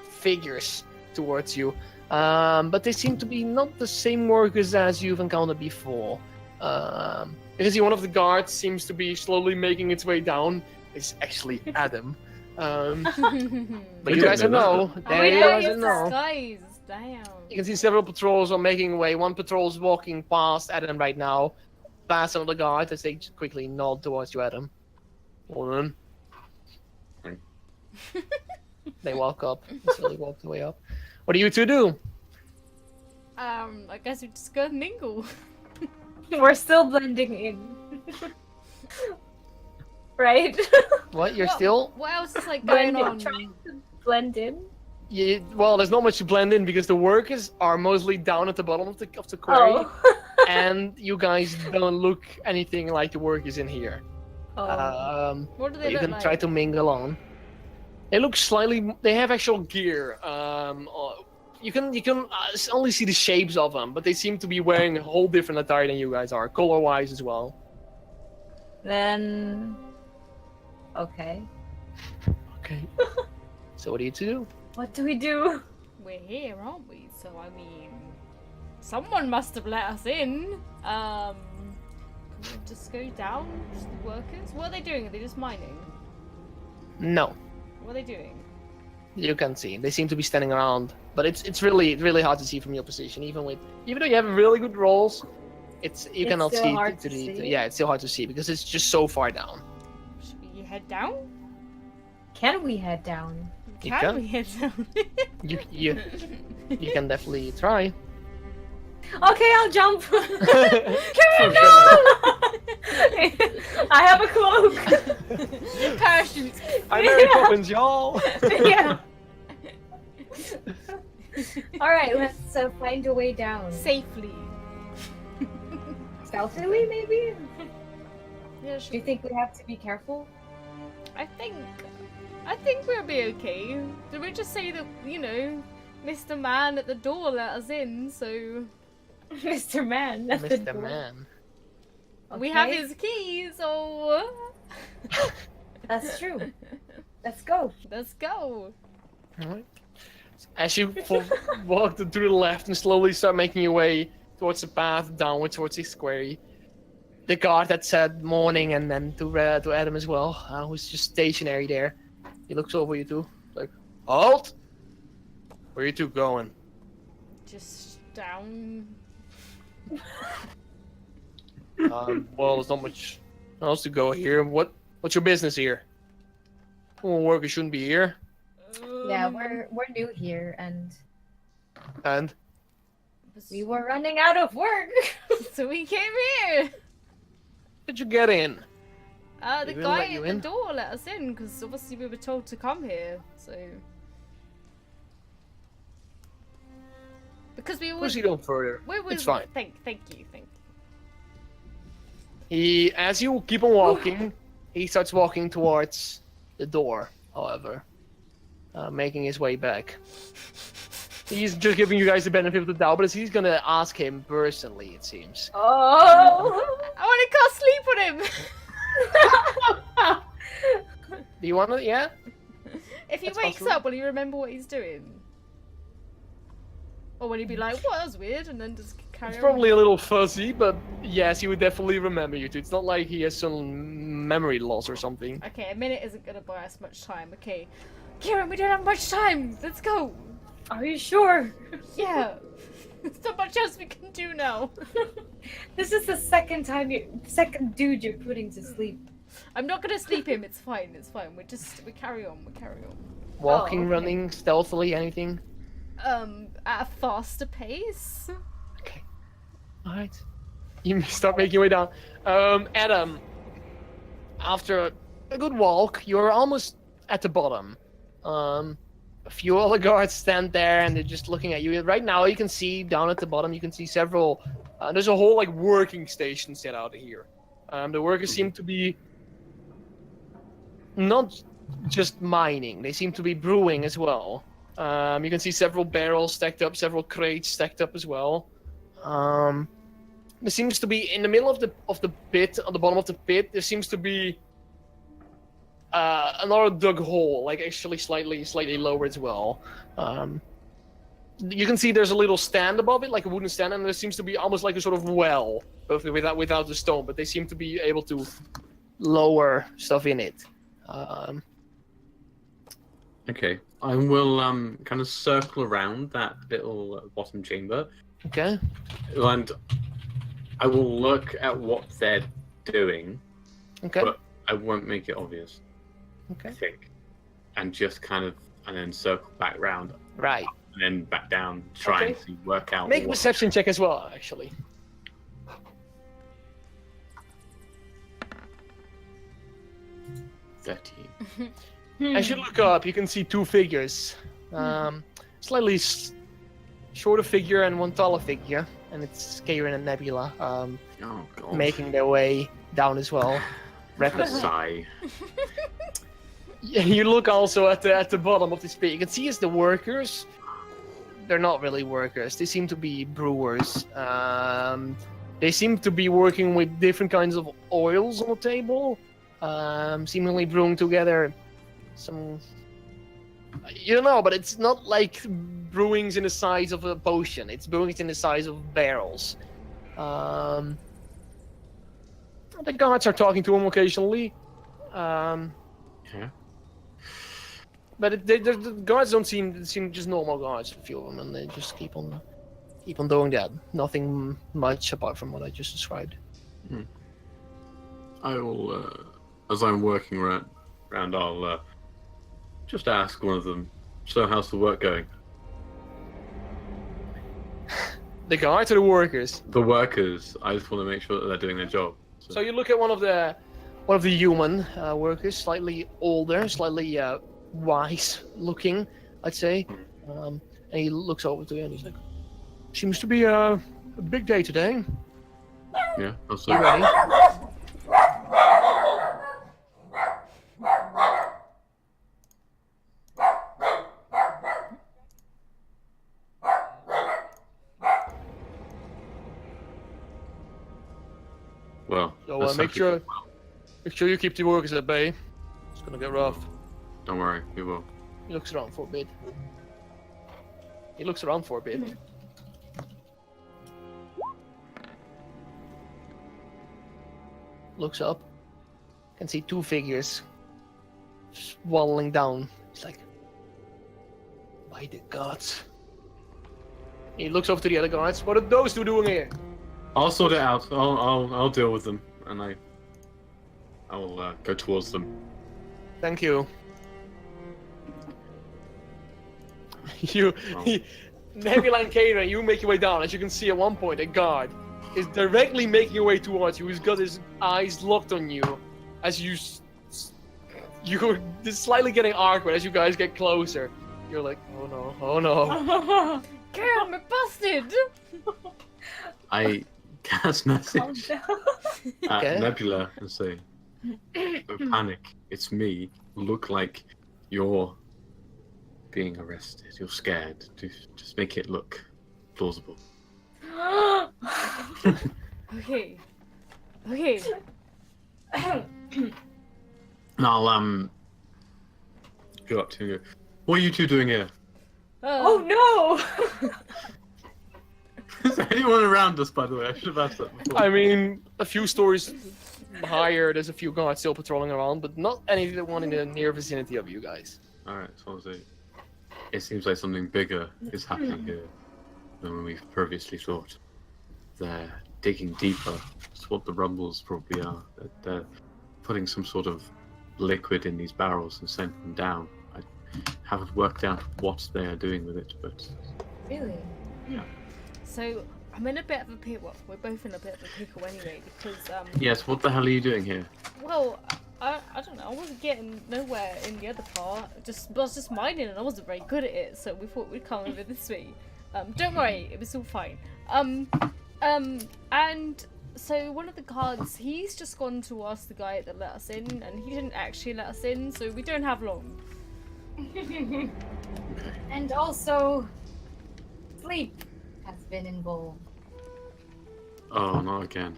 C: figures towards you. But they seem to be not the same workers as you've encountered before. You can see one of the guards seems to be slowly making its way down. It's actually Adam. But
B: We
C: you
B: don't
C: guys
B: know
C: know.
A: Oh,
C: There
A: yeah,
C: you guys
A: it's
C: know.
A: disguised. Damn.
C: You can see several patrols are making way. One patrol's walking past Adam right now. Past some of the guards as they quickly nod towards you, Adam. Hold on.
B: Right.
C: They walk up. They slowly walk their way up. What do you two do?
A: I guess we just go mingle.
D: We're still blending in. Right?
C: What? You're still?
A: What else is like going
D: Blend in.
A: on?
D: Trying to blend in.
C: Well, there's not much to blend in because the workers are mostly down at the bottom of the quarry,
D: Oh.
C: and you guys don't look anything like the workers in here.
D: Oh.
A: What do
C: But
A: they
C: you
A: look
C: can
A: like?
C: try to mingle on. They look slightly. They have actual gear. You can only see the shapes of them, but they seem to be wearing a whole different attire than you guys are, color-wise as well.
D: Then. Okay.
C: Okay. So what do you two do?
D: What do we do?
A: We're here, aren't we? So I mean, Someone must have let us in. Can we just go down? Just the workers? What are they doing? Are they just mining?
C: No,
A: What are they doing?
C: you can see. They seem to be standing around, but it's really hard to see from your position. Even though you have really good rolls, you
D: It's
C: cannot
D: still
C: see.
D: hard to see.
C: Yeah, it's still hard to see because it's just so far down.
A: Should we head down?
D: Can we head down?
C: You
A: Can
C: can.
A: we head down?
C: You can definitely try.
D: Okay, I'll jump.
C: For
D: Karen, no! I have a cloak.
A: Parachutes.
C: I'm Mary Poppins, y'all.
D: Yeah. All right, let's find a way down.
A: Safely.
D: Stealthily, maybe?
A: Yeah,
D: Do you think we have to be careful?
A: I think we'll be okay. Did we just say that, Mr. Man at the door let us in, so
D: Mr. Man. That's the
C: Mr.
D: door.
C: Man.
A: we have
D: Okay,
A: his keys, so
D: That's true. Let's go.
A: let's go.
C: Alright. As you walk to the left and slowly start making your way towards the path downward towards the square, the guard that said morning and then to Adam as well, who's just stationary there. He looks over you two, like, halt! Where are you two going?
A: Just down.
C: Well, there's not much else to go here. What's your business here? Well, workers shouldn't be here.
D: Yeah, we're new here and
C: And
D: we were running out of work.
A: So we came here.
C: did you get in?
A: The
C: They will
A: guy
C: let you
A: at the
C: in?
A: door let us in because obviously we were told to come here. So because we were
C: Proceed on further.
A: we were
C: It's fine.
A: Thank you.
C: As you keep on walking, he starts walking towards the door, however, making his way back. He's just giving you guys the benefit of the doubt, but he's gonna ask him personally, it seems.
D: Oh.
A: I want to cast sleep on him.
C: Do you wanna, yeah?
A: If he
C: That's
A: wakes
C: possible.
A: up, will he remember what he's doing? Or will he be like, "What? That's weird," and then just carry
C: It's
A: on?
C: probably a little fuzzy, but yes, he would definitely remember you two. It's not like he has some memory loss or something.
A: Okay, a minute isn't gonna buy us much time. Okay, Kieran, we don't have much time. Let's go.
D: Are you sure?
A: Yeah. There's not much else we can do now.
D: This is the second dude you're putting to sleep.
A: I'm not gonna sleep him. It's fine. We carry on.
C: Walking,
D: okay.
C: running, stealthily, anything?
A: At a faster pace.
C: Okay. Alright. You start making your way down. Adam, after a good walk, you're almost at the bottom. A few other guards stand there and they're just looking at you. Right now, you can see down at the bottom, you can see several. There's a whole like working station set out here. The workers seem to be not just mining; they seem to be brewing as well. You can see several barrels stacked up, several crates stacked up as well. There seems to be in the middle of the pit, on the bottom of the pit, there seems to be another dug hole, like actually slightly lower as well. You can see there's a little stand above it, like a wooden stand, and there seems to be almost like a sort of well, but without the stone. But they seem to be able to lower stuff in it.
B: Okay, I will kind of circle around that little bottom chamber,
C: Okay.
B: and I will look at what they're doing,
C: Okay.
B: but I won't make it obvious. I
C: Okay.
B: think, and just kind of, and then circle back round,
C: Right.
B: and then back down, trying
C: Okay.
B: to work out.
C: Make a
B: what-
C: perception check as well, actually. As you look up, you can see two figures. Slightly shorter figure and one taller figure, and it's Kieran and Nebula
B: Oh god.
C: making their way down as well.
B: a
C: Rapidly.
B: sigh.
C: Yeah, you look also at the bottom of this pit. You can see as the workers. They're not really workers. They seem to be brewers. They seem to be working with different kinds of oils on the table. Seemingly brewing together some You don't know, but it's not like brewings in the size of a potion. It's brewings in the size of barrels. The guards are talking to him occasionally.
B: Yeah.
C: But the guards don't seem just normal guards, a few of them, and they just keep on doing that. Nothing much apart from what I just described.
B: I will, as I'm working around, I'll just ask one of them. So, how's the work going?
C: The guards or the workers?
B: The workers. I just want to make sure that they're doing their job.
C: So you look at one of the human workers, slightly older, slightly wise looking, I'd say. And he looks over to you and he's like, "Seems to be a big day today.
B: Yeah. Also,
C: You ready?"
B: well.
C: So
B: let's
C: make
B: hope
C: sure you keep the workers at bay. It's gonna get rough.
B: Don't worry, we will.
C: He looks around for a bit. Looks up. Can see two figures just waddling down. He's like, "By the gods." He looks over to the other guards. "What are those two doing here?"
B: I'll sort it out. I'll deal with them, and I'll go towards them.
C: Thank you. You,
B: Oh.
C: Nebula and Kara, you make your way down. As you can see, at one point, a guard is directly making your way towards you. He's got his eyes locked on you, as you're just slightly getting awkward as you guys get closer. You're like, "Oh no."
A: Girl, we're busted!
B: I cast message at
C: Okay.
B: Nebula and say, "Don't panic. It's me. Look like you're being arrested. You're scared. Just make it look plausible."
A: Okay.
B: And I'll go up to you. What are you two doing here?
D: Oh no!
B: Is there anyone around us, by the way? I should have asked that before.
C: I mean, a few stories higher, there's a few guards still patrolling around, but not anyone in the near vicinity of you guys.
B: Alright, so it seems like something bigger is happening here than we've previously thought. They're digging deeper. That's what the rumbles probably are. They're putting some sort of liquid in these barrels and sending them down. I haven't worked out what they are doing with it, but
D: Really?
A: So, I'm in a bit of a pickle. Well, we're both in a bit of a pickle anyway, because,
B: yes, what the hell are you doing here?
A: well, I don't know, I wasn't getting nowhere in the other part. I was just mining and I wasn't very good at it, so we thought we'd come over this way. Don't worry, it was all fine. And so one of the guards, he's just gone to ask the guy that let us in, and he didn't actually let us in, so we don't have long.
D: And also, sleep has been involved.
B: Oh, not again.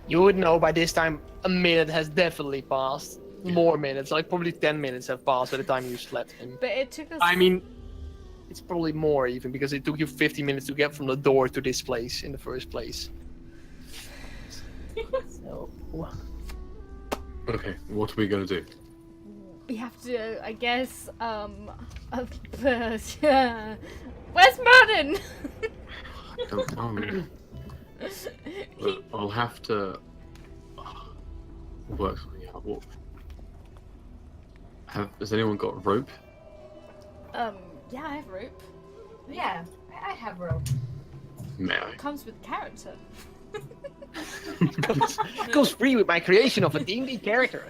C: You would know by this time a minute has definitely passed. More minutes, like probably 10 minutes have passed by the time you slept. And
A: But it took us...
C: I mean, it's probably more even because it took you 50 minutes to get from the door to this place in the first place. So,
B: Okay, what are we gonna do?
A: we have to, I guess, where's Merlin?
B: I don't know. But I'll have to work something out. Has anyone got rope?
A: Yeah, I have rope.
D: Yeah, I have rope.
B: May I?
A: Comes with character.
C: goes free with my creation of a D&D character.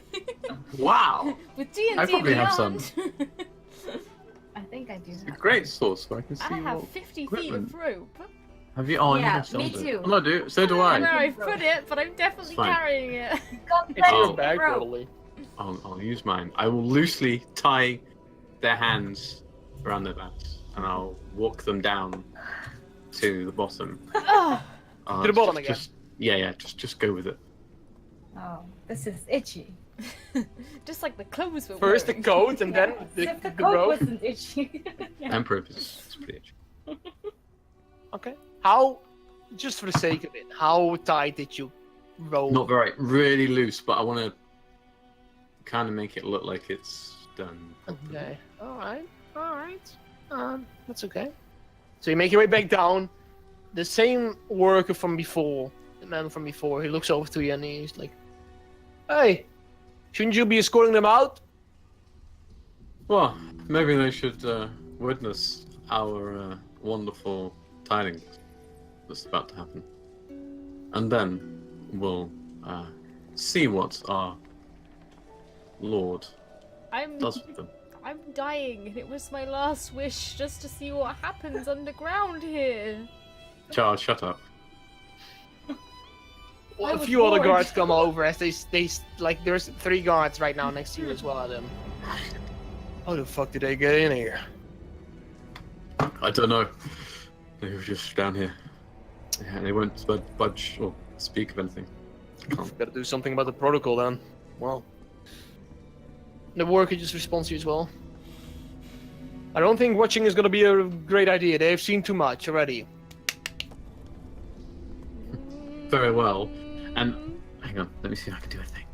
B: Wow!
A: With D&D
B: I probably have some.
A: Beyond.
D: I think I do.
B: A great source so I can see
A: I have
B: what
A: 50 feet
B: equipment.
A: of rope.
B: Have you? Oh,
D: Yeah,
B: you sold
D: me
B: it.
D: too.
B: Oh, no, dude. So do
A: I don't know
B: I.
A: where I put it, but I'm definitely
B: It's fine.
A: carrying it.
D: Got
C: It's
D: plenty
C: your
D: of
C: bag,
D: rope.
C: probably.
B: I'll use mine. I will loosely tie their hands around their backs, and I'll walk them down to the bottom.
A: Ugh.
C: To the bottom again.
B: Yeah. Just go with it.
D: Oh, this is itchy.
A: Just like the clothes we're
C: First the
A: wearing.
C: coat and then
D: If the
C: the
D: coat
C: robe.
D: wasn't itchy. Yeah.
B: Emperor is pretty itchy.
C: Okay. How, just for the sake of it, how tight did you roll?
B: Not very, really loose, but I want to kind of make it look like it's done. properly.
C: Okay. Alright. That's okay. So you make your way back down. The same worker from before, the man from before, he looks over to you and he's like, "Hey, shouldn't you be escorting them out?"
B: Well, maybe they should witness our wonderful tidings that's about to happen. And then we'll see what our Lord
A: I'm
B: does with them.
A: I'm dying, and it was my last wish just to see what happens underground here.
B: Charles, shut up.
C: Well,
D: I
C: a
D: was
C: few other
D: bored.
C: guards come over as they like. There's 3 guards right now next to you as well, Adam. How the fuck did they get in here?
B: I don't know. They were just down here. Yeah, they won't budge or speak of anything. Can't.
C: Gotta do something about the protocol then. Well, the worker just responds to you as well. I don't think watching is gonna be a great idea. They've seen too much already.
B: Very well. And hang on, let me see if I can do a thing.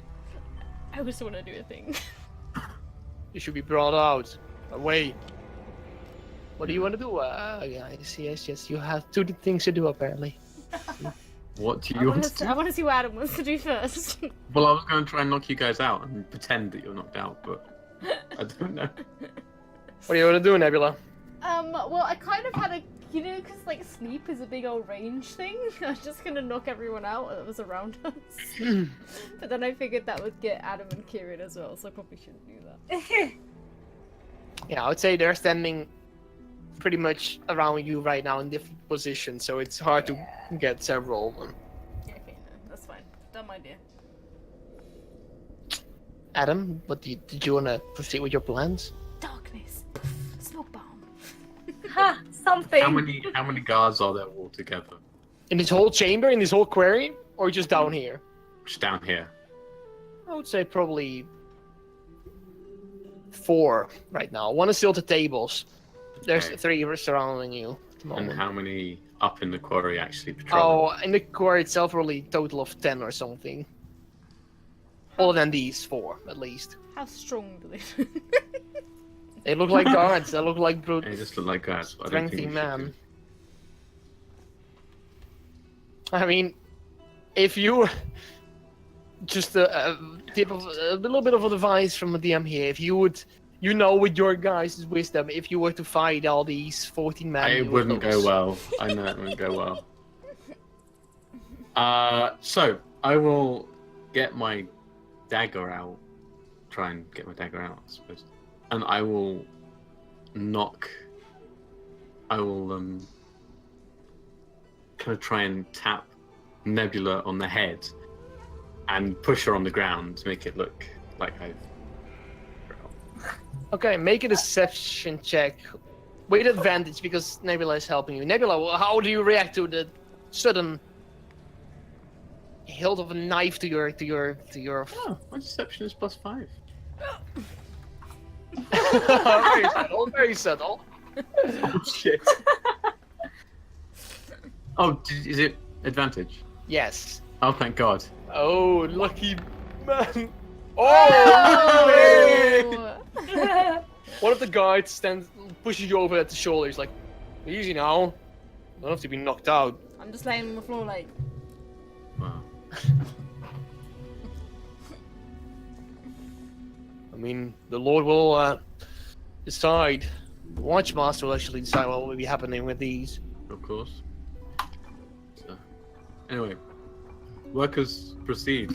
A: I also want to do a thing.
C: You should be brought out. Away. What do you want to do? Yes. You have 2 things to do apparently.
B: What do
A: I
B: you
A: want
B: want to do?
A: I want to see what Adam wants to do first.
B: Well, I was going to try and knock you guys out and pretend that you're knocked out, but I don't know.
C: What do you want to do, Nebula?
A: Well, I kind of had a, you know, because like sleep is a big old range thing. I was just gonna knock everyone out that was around us. But then I figured that would get Adam and Kieran as well, so I probably shouldn't do that.
C: Yeah, I would say they're standing pretty much around you right now in different positions, so it's hard to get several of them.
A: Okay, no, that's fine. Dumb idea.
C: Adam, did you want to proceed with your plans?
A: Darkness. Poof, smoke bomb.
D: Ha! Something.
B: How many guards are there all together?
C: In this whole chamber, in this whole quarry, or just down here?
B: Just down here.
C: I would say probably 4 right now. 1 is still at the tables. There's
B: Okay.
C: 3 surrounding you at the
B: And
C: moment.
B: how many up in the quarry actually patrolling?
C: Oh, in the quarry itself, probably a total of 10 or something. More than these 4, at least.
A: How strong do they?
C: They look like guards. They look like brute.
B: They just look like guards. But I don't think
C: Strengthy
B: we should
C: man.
B: do-
C: I mean, if you just a little bit of advice from a DM here, if you would, you know, with your guys' wisdom, if you were to fight all these 14 men,
B: It
C: you
B: wouldn't
C: would
B: go
C: lose.
B: well. I know it wouldn't go well. So I will get my dagger out. Try and get my dagger out, I suppose. And I will knock. I will kind of try and tap Nebula on the head and push her on the ground to make it look like I've.
C: Okay, make a deception check with advantage because Nebula is helping you. Nebula, how do you react to the sudden hilt of a knife to your?
B: Oh, my deception is +5.
C: Very subtle. Very subtle.
B: Oh shit. Oh, is it advantage?
C: Yes.
B: Oh, thank God.
C: Oh, lucky man. Oh!
A: Oh!
C: One of the guards pushes you over at the shoulder. He's like, "Easy now. Don't have to be knocked out."
A: I'm just laying on the floor like.
B: Wow.
C: I mean, the Lord will decide. The Watchmaster will actually decide what will be happening with these.
B: Of course. So, anyway, workers proceed.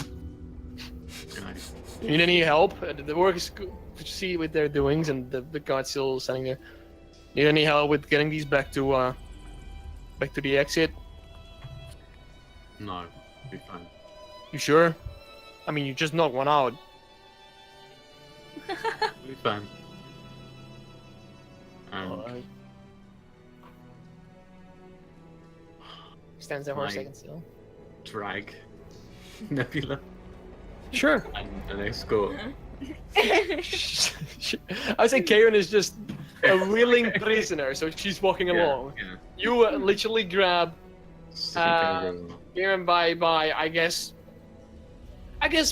B: Guys.
C: You need any help? The workers proceed with their doings, and the guard's still standing there. Need any help with getting these back to the exit?
B: No, be fine.
C: You sure? I mean, you just knocked one out.
B: Be fine.
C: Alright. Stands there for a
B: Fine.
C: second still.
B: Drag Nebula
C: Sure.
B: and an escort.
C: I would say Karen is just a willing prisoner, so she's walking along.
B: Yeah.
C: You literally grab
B: Sitting
C: Karen by I guess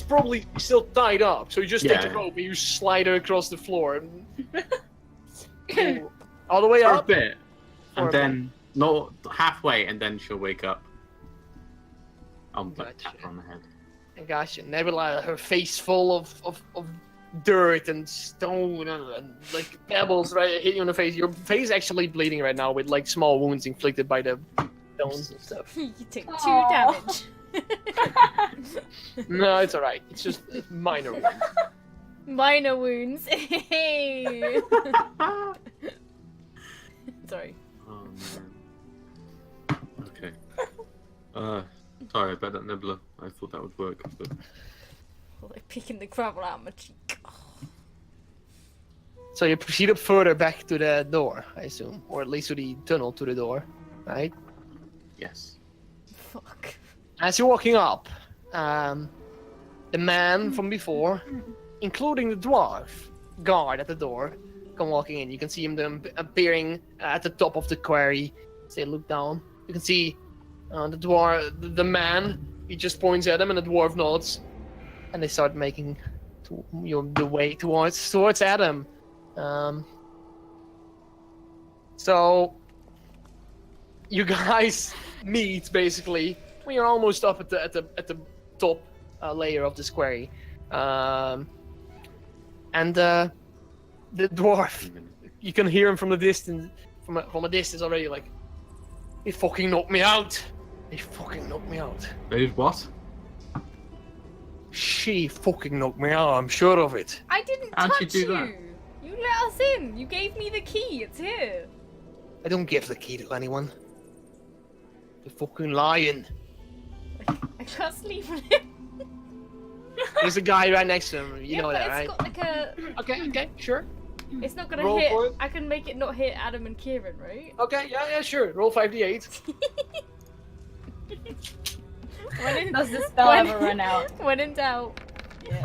C: probably still tied up. So you just take the
B: Yeah.
C: rope and you slide her across the floor. All the way
B: for a
C: up.
B: bit,
C: For
B: and
C: a
B: then not halfway, and then she'll wake up. I'll like,
C: Gotcha.
B: tap her on the head.
C: I got you. Nebula, her face full of dirt and stone and like pebbles right hit you in the face. Your face actually bleeding right now with like small wounds inflicted by the stones and stuff.
A: You take 2
D: Aw.
A: damage.
C: No, it's alright. It's just minor wounds.
A: Minor wounds. Hey. Sorry.
B: Oh man. Okay. Sorry about that, Nebula. I thought that would work, but
A: Like picking the gravel out of my cheek.
C: So you proceed up further back to the door, I assume, or at least to the tunnel to the door, right?
B: yes.
A: Fuck.
C: As you're walking up, the man from before, including the dwarf guard at the door, come walking in. You can see him then appearing at the top of the quarry. As they look down, you can see the dwarf, the man. He just points at him, and the dwarf nods, and they start making the way towards Adam. So you guys meet basically when you're almost up at the top layer of this quarry, and the dwarf, you can hear him from the distance, from a distance already, like, he fucking knocked me out. He fucking knocked me out.
B: They did what?
C: She fucking knocked me out. I'm sure of it.
A: I didn't
B: How'd
A: touch
B: she do
A: you.
B: that?
A: You let us in. You gave me the key. It's here.
C: I don't give the key to anyone. You're fucking lying.
A: I can't sleep on it.
C: There's a guy right next to him. You know
A: but
C: that, right?
A: It's got like a.
C: Okay, sure.
A: It's not gonna
C: Roll
A: hit.
C: for it.
A: I can make it not hit Adam and Kieran, right?
C: Okay, yeah, sure. Roll 5d8.
A: When in,
D: Does the spell
A: when-
D: ever run out?
A: When in doubt. Yeah.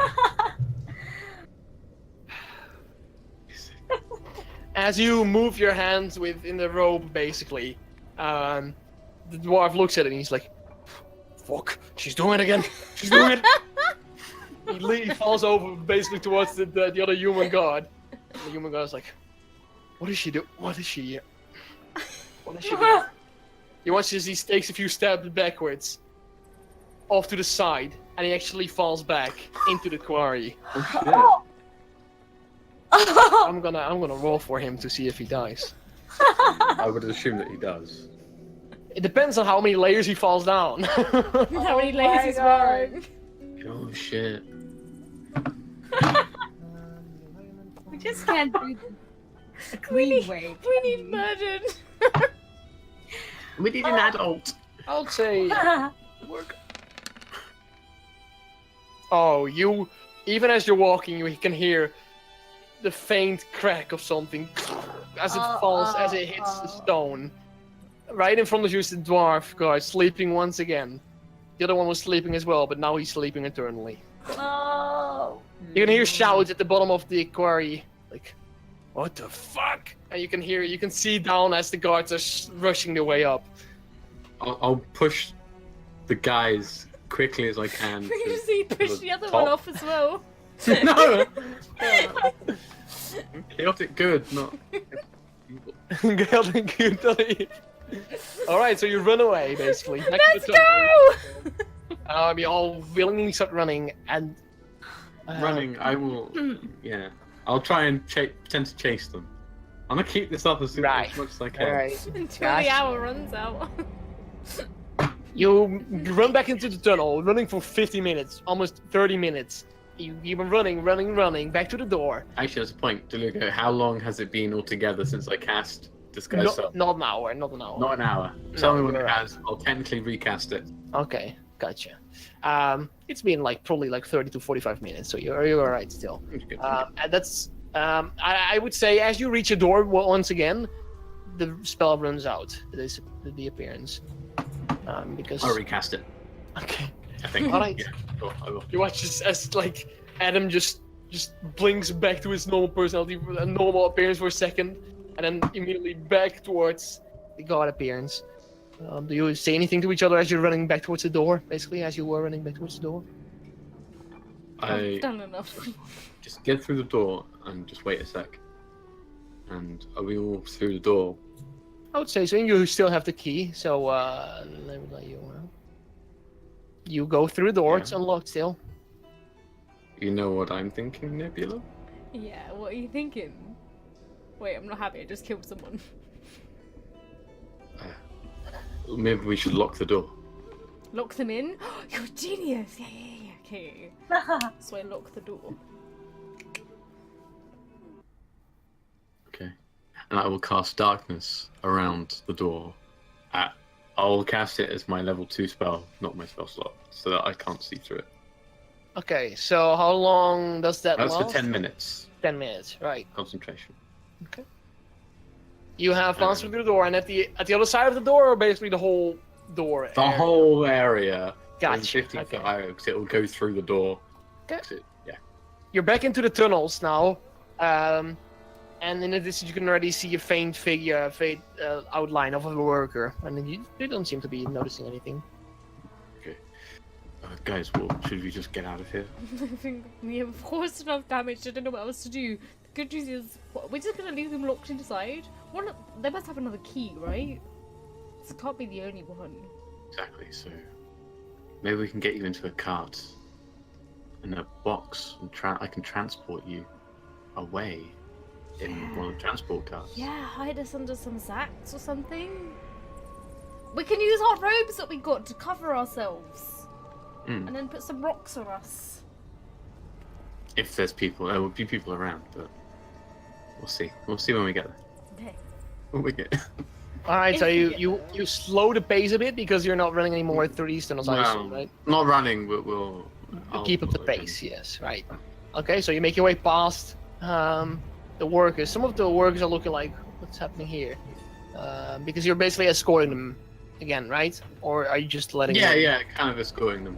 C: As you move your hands within the rope, basically, the dwarf looks at it and he's like, "Fuck, she's doing it again. She's doing it." He falls over basically towards the other human god. And the human god is like, "What is she do? What is she? What is she doing?" You watch as he takes a few steps backwards, off to the side, and he actually falls back into the quarry.
B: Oh
C: I'm gonna roll for him to see if he dies.
B: shit. I would assume that he does.
C: It depends on how many layers he falls down.
A: How many
D: Oh
A: layers
D: my
A: he's
D: God.
A: wearing?
B: Oh shit.
D: We just can't do this a clean way.
A: We need murdered.
B: We need an adult.
C: I'll say. Oh, you. Even as you're walking, you can hear the faint crack of something as it falls, as it hits the stone. Right in front of you is the dwarf guy sleeping once again. The other one was sleeping as well, but now he's sleeping eternally.
D: Oh.
C: You can hear shouts at the bottom of the quarry, like, "What the fuck?" And you can see down as the guards are rushing their way up.
B: I'll push the guys quickly as I can.
A: We
B: to
A: just need to push the other
B: top.
A: one off as well.
B: No. Chaotic good, not evil.
C: Alright, so you run away, basically. back to
A: Let's
C: the tunnel.
A: go!
C: You all willingly start running, and...
B: Running, I will. Yeah, I'll try and pretend to chase them. I'm gonna keep this up as
C: Right.
B: much as I can.
C: Alright.
A: Until
C: Gotcha.
A: the hour runs out.
C: You run back into the tunnel, running for 50 minutes, almost 30 minutes. You've been running, back to the door.
B: Actually, there's a point. Delugo, how long has it been altogether since I cast Disguise Self?
C: Not an hour.
B: Not an hour. Tell me when
C: you're
B: it
C: right.
B: has. I'll technically recast it.
C: Okay, gotcha. It's been probably 30 to 45 minutes, so you're alright still.
B: Good.
C: And that's I would say as you reach a door once again, the spell runs out. The appearance. Because
B: I'll recast it.
C: okay,
B: I think.
C: All right.
B: Yeah, sure, I will.
C: You watch as like Adam just blinks back to his normal personality, a normal appearance for a second, and then immediately back towards the god appearance. Do you say anything to each other as you're running back towards the door? Basically, as you were running back towards the door.
A: I've
B: I
A: done enough.
B: just get through the door and just wait a sec. And are we all through the door?
C: I would say so. And you still have the key, so let me let you. You go through the door.
B: Yeah.
C: It's unlocked still.
B: You know what I'm thinking, Nebula?
A: Yeah, what are you thinking? Wait, I'm not happy. I just killed someone.
B: Maybe we should lock the door.
A: Lock them in? You're a genius! Yeah. Okay. So I lock the door.
B: Okay. And I will cast darkness around the door. I'll cast it as my level 2 spell, not my spell slot, so that I can't see through it.
C: Okay, so how long does that
B: That's
C: last?
B: for 10 minutes.
C: 10 minutes, right.
B: Concentration.
C: You have gone through the door, and at the other side of the door, or basically the whole door?
B: The
C: area?
B: whole area.
C: Gotcha.
B: 50
C: Okay.
B: foot high, because it will go through the door.
C: Okay.
B: Yeah.
C: You're back into the tunnels now, and in the distance you can already see a faint figure, outline of a worker, and you don't seem to be noticing anything.
B: Guys, well, should we just get out of here?
A: I think we have caused enough damage. I don't know what else to do. The good news is, we're just gonna leave them locked inside. They must have another key, right? This can't be the only one.
B: Exactly, so maybe we can get you into a cart in a box and I can transport you away in one of the transport carts.
A: Yeah, hide us under some sacks or something. We can use our robes that we got to cover ourselves. And then put some rocks on us.
B: If there's people, there will be people around, but we'll see. We'll see when we get there.
A: Okay.
B: When we get.
C: All right, so
A: If
C: you slow the pace a bit because you're not running anymore through these tunnels, I assume, right?
B: Not running. I'll
C: Keep up the
B: again.
C: pace, yes, right. Okay, so you make your way past the workers. Some of the workers are looking like, what's happening here? Because you're basically escorting them again, right? Or are you just letting them?
B: Yeah, kind of escorting them.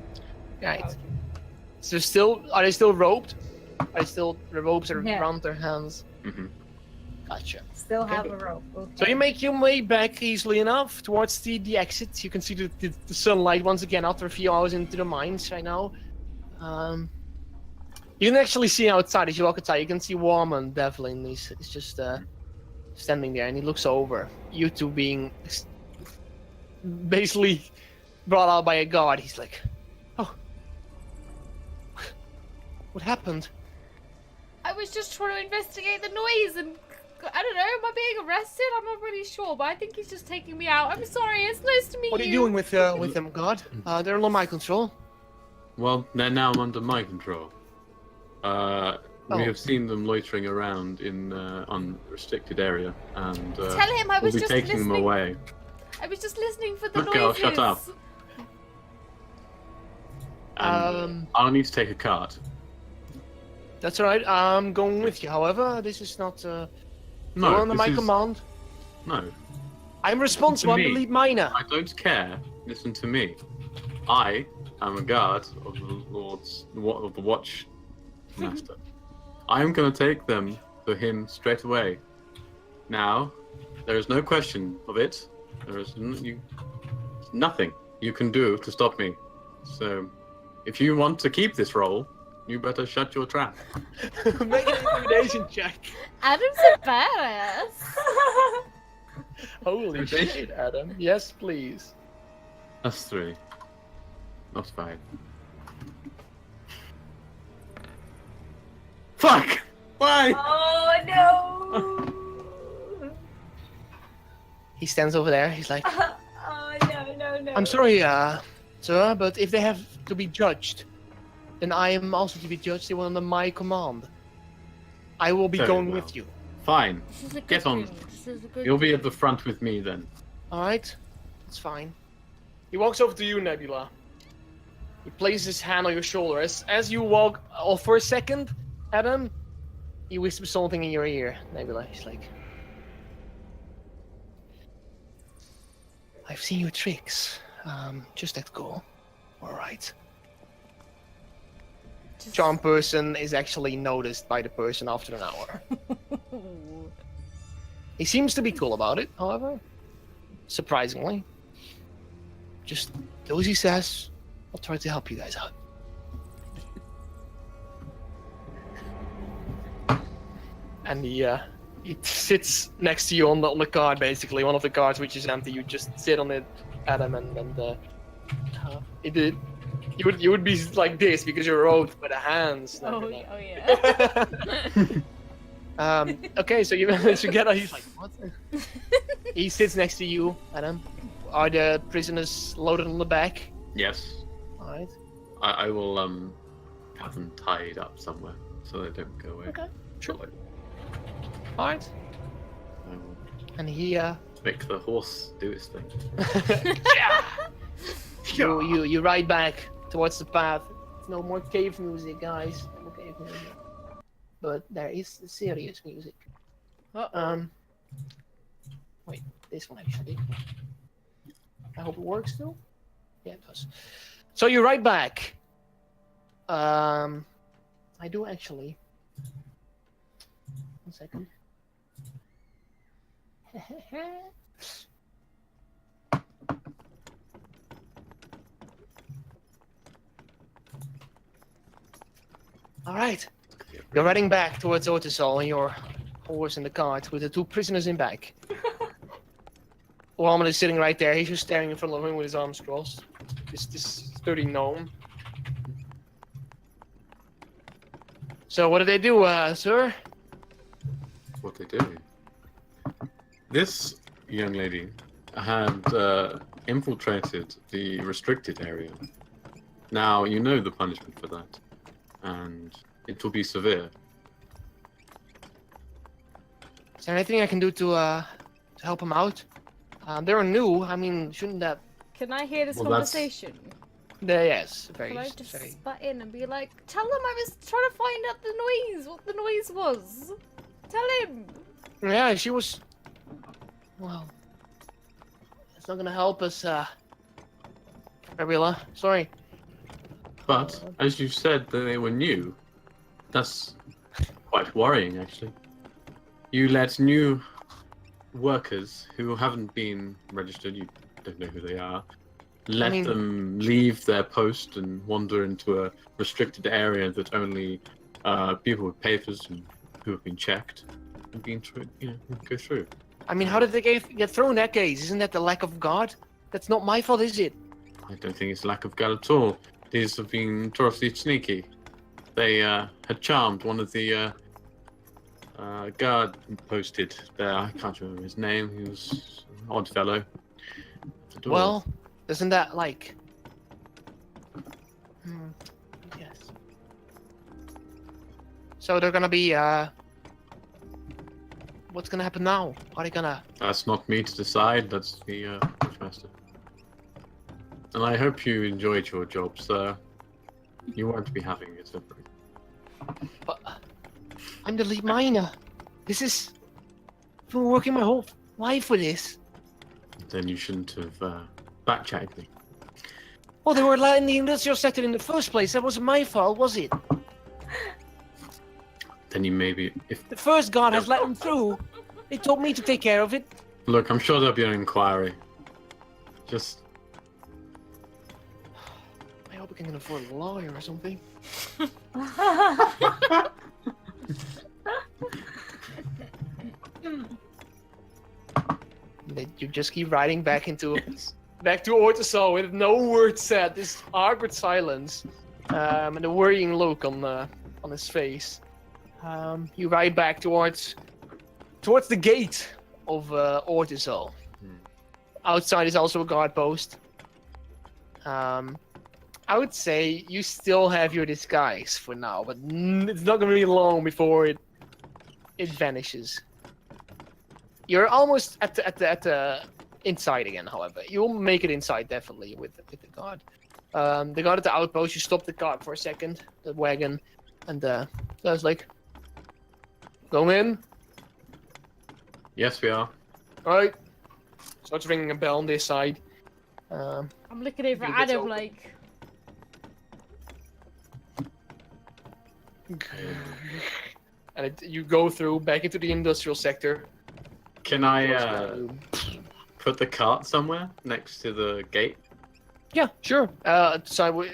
C: Right. So are they still roped? Are the ropes are
D: Yeah.
C: around their hands?
B: Mm-hmm.
C: Gotcha.
D: Still have a rope. Okay.
C: So you make your way back easily enough towards the exit. You can see the sunlight once again after a few hours into the mines right now. You can actually see outside as you walk outside. You can see Warman Devlin. He's just standing there, and he looks over. You two being basically brought out by a guard. He's like, "Oh, what happened?"
A: I was just trying to investigate the noise and I don't know, am I being arrested? I'm not really sure, but I think he's just taking me out. I'm sorry, it's nice to meet
C: What are you doing with them, guard? They're under my control.
B: Well, they're now under my control.
C: Oh.
B: We have seen them loitering around in unrestricted area, and
A: Tell him I
B: we'll
A: was
B: be
A: just
B: taking them
A: listening.
B: away.
A: I was just listening for the
B: Look, girl,
A: noises.
B: shut up. And, I'll need to take a cart.
C: That's alright. I'm going with you. However, this is not.
B: No,
C: you're under my
B: this is-
C: command.
B: No,
C: I'm responsible. I'm the
B: me.
C: lead miner.
B: I don't care. Listen to me. I am a guard of the Lord's of the Watch Master. I am going to take them to him straight away. Now, there is no question of it. There is nothing you can do to stop me. So, if you want to keep this role, you better shut your trap.
C: Make an intimidation check.
A: Adam's a badass.
C: Holy shit, Adam. Yes, please.
B: That's 3. Not 5. Fuck! Why?
D: Oh no!
C: He stands over there. He's like,
D: Oh no!
C: I'm sorry, sir, but if they have to be judged, then I am also to be judged. They were under my command. I will be
B: Very
C: going
B: well.
C: with you.
B: Fine.
A: This is a good
B: Get on.
A: thing. This is a good
B: You'll be
A: thing.
B: at the front with me then.
C: All right, it's fine. He walks over to you, Nebula. He places his hand on your shoulder. As you walk, for a second, Adam, he whispers something in your ear, Nebula. He's like, I've seen your tricks. Just let go. All right. charm person is actually noticed by the person after an hour. He seems to be cool about it, however. Surprisingly. Just do as he says. I'll try to help you guys out. And he sits next to you on the card, basically. One of the cards which is empty. You just sit on it, Adam, you would be like this because you're roped by the hands.
A: Oh yeah.
C: Okay, so you manage to get out. He's like, what? He sits next to you, Adam. Are the prisoners loaded on the back?
B: Yes.
C: Alright.
B: I will have them tied up somewhere so they don't go away.
C: Okay, sure. Alright.
B: I will
C: And he
B: make the horse do its thing.
C: yeah. You ride back towards the path. It's no more cave music, guys. No more cave music. But there is serious music. Wait, this one actually. I hope it works still. Yeah, it does. So you ride back. I do actually. 1 second. All right. You're riding back towards Ortisol on your horse in the cart with the 2 prisoners in back. Wallman is sitting right there. He's just staring in front of him with his arms crossed. This sturdy gnome. So what did they do, sir?
B: What they do? This young lady had infiltrated the restricted area. Now, you know the punishment for that, and it will be severe.
C: Is there anything I can do to help him out? They're new. I mean, shouldn't that?
A: Can I hear this
B: Well, that's-
A: conversation?
C: Yes, very.
A: Can I just
C: very.
A: butt in and be like, tell them I was trying to find out the noise, what the noise was. Tell him.
C: Yeah, she was. Well, it's not gonna help us, Gabriella. Sorry.
B: But, as you said that they were new, that's quite worrying, actually. You let new workers who haven't been registered, you don't know who they are, let them leave their post and wander into a restricted area that only people with papers and who have been checked and been go through.
C: I mean, how did they get through in that case? Isn't that the lack of God? That's not my fault, is it?
B: I don't think it's lack of guard at all. These have been terribly sneaky. They had charmed one of the guard posted there. I can't remember his name. He was an odd fellow.
C: Well, isn't that like? Yes. So they're gonna be. What's gonna happen now? Are they gonna?
B: That's not me to decide. That's the postmaster. And I hope you enjoyed your job, sir. You won't be having it separate.
C: But I'm the lead miner. This is. I've been working my whole life for this.
B: Then you shouldn't have backchecked me.
C: Well, they were in the industrial sector in the first place. That wasn't my fault, was it?
B: Then you maybe if
C: The first guard has let them through. They told me to take care of it.
B: look, I'm sure there'll be an inquiry. Just
C: I hope we can afford a lawyer or something. You just keep riding back back to Ortisol with no word said. This awkward silence, and a worrying look on his face. You ride back towards the gate of Ortisol. Outside is also a guard post. I would say you still have your disguise for now, but it's not gonna be long before it vanishes. You're almost at the inside again. However, you'll make it inside definitely with the guard. The guard at the outpost. You stop the cart for a second, the wagon, and I was like, "Go in."
B: yes, we are.
C: All right. Starts ringing a bell on this side.
A: I'm looking over
C: You
A: at
C: get
A: Adam
C: open.
A: like,
C: And you go through back into the industrial sector.
B: Can I put the cart somewhere next to the gate?
C: Yeah, sure. So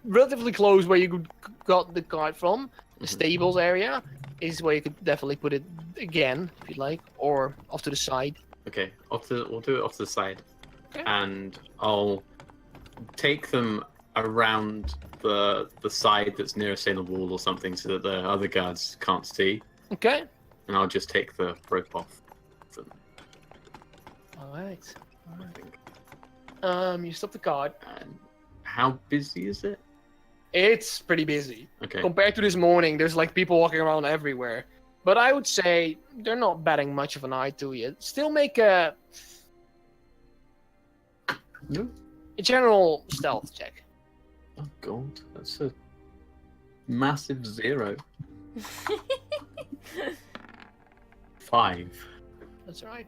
C: relatively close where you got the cart from. The stables area is where you could definitely put it again, if you'd like, or off to the side.
B: Okay, we'll do it off to the side.
C: Okay.
B: And I'll take them around the side that's nearest in the wall or something so that the other guards can't see.
C: Okay.
B: And I'll just take the rope off them,
C: All right.
B: I think.
C: You stop the cart.
B: And how busy is it?
C: It's pretty busy.
B: Okay.
C: Compared to this morning, there's like people walking around everywhere. But I would say they're not batting much of an eye to you. Still make a
B: No?
C: general stealth check.
B: Oh god, that's a massive 0. 5.
C: That's right.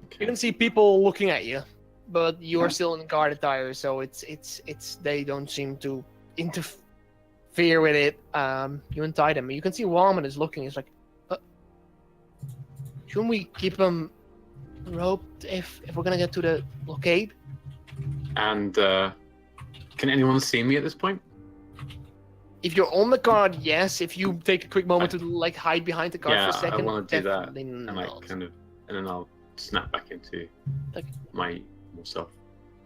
C: You
B: Okay.
C: can see people looking at you, but you are still in guard attire, so it's they don't seem to interfere with it. You untie them. You can see Warman is looking. He's like, shouldn't we keep them roped if we're gonna get to the blockade?
B: And can anyone see me at this point?
C: If you're on the guard, yes. If you take a quick moment to like hide behind the guard
B: Yeah,
C: for a second,
B: I want to do that,
C: definitely
B: and
C: not.
B: and then I'll snap back into
C: Okay.
B: my normal self.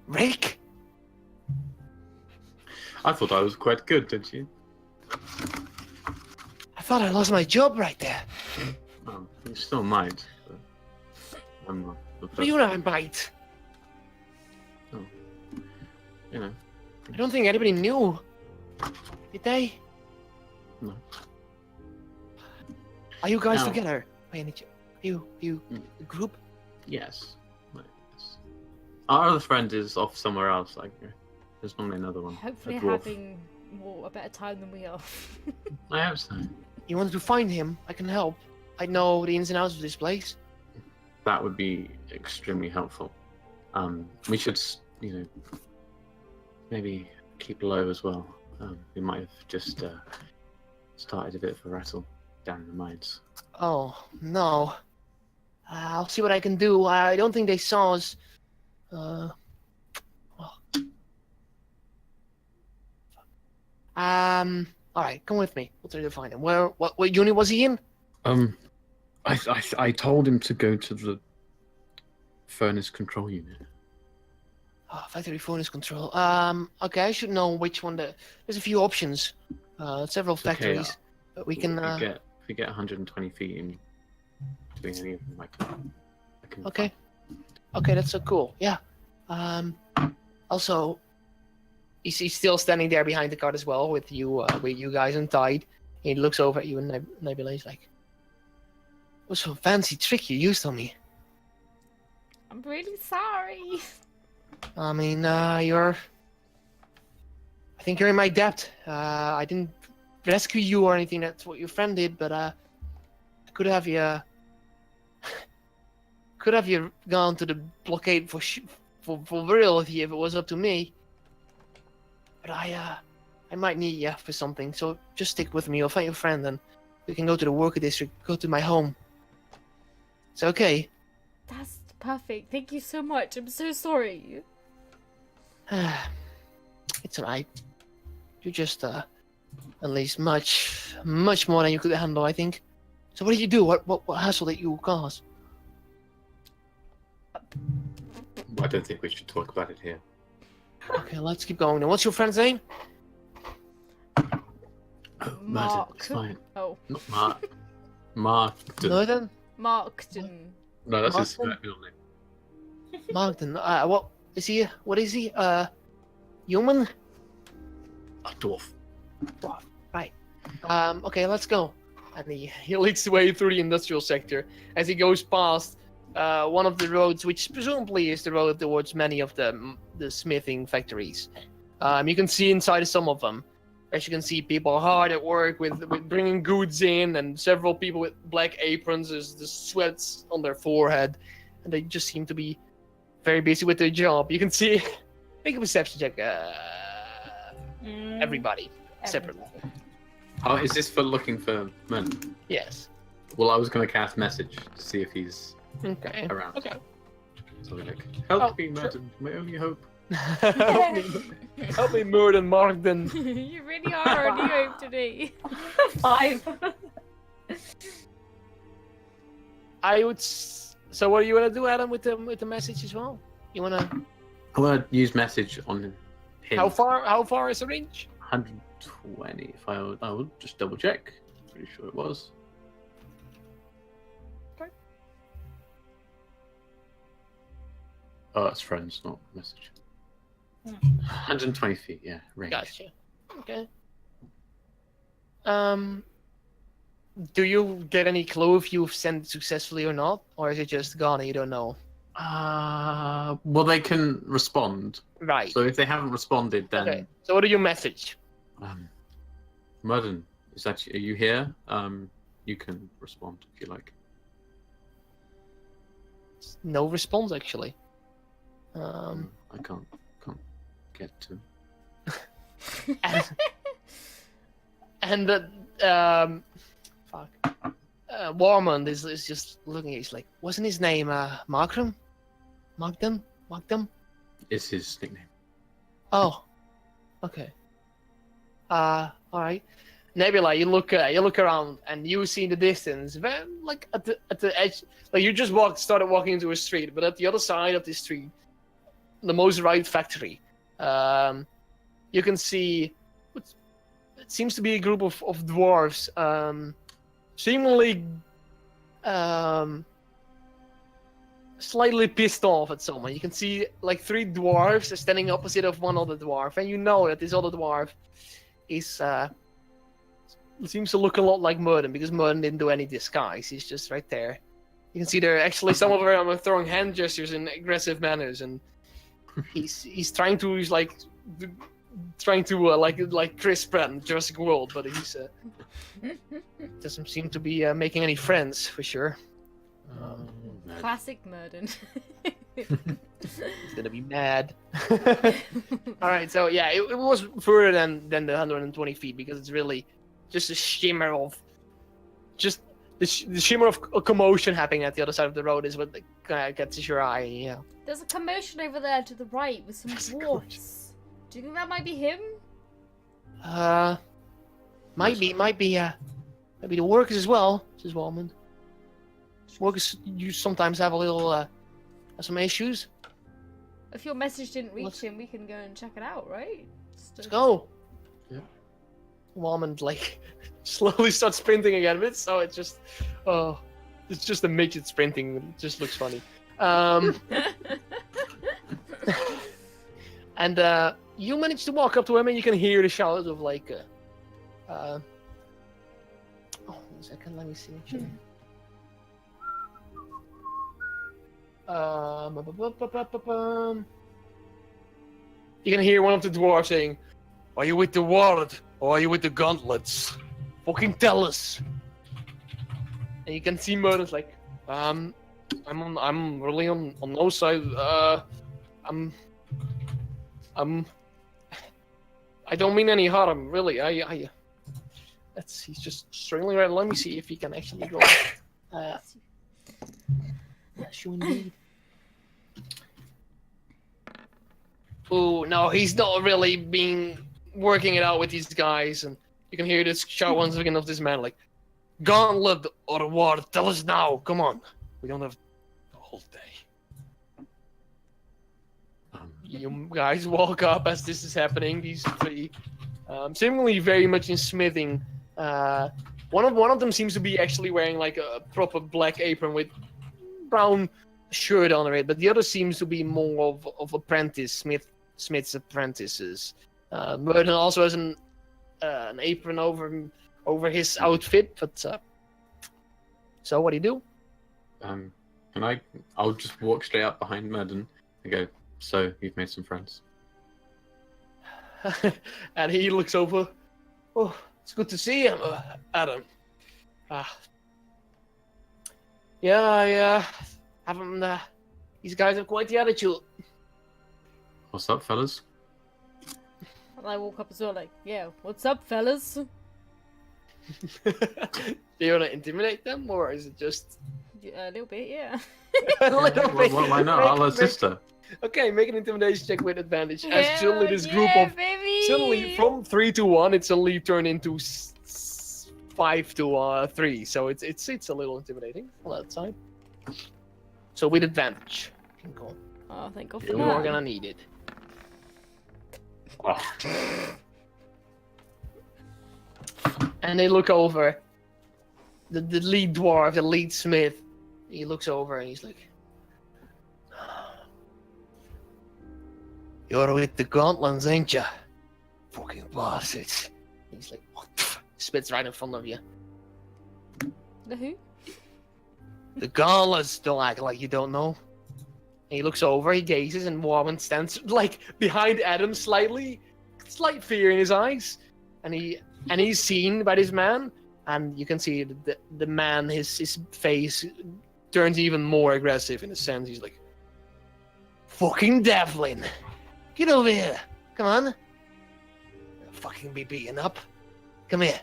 C: Rick,
B: I thought I was quite good, didn't you?
C: I thought I lost my job right there.
B: Oh, you still might. But I'm not.
C: What do you know I might?
B: You know.
C: I don't think anybody knew. Did they?
B: No.
C: Are you guys
B: No.
C: together? By any chance? You
B: Mm.
C: a group?
B: Yes. Yes. Our other friend is off somewhere else. Like, there's normally another one.
A: Hopefully
B: a dwarf.
A: having a better time than we are.
B: I hope so.
C: You wanted to find him? I can help. I know the ins and outs of this place.
B: That would be extremely helpful. We should, maybe keep low as well. We might have just started a bit of a rattle down in the mines.
C: Oh no. I'll see what I can do. I don't think they saw us. All right, come with me. We'll try to find him. What unit was he in?
B: I told him to go to the furnace control unit.
C: Oh, factory furnace control. Okay, I should know which one. There's a few options. Several
B: It's okay,
C: factories. But we can.
B: If we get 120 feet in between any of them, I can
C: Okay. Okay, that's so cool. Yeah. Also, he's still standing there behind the cart as well, with you guys untied. He looks over at you, and Nebula is like, "What's a fancy trick you used on me?"
A: I'm really sorry.
C: I mean, I think you're in my debt. I didn't rescue you or anything. That's what your friend did, but I could have you. Could have you gone to the blockade for real if it was up to me. But I might need you for something, so just stick with me. I'll find your friend, and we can go to the worker district, go to my home. It's okay.
A: That's perfect. Thank you so much. I'm so sorry.
C: It's alright. You just unleashed much more than you could handle, I think. So what did you do? What hassle did you cause?
B: I don't think we should talk about it here.
C: Okay, let's keep going. Now, what's your friend's name?
B: Oh, Merton,
A: Mark.
B: it's fine.
A: Oh,
B: Not Mark. Markton.
C: Northern?
A: Markton.
B: No, that's his
C: Markton?
B: middle name.
C: Markton. What is he? What is he? Human?
B: A dwarf.
C: Dwarf. Right. Okay, let's go. And he leads the way through the industrial sector. As he goes past one of the roads, which presumably is the road towards many of the smithing factories. You can see inside of some of them. As you can see, people hard at work with bringing goods in, and several people with black aprons, as the sweats on their forehead, and they just seem to be very busy with their job. You can see, make a perception check. Everybody separately.
B: Oh, is this for looking for men?
C: Yes.
B: Well, I was going to cast message to see if he's
C: Okay.
B: around.
C: Okay.
B: So like, help
C: Oh,
B: me,
C: sure.
B: Merton. My only hope.
C: Help me, Murden Markden.
A: You really are on hope today.
D: 5.
C: I would. So, what do you want to do, Adam, with the message as well? You want to?
B: I want to use message on him.
C: How far? How far is the range?
B: 120. If I would just double check. Pretty sure it was.
C: Okay.
B: Oh, it's friends, not message. 120 feet. Yeah, range.
C: Gotcha. Okay. Do you get any clue if you've sent it successfully or not, or is it just gone and you don't know?
B: Well, they can respond.
C: Right.
B: So if they haven't responded, then
C: Okay. So, what do you message?
B: Merton, are you here? You can respond if you like.
C: No response, actually.
B: I can't get to.
C: And fuck. Warmond is just looking. He's like, wasn't his name Markram? Markdom?
B: Is his nickname?
C: Oh, okay. All right. Nebula, you look around and you see in the distance, like at the edge, like you just started walking into a street, but at the other side of this street, the Mose Right factory, you can see it seems to be a group of dwarves, seemingly slightly pissed off at someone. You can see like 3 dwarves standing opposite of one other dwarf, and you know that this other dwarf is seems to look a lot like Merton, because Merton didn't do any disguise. He's just right there. You can see there actually some of them are throwing hand gestures in aggressive manners, and he's trying to like Chris Pratt in Jurassic World, but he's doesn't seem to be making any friends for sure.
A: Classic Murden.
C: He's gonna be mad. All right, so yeah, it was further than the 120 feet, because it's really just a shimmer of the shimmer of commotion happening at the other side of the road is what gets your eye. Yeah.
A: There's a commotion over there to the right with some dwarfs. Do you think that might be him?
C: Might be the workers as well, says Walmond. Workers, you sometimes have a little some issues.
A: If your message didn't reach him, we can go and check it out, right?
C: Let's go.
B: Yeah.
C: Walmond like slowly starts sprinting again, but so it's just a midget sprinting. It just looks funny. And you manage to walk up to him, and you can hear the shouts of like, oh, 1 second, let me see. Actually. You can hear one of the dwarves saying, "Are you with the ward or are you with the gauntlets? Fucking tell us." And you can see Merton's like, I'm really on no side. I don't mean any harm, really. He's just struggling right. Let me see if he can actually go. Yes, you indeed. Oh no, he's not really working it out with these guys, and you can hear this shout once again of this man like, "Gauntlet or war? Tell us now! Come on, we don't have the whole day." You guys walk up as this is happening. These 3, seemingly very much in smithing. One of them seems to be actually wearing like a proper black apron with brown shirt on it, but the other seems to be more of apprentice smith's apprentices. Merton also has an apron over his outfit, but so what do you do?
B: I'll just walk straight up behind Merton and go, "So you've made some friends?"
C: And he looks over. "Oh, it's good to see you, Adam. Yeah, I haven't. These guys have quite the attitude."
B: What's up, fellas?
A: And I walk up as well, like, yeah, what's up, fellas?
C: Do you want to intimidate them, or is it just
A: A little bit, yeah.
C: a little bit?
B: Why not? I'll assist her.
C: Okay, make an intimidation check with advantage. As suddenly this group
A: yeah,
C: of
A: baby.
C: suddenly from 3 to 1, it suddenly turned into 5 to 3. So it's a little intimidating on that side. So with advantage, you can go.
A: Oh, thank God for
C: You
A: that.
C: are gonna need it.
B: Oh,
C: And they look over. The lead dwarf, the lead smith, he looks over and he's like, "You're with the Gauntlets, ain't ya? Fucking bastards." He's like, "What the f-" Spits right in front of you.
A: The who?
C: The Gauntlets, don't act like you don't know. And he looks over, he gazes, and Warman stands like behind Adam slightly, slight fear in his eyes. And he's seen by this man, and you can see the man, his face turns even more aggressive in a sense. He's like, "Fucking Devlin, get over here. Come on. You'll fucking be beaten up. Come here.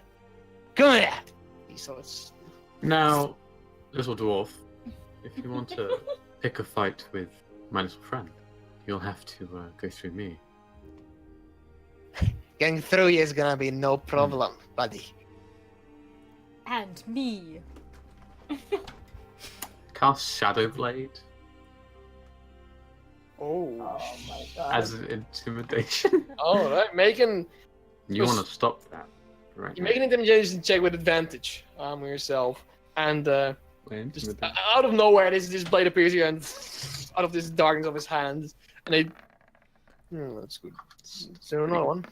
C: Come here." He starts.
B: now, little dwarf, if you want to pick a fight with my little friend, you'll have to go through me.
C: Getting through you is gonna be no problem, buddy.
A: And me.
B: Cast Shadow Blade
C: Oh.
D: my god.
B: as an intimidation.
C: All right, making.
B: You want to stop that, right?
C: You make an intimidation check with advantage on yourself, and
B: Wait,
C: just
B: intimidate.
C: out of nowhere, this blade appears here, and out of this darkness of his hands, and they. That's good. Is there another one?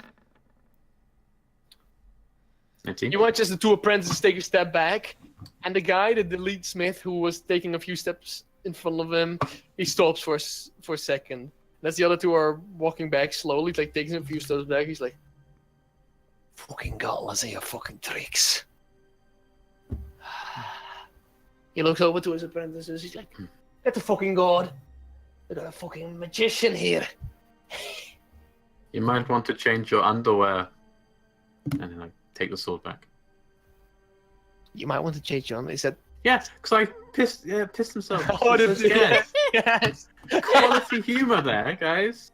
B: 19?
C: You watch as the two apprentices take a step back, and the guy, the lead smith, who was taking a few steps in front of him, he stops for a second. As the other two are walking back slowly, like taking a few steps back, he's like, "Fucking Gauntlets are your fucking tricks." He looks over to his apprentices, he's like, "Get the fucking god. We got a fucking magician here."
B: You might want to change your underwear, and then take the sword back.
C: You might want to change your. He said,
B: Yeah, because I pissed himself.
C: "Oh,
B: Yes, yes.
C: yes."
B: Quality humor there, guys.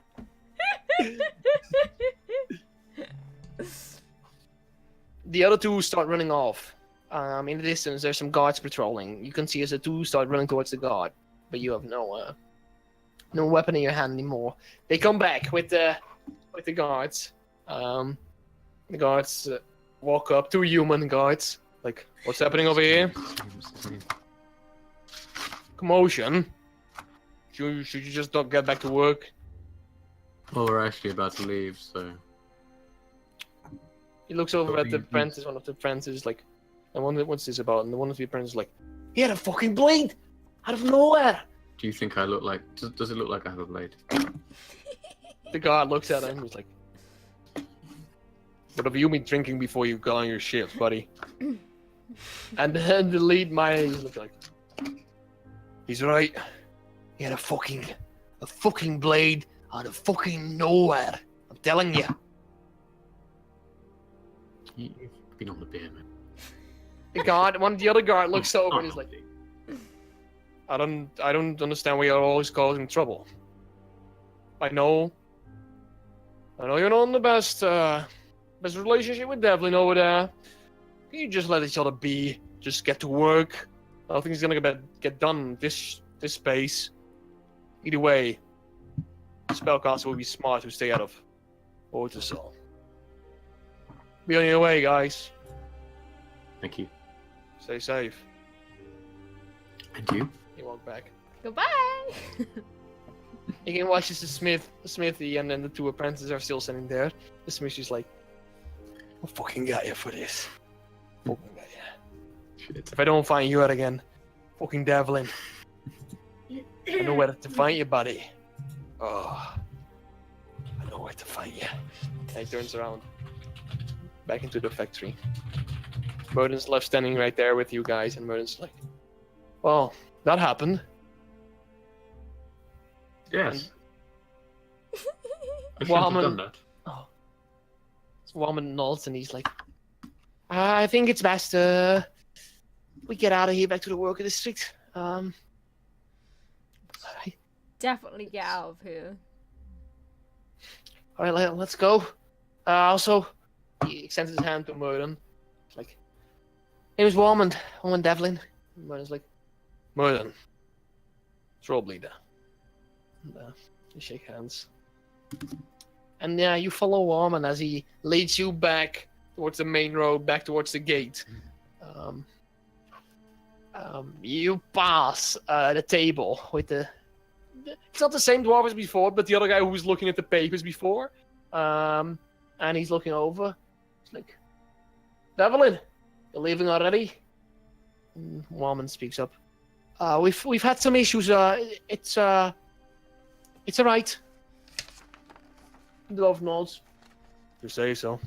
C: The other two start running off. In the distance, there's some guards patrolling. You can see as the two start running towards the guard, but you have no weapon in your hand anymore. They come back with the guards. The guards walk up, two human guards. Like, "What's happening over here? Commotion. Should you just not get back to work?"
B: Well, we're actually about to leave, so
C: He looks over
B: What
C: at
B: do
C: the
B: you think?
C: apprentice, one of the apprentices, like, "I wonder what's this about?" And one of the apprentices like, "He had a fucking blade out of nowhere."
B: do you think I look like? Does it look like I have a blade?
C: The guard looks at him and he's like, "What have you been drinking before you got on your shift, buddy?" And then the lead miner looks like, "He's right. He had a fucking blade out of fucking nowhere. I'm telling you."
B: You've been on the beer, man.
C: One of the other guard looks over and he's like, I don't understand why you're always causing trouble. I know you're not in the best relationship with Devlin over there. Can you just let each other be? Just get to work. Nothing's gonna get done this space. Either way, the spellcaster will be smart to stay out of Ortisol. Be on your way, guys.
B: Thank you.
C: Stay safe."
B: And you?
C: He walked back.
A: Goodbye.
C: You can watch as the smithy, and then the two apprentices are still standing there. The smithy's like, "I fucking got you for this. Fucking got you.
B: Shit.
C: If I don't find you out again, fucking Devlin, I know where to find you, buddy. Oh, I know where to find you." And he turns around, back into the factory. Merden's left standing right there with you guys, and Merden's like, "Well, that happened."
B: Yes. I shouldn't
C: Well,
B: have done that.
C: Woman nods, and he's like, I think it's best we get out of here back to the worker district. Alright.
A: Definitely get out of here.
C: All right, let's go. Also, he extends his hand to Merlin. It's like, name is Warmond Devlin. Merlin's like, Merlin, Troll Bleeder. And, you shake hands. And yeah, you follow Warmond as he leads you back towards the main road, back towards the gate. You pass the table with the... It's not the same dwarf as before, but the other guy who was looking at the papers before. And he's looking over. He's like, Devlin, you're leaving already? And Warman speaks up. We've had some issues. It's alright. The dwarf nods. You say so.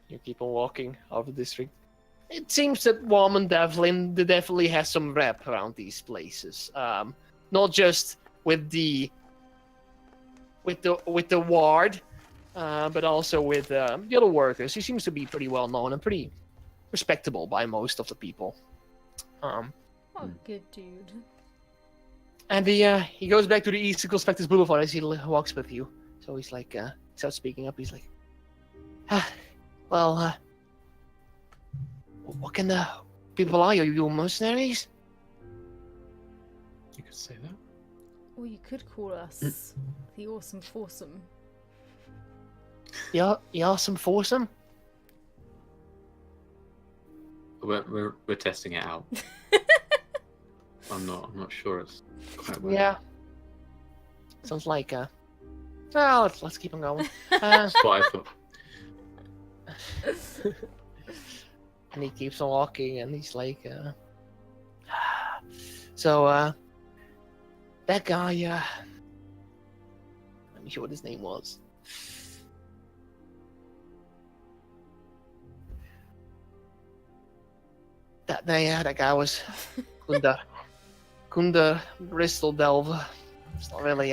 C: You keep on walking out of the district. It seems that Warman Devlin definitely has some rep around these places. Not just with the ward, but also with the other workers. He seems to be pretty well known and pretty respectable by most of the people.
A: What a good dude.
C: And he goes back to the East Spectres Boulevard as he walks with you. So he's like, starts speaking up. He's like, well, what kind of people are you? Are you mercenaries?
B: You could say that.
A: Or you could call us the Awesome Foursome.
C: Yeah, some foursome.
B: We're testing it out. I'm not sure it's quite right.
C: Yeah. Sounds like well, let's keep on going.
B: That's what I thought.
C: And he keeps on walking, and he's like, so that guy, let me see what his name was. That guy was Gunda Bristol Delver. It's not really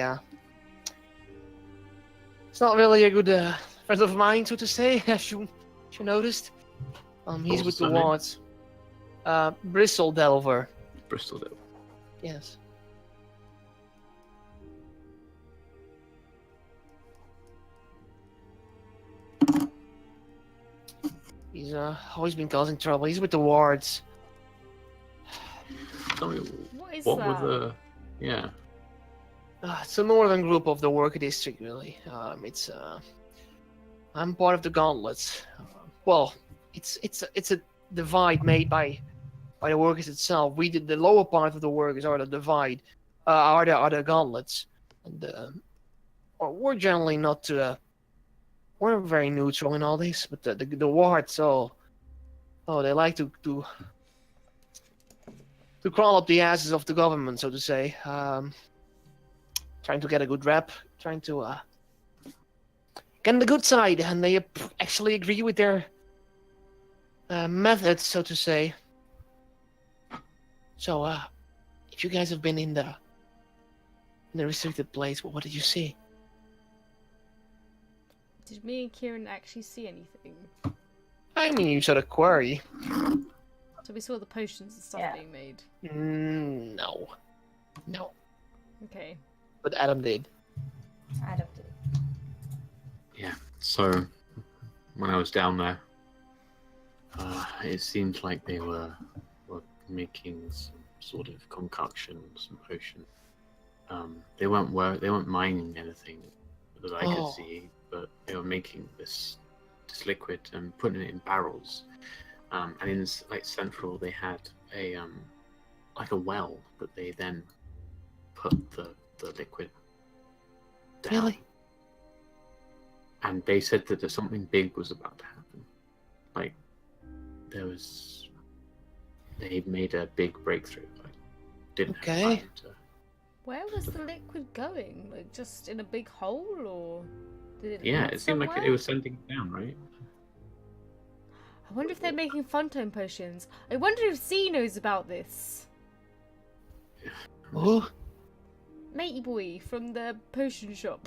C: a good friend of mine, so to say, as you noticed. He's
B: What was
C: with the
B: his name?
C: wards. Bristol Delver.
B: Bristol Devil.
C: Yes. He's always been causing trouble. He's with the wards.
B: Tell me,
A: What is
B: what
A: that?
B: were the... Yeah.
C: It's a northern group of the worker district, really. I'm part of the Gauntlets. Well, it's a divide made by the workers itself. We did the lower part of the workers are the divide, are the Gauntlets, and we're generally not we're very neutral in all this. But the wards, they like to crawl up the asses of the government, so to say. Trying to get a good rep, trying to get on the good side, and they actually agree with their methods, so to say. So, if you guys have been in the restricted place, what did you see?
A: Did me and Kieran actually see anything?
C: I mean, you saw the quarry.
A: So we saw the potions and stuff
D: Yeah.
A: being made.
C: No.
A: Okay.
C: But Adam did.
D: I don't do.
B: Yeah. So, when I was down there, it seemed like they were making some sort of concoction, some potion. They weren't mining anything that I could see, but they were making this liquid and putting it in barrels. And in central, they had a well that they then put the liquid down.
C: Really?
B: And they said that something big was about to happen. They made a big breakthrough. Didn't have
C: Okay.
B: time to...
A: Where was the liquid going? Like, just in a big hole, or did it?
B: Yeah,
A: lead
B: it seemed like
A: somewhere?
B: it was sending it down, right?
A: I wonder if they're making Funtime potions. I wonder if Z knows about this.
C: Oh,
A: Matey boy from the potion shop.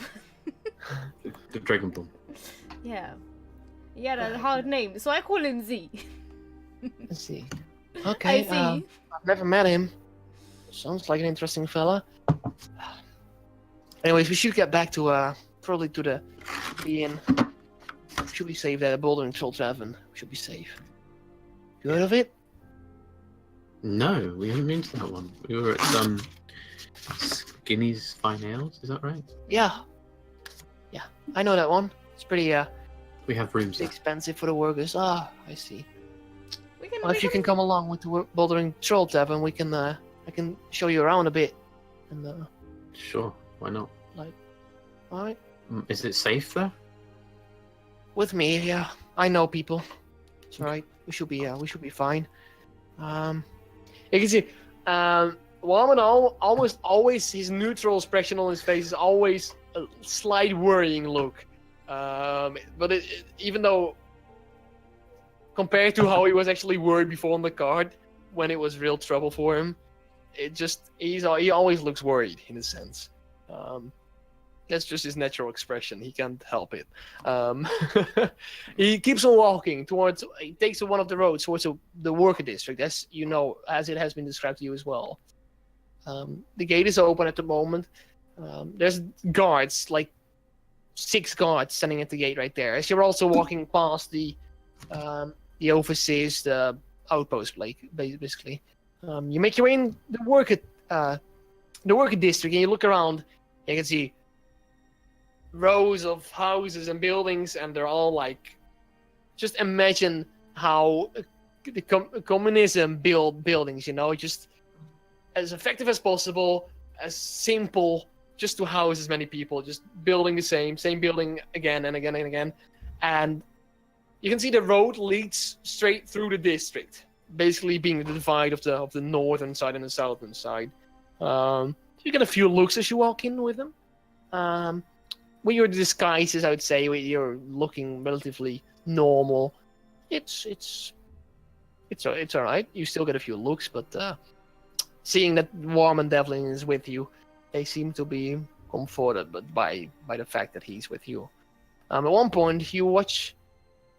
B: The Dragon Bomb.
A: Yeah. He had a hard name, so I call him Z.
C: Let's see. Okay.
A: I see.
C: I've never met him. Sounds like an interesting fella. Anyways, we should get back to probably to the inn. Should be safe there, Boulder and Troll Tavern. We should be safe. You heard of it?
B: No, we haven't been to that one. We were at Skinny's Fine Ales, is that right?
C: Yeah. I know that one. It's pretty
B: We have rooms there.
C: expensive for the workers. Ah, I see.
A: We can,
C: Well, if you can come along with the Boulder and Troll Tavern, we can I can show you around a bit. And
B: Sure, why not?
C: all right.
B: Is it safe there?
C: With me, yeah. I know people. It's alright. We should be fine. You can see, Warman almost always, his neutral expression on his face is always a slight worrying look. But even though, compared to how he was actually worried before on the card, when it was real trouble for him, he always looks worried in a sense. That's just his natural expression. He can't help it. He keeps on walking towards. He takes one of the roads towards the worker district, as you know, as it has been described to you as well. The gate is open at the moment. There's guards, like 6 guards, standing at the gate right there. As you're also walking past the overseers, the outpost, basically. You make your way in the worker district, and you look around. You can see rows of houses and buildings, and they're all like, just imagine how the communism build buildings, just as effective as possible, as simple, just to house as many people, just building the same building again and again and again. And you can see the road leads straight through the district, basically being the divide of the northern side and the southern side. You get a few looks as you walk in with them. With your disguises, I would say, you're looking relatively normal. It's all right. You still get a few looks, but seeing that Warman Devlin is with you, they seem to be comforted, but by the fact that he's with you. At one point, you watch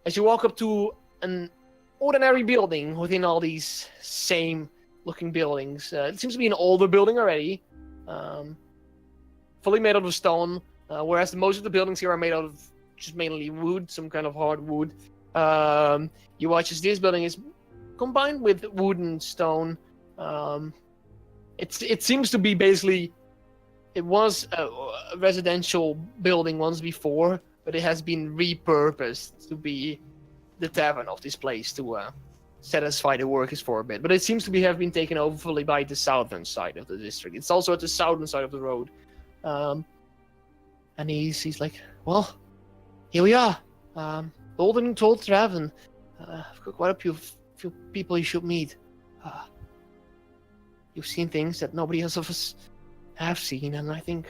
C: as you walk up to an ordinary building within all these same-looking buildings. It seems to be an older building already, fully made out of stone. Whereas most of the buildings here are made out of just mainly wood, some kind of hard wood. You watch as this building is combined with wood and stone. It seems to be basically, it was a residential building once before, but it has been repurposed to be the tavern of this place to satisfy the workers for a bit. But it seems to have been taken over fully by the southern side of the district. It's also at the southern side of the road. And he's like, well, here we are. Golden and Troll Tavern. I've got quite a few people you should meet. You've seen things that nobody else of us have seen, and I think...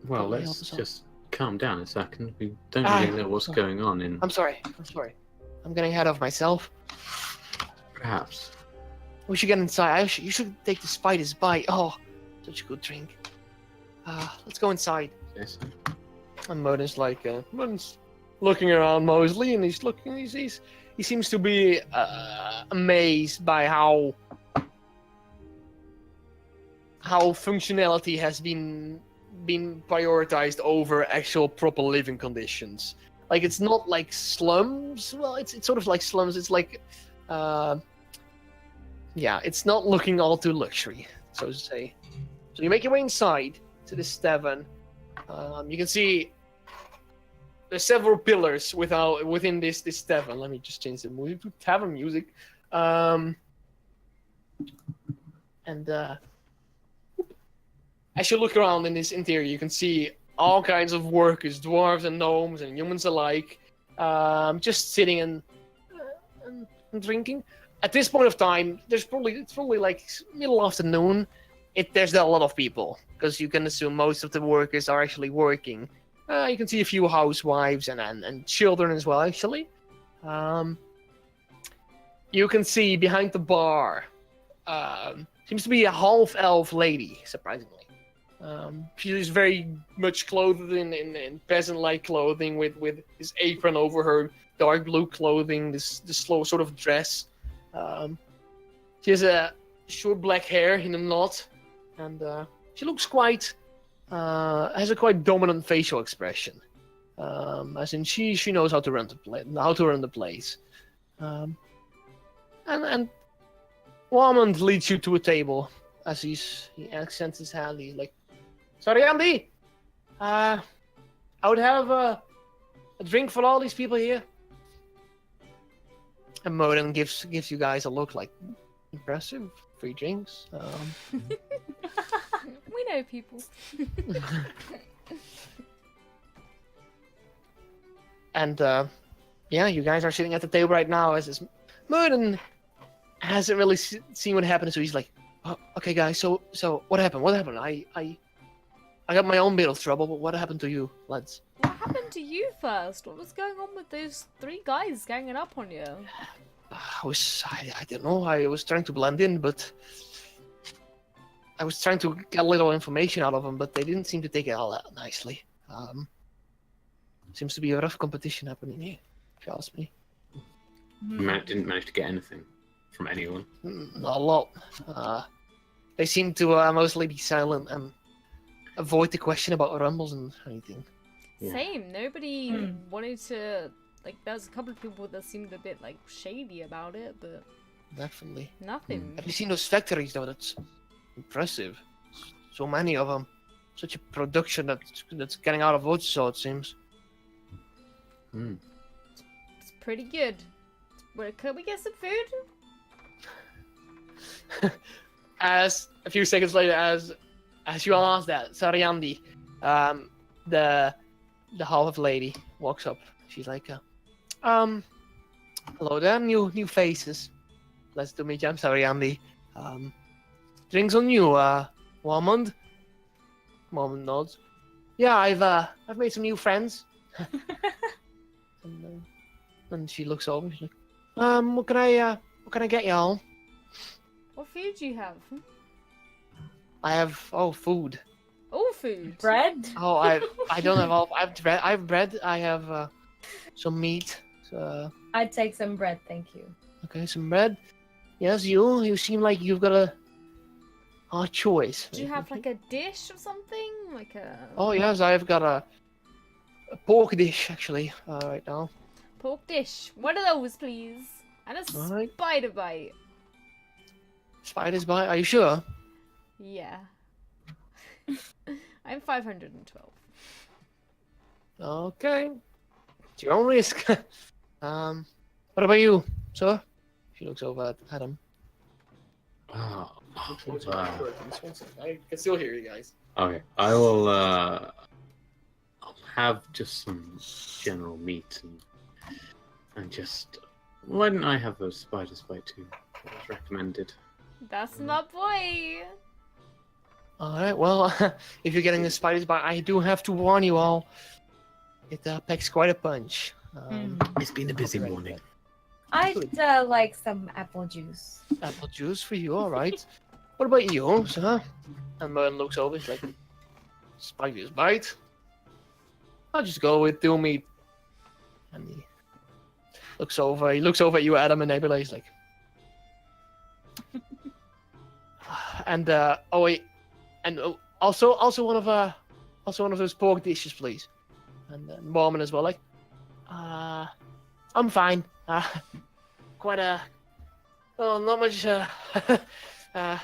B: Well, let's just calm down a second. We don't really know what's going on in...
C: I'm sorry. I'm getting ahead of myself.
B: Perhaps.
C: We should get inside. You should take the spider's bite. Oh, such a good drink. Let's go inside.
B: Yes.
C: And Merlin's Merlin's looking around mostly, and he's looking. He seems to be amazed by how functionality has been prioritized over actual proper living conditions. Like, it's not like slums. Well, it's sort of like slums. It's like, it's not looking all too luxury, so to say. So you make your way inside to this tavern. You can see there's several pillars within this tavern. Let me just change the music to tavern music. As you look around in this interior, you can see all kinds of workers, dwarves and gnomes and humans alike, just sitting and drinking. At this point of time, it's probably like middle afternoon. There's a lot of people, because you can assume most of the workers are actually working. You can see a few housewives and children as well, actually. You can see behind the bar, seems to be a half-elf lady, surprisingly. She's very much clothed in peasant-like clothing with this apron over her dark blue clothing, this slow sort of dress. She has a short black hair in a knot, and she looks quite has a quite dominant facial expression. As in she knows how to run the place. And Warmond leads you to a table as he accents his hand. He's like, "Sorry, Andy. I would have a drink for all these people here." And Modin gives you guys a look like, impressive. Free drinks.
A: We know people.
C: And yeah, you guys are sitting at the table right now as this Modin hasn't really seen what happened, so he's like, "Oh, okay, guys. So what happened? What happened? I got my own bit of trouble, but what happened to you, lads?"
A: What happened to you first? What was going on with those 3 guys ganging up on you?
C: I don't know. I was trying to blend in, but I was trying to get a little information out of them, but they didn't seem to take it all that nicely. Seems to be a rough competition happening here, if you ask me.
B: Didn't manage to get anything from anyone.
C: Not a lot. They seem to mostly be silent and avoid the question about rumbles and anything.
B: Yeah.
A: Same. Nobody wanted to. Like, there's a couple of people that seemed a bit like shady about it, but
C: Definitely.
A: nothing.
C: Have you seen those factories though? That's impressive. So many of them. Such a production that's getting out of woods, so it seems.
A: It's pretty good. Where could we get some food?
C: As a few seconds later, as you all ask that, sorry, Andy, the half lady walks up. She's like, hello there, new faces. Nice to meet you. I'm sorry, Andy. Drinks on you, Warmond. Warmond nods. Yeah, I've made some new friends. And she looks over. She's like, what can I get y'all?
A: What food do you have?
C: I have food.
A: All food.
D: Bread?
C: Oh, I don't have all. I have bread. I have some meat.
D: I'd take some bread, thank you.
C: Okay, some bread. Yes, you seem like you've got a choice.
A: Do you have like a dish or something? Like a
C: Oh yes, I've got a pork dish actually right now.
A: pork dish. One of those, please. And a
C: Alright.
A: spider bite.
C: Spider's bite. Are you sure?
A: Yeah. I'm 512.
C: Okay. It's your own risk. What about you, sir? She looks over at him.
B: Oh,
C: I can still hear you guys.
B: okay. I will. I'll have just some general meat and just. Why didn't I have a spider's bite too? That was recommended.
A: That's my boy.
C: Alright, well, if you're getting the spider's bite, I do have to warn you all. It packs quite a punch.
B: It's been a busy
C: Alright,
B: morning.
D: I'd like some apple juice.
C: Apple juice for you, alright. What about you, sir? And Merlin looks over, he's like, spider's bite? I'll just go with 2 meat. And he looks over at you, Adam, and Nebula, he's like... And, oh wait, and also one of those pork dishes, please. And Mormon as well, like, I'm fine. Quite not much, not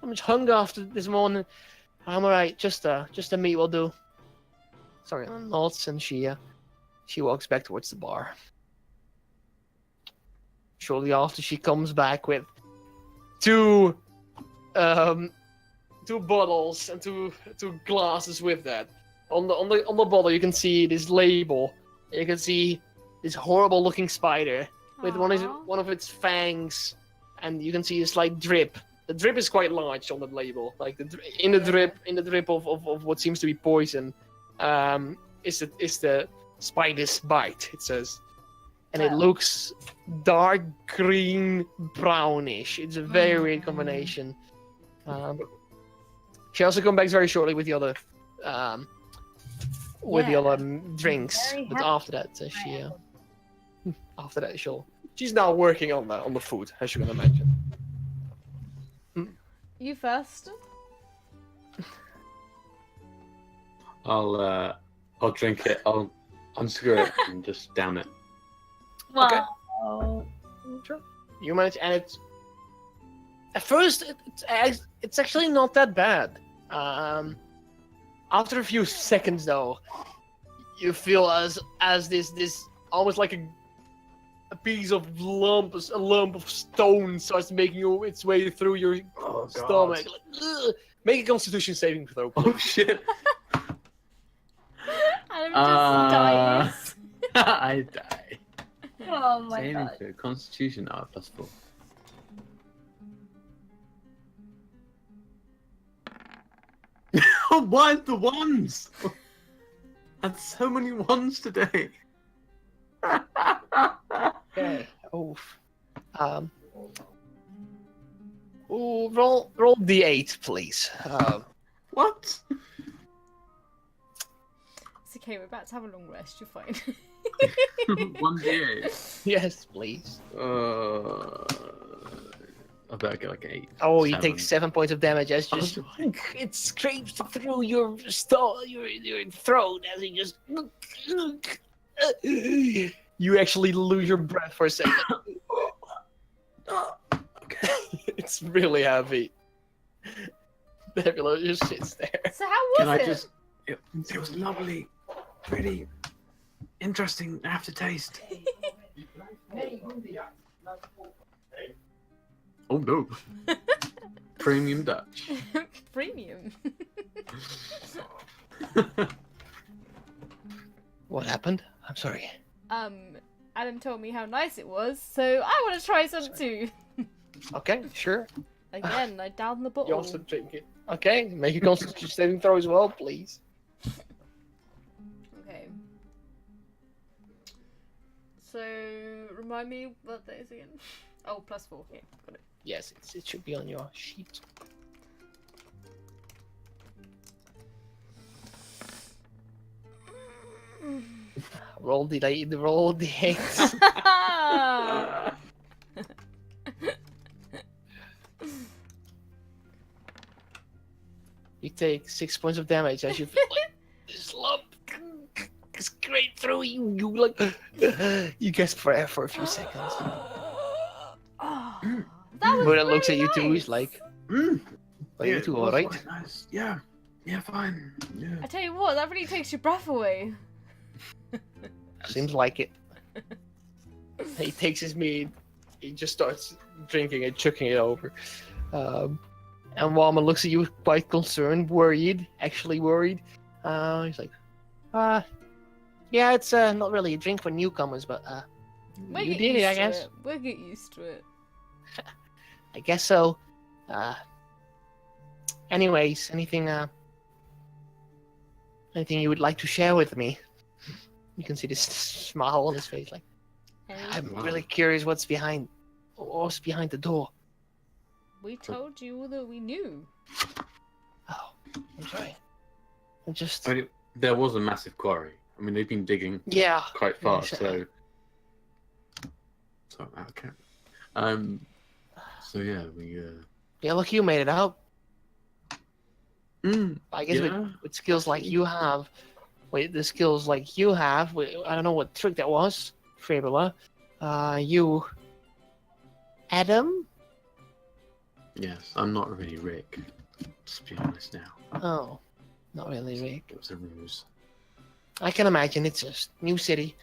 C: much hunger after this morning. I'm alright. Just a meat will do. Sorry, nods, and she walks back towards the bar. Shortly after, she comes back with 2 bottles and two glasses with that. On the bottle, you can see this label. You can see this horrible looking spider with
A: Aw.
C: one of its fangs, and you can see a slight drip. The drip is quite large on the label. Like in the drip of what seems to be poison, is the spider's bite. It says, and it
D: Wow.
C: looks dark green brownish. It's a very weird combination. She also comes back very shortly with the other, drinks.
D: Very
C: But
D: happy.
C: after that, she's now working on the food, as you can imagine.
A: You first.
B: I'll drink it. I'll unscrew it and just down it.
C: Okay.
D: Wow.
C: Sure. You manage, and it's at first it's actually not that bad. After a few seconds, though, you feel as this almost like a piece of a lump of stone starts making its way through your
B: Oh,
C: stomach. Like, ugh. Make a Constitution saving throw.
B: Oh shit!
A: Adam just dies.
B: I die.
D: Oh my
B: Saving
D: god.
B: throw. Constitution +4. Oh, why the ones? Had so many ones today.
C: Okay. Oof. Roll d8, please.
B: What?
A: It's okay, we're about to have a long rest, you're fine.
B: 1d8.
C: Yes, please.
B: I better get like 8.
C: Oh, you
B: 7.
C: take 7 points of damage as
B: Oh,
C: just
B: my-
C: it scrapes through your your throat as you just. You actually lose your breath for a second.
B: Okay.
C: It's really heavy. Nebula just sits there.
A: So how was
B: Can I
A: it?
B: just? It was lovely, really interesting aftertaste. Oh no! Premium Dutch.
A: Premium.
C: What happened? I'm sorry.
A: Adam told me how nice it was, so I want to try some too.
C: Okay, sure.
A: Again, I downed the bottle.
C: You also drink it. Okay, make a Constitution saving throw as well, please.
A: Okay. So, remind me what that is again. Oh, +4. Okay, got it.
C: Yes, it should be on your sheet. Roll the 8. Roll the 8. You take 6 points of damage as you feel like this lump scrape through you. You like you gasp for air for a few seconds.
A: Oh, that was
C: But it looks at
A: really
C: you two. He's
A: nice.
C: like,
B: Mm.
C: "Are you
B: it
C: two
B: was
C: all right?"
B: quite Nice. Yeah. Yeah, fine. Yeah.
A: I tell you what, that really takes your breath away.
C: Seems like it. He takes his mead. He just starts drinking and chucking it over. And Walma looks at you quite concerned, worried, actually worried. He's like, yeah, it's not really a drink for newcomers, but
A: We'll
C: you
A: get
C: did it,
A: used
C: I
A: to
C: guess.
A: it. We'll get used to it.
C: I guess so. Anyways, anything you would like to share with me? You can see this smile on his face, like, I'm
B: Wow.
C: really curious what's behind the door.
A: We told you that we knew.
C: Oh, I'm sorry. I'm just
B: I mean, there was a massive quarry. I mean, they've been digging
C: yeah.
B: quite far,
C: Yes,
B: so. So okay. So yeah, we.
C: Yeah, look, you made it out.
B: Mm,
C: I guess
B: yeah.
C: with skills like you have, the skills like you have, I don't know what trick that was, Fabula. You, Adam?
B: Yes, I'm not really Rick. Let's be honest now.
C: Oh, not really, Rick.
B: It was a ruse.
C: I can imagine. It's just new city,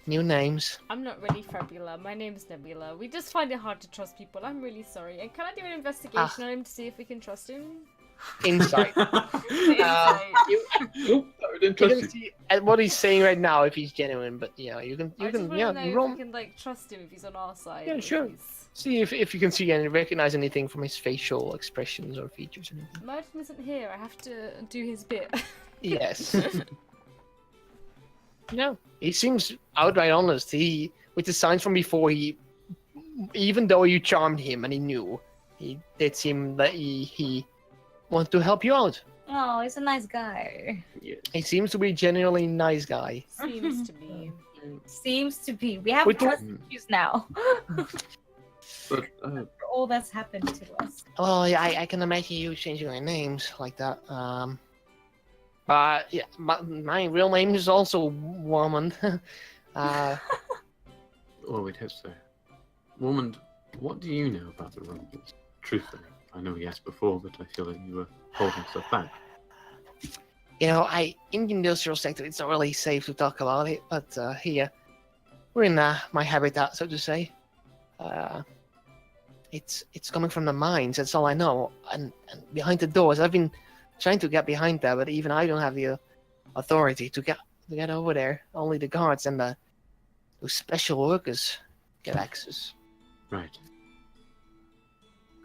C: new names.
A: I'm not really Fabula. My name's Nebula. We just find it hard to trust people. I'm really sorry. And can I do an investigation on him to see if we can trust him?
C: Insight.
A: Insight.
C: You
B: didn't
C: can see at what he's saying right now if he's genuine, but you can
A: I just want to
C: yeah,
A: know
C: roll.
A: if we can like trust him if he's on our side.
C: Yeah,
A: or if
C: sure.
A: he's-
C: See if you can see and recognize anything from his facial expressions or features or anything.
A: Merton isn't here. I have to do his bit.
C: Yes. No, he seems outright honest. He, with the signs from before, even though you charmed him and he knew, he did seem that he want to help you out.
D: Oh, he's a nice guy.
B: Yeah.
C: He seems to be a genuinely nice guy.
A: Seems to be.
D: Seems to be. We have
C: We do-
D: trust issues now.
B: But
D: For all that's happened to us.
C: Oh, yeah, I can imagine you changing your names like that. Yeah, my real name is also Woman.
B: well, we'd hope so. Woman, what do you know about the Rumbles? Truthfully, I know we asked before, but I feel like you were holding stuff back.
C: You know, in the industrial sector, it's not really safe to talk about it, but here, we're in my habitat, so to say. It's coming from the mines. That's all I know. And behind the doors, I've been trying to get behind there, but even I don't have the authority to get over there. Only the guards and those special workers get access.
B: Right.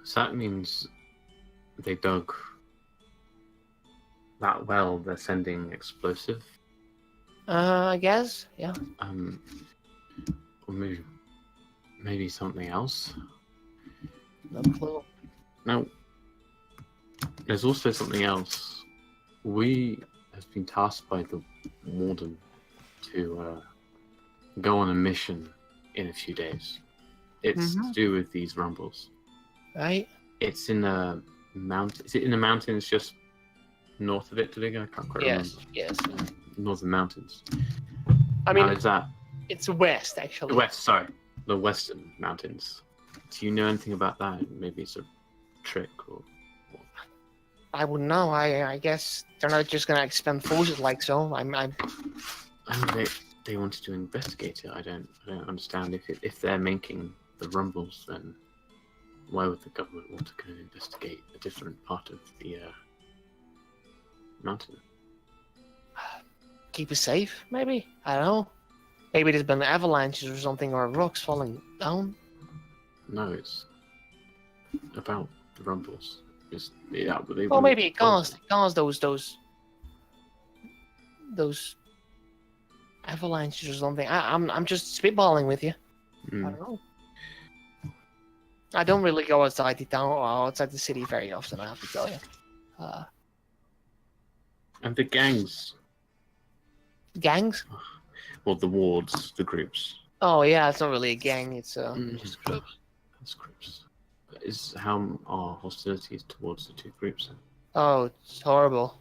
B: So that means they dug that well. They're sending explosive.
C: I guess, yeah.
B: Or maybe something else.
C: No clue.
B: Now, there's also something else. We have been tasked by the warden to go on a mission in a few days. It's to do with these rumbles.
C: Right?
B: It's in a mountain. Is it in the mountains just north of Italy? I can't quite remember.
C: Yes.
B: Northern mountains.
C: I mean,
B: How is that?
C: it's west, actually.
B: The west, sorry. The western mountains. Do you know anything about that? Maybe it's a trick or...
C: I wouldn't know. I guess they're not just gonna expend forces like so.
B: I mean, they wanted to investigate it. I don't understand. If they're making the rumbles, then why would the government want to go and investigate a different part of the mountain?
C: Keep it safe, maybe? I don't know. Maybe there's been avalanches or something, or rocks falling down.
B: No, it's about the rumbles.
C: Well, maybe it caused those avalanches or something. I'm just spitballing with you. I don't know. I don't really go outside the town or outside the city very often, I have to tell you.
B: And the gangs.
C: Gangs?
B: Well, the wards, the groups.
C: Oh yeah, it's not really a gang. It's just groups.
B: That's groups. How are hostilities towards the two groups? Then?
C: Oh, it's horrible.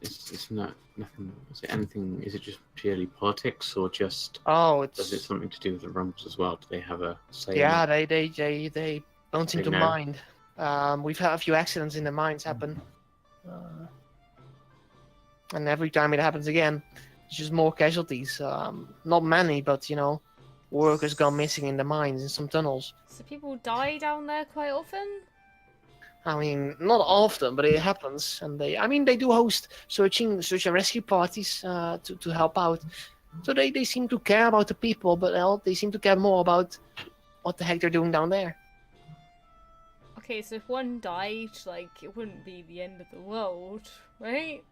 B: It's not nothing. Is it anything? Is it just purely politics, or just?
C: Oh,
B: Does it
C: it's
B: something to do with the rumbles as well? Do they have a say? in
C: yeah.
B: it?
C: They don't seem
B: They
C: to
B: know.
C: mind. We've had a few accidents in the mines happen, and every time it happens again, it's just more casualties. Not many, but you know, workers gone missing in the mines in some tunnels.
A: So people die down there quite often?
C: I mean, not often, but it happens, and they do host search and rescue parties to help out. So they seem to care about the people, but they seem to care more about what the heck they're doing down there.
A: Okay, so if one died, like, it wouldn't be the end of the world, right?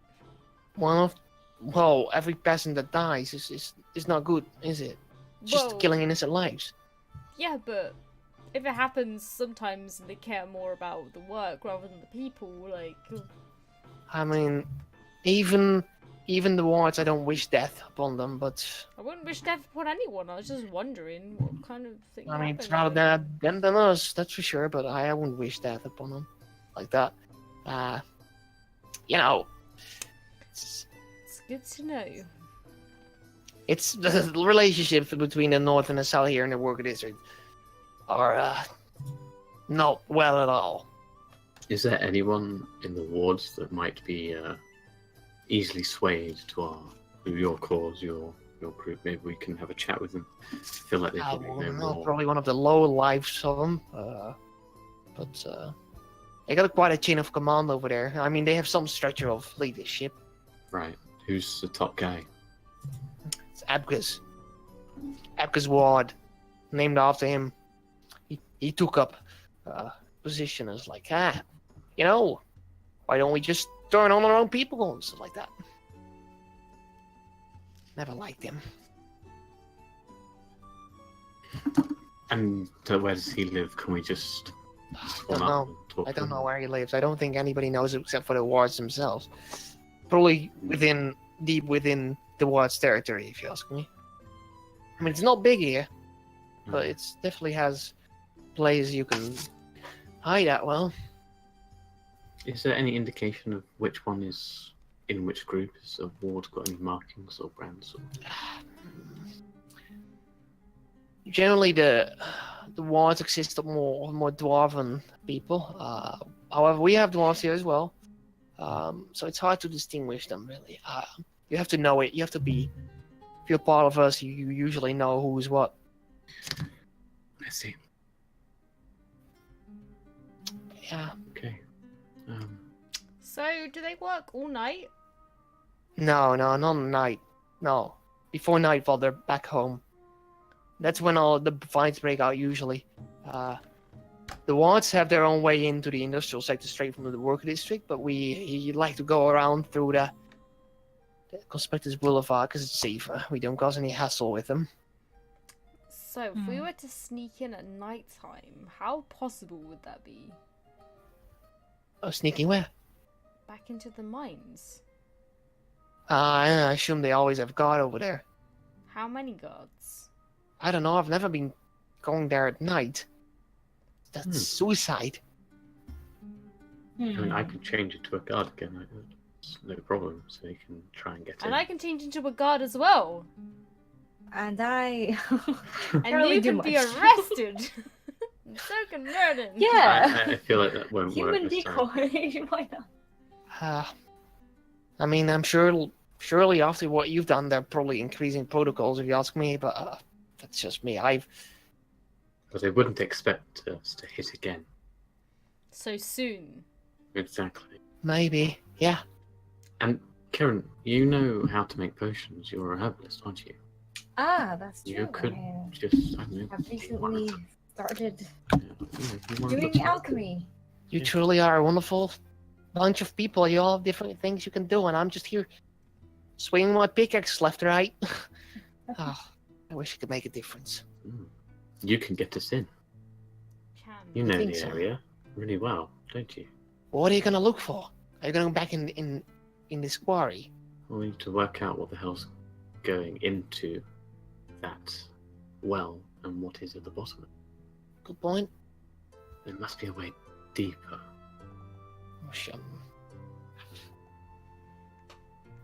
C: Every person that dies is not good, is it? It's just
A: Well,
C: killing innocent lives.
A: Yeah, but if it happens sometimes they care more about the work rather than the people, like...
C: I mean, even the wards, I don't wish death upon them, but
A: I wouldn't wish death upon anyone, I was just wondering what kind of thing
C: I mean, it's
A: happened,
C: rather
A: like-
C: them than us, that's for sure. But I wouldn't wish death upon them like that. You know,
A: It's good to know.
C: it's the relationships between the north and the south here in the worker district are not well at all.
B: Is there anyone in the wards that might be easily swayed to your cause, your group? Maybe we can have a chat with them. I feel like they
C: I
B: probably know
C: wouldn't know,
B: more.
C: probably one of the low lives of them. But they got quite a chain of command over there. I mean, they have some structure of leadership.
B: Right. Who's the top guy?
C: It's Abgus. Abgus Ward, named after him. He took up position as like, you know, why don't we just turn on our own people and stuff like that. Never liked him.
B: And where does he live? Can we just
C: Don't
B: Well,
C: know.
B: not talk
C: I
B: to
C: don't know
B: him.
C: where he lives. I don't think anybody knows except for the wards themselves. Probably deep within the wards territory, if you ask me. I mean, it's not big here, but
B: Mm.
C: it definitely has places you can hide at. Well,
B: Is there any indication of which one is in which group? Has a ward got any markings or brands? Or...
C: generally the wards exist of more dwarven people. However, we have dwarves here as well, so it's hard to distinguish them really. You have to know it. You have to be. If you're part of us, you usually know who's what.
B: I see.
C: Yeah.
B: Okay.
A: So, do they work all night?
C: No, not at night. No. Before nightfall, they're back home. That's when all the fights break out usually. The wards have their own way into the industrial sector straight from the worker district, but we like to go around through the Conspectus Boulevard because it's safer. We don't cause any hassle with them.
A: So, if we were to sneak in at night time, how possible would that be?
C: Oh, sneaking where?
A: Back into the mines?
C: I assume they always have guard over there.
A: How many guards?
C: I don't know. I've never been going there at night. That's suicide.
B: I mean, I could change it to a guard again. It's no problem, so you can try and get in.
A: And I can change into a guard as well.
D: And I.
A: And
D: really
A: you
D: do
A: can be
D: much.
A: arrested. And so can Merlin.
D: Yeah.
B: I feel like that won't
D: Human
B: work this time.
D: decoy. Why not?
C: I mean, I'm surely after what you've done, they're probably increasing protocols, if you ask me. But that's just me.
B: But they wouldn't expect us to hit again.
A: So soon.
B: Exactly.
C: Maybe, yeah.
B: And Kieran, you know how to make potions. You're a herbalist, aren't you?
D: Ah, that's true.
B: You could
D: I
B: just, I don't know.
D: have
B: if you wanted
D: recently started
B: to- you wanted
D: doing
B: to-
D: alchemy.
C: You
B: Yeah.
C: truly are a wonderful bunch of people. You all have different things you can do, and I'm just here swinging my pickaxe left and right. I wish I could make a difference.
B: Mm. You can get us in.
A: Can.
B: You know
C: think
B: the
C: so?
B: area really well, don't you?
C: What are you gonna look for? Are you gonna go back in this quarry?
B: Well, we need to work out what the hell's going into that well and what is at the bottom of it.
C: Good point.
B: There must be a way deeper.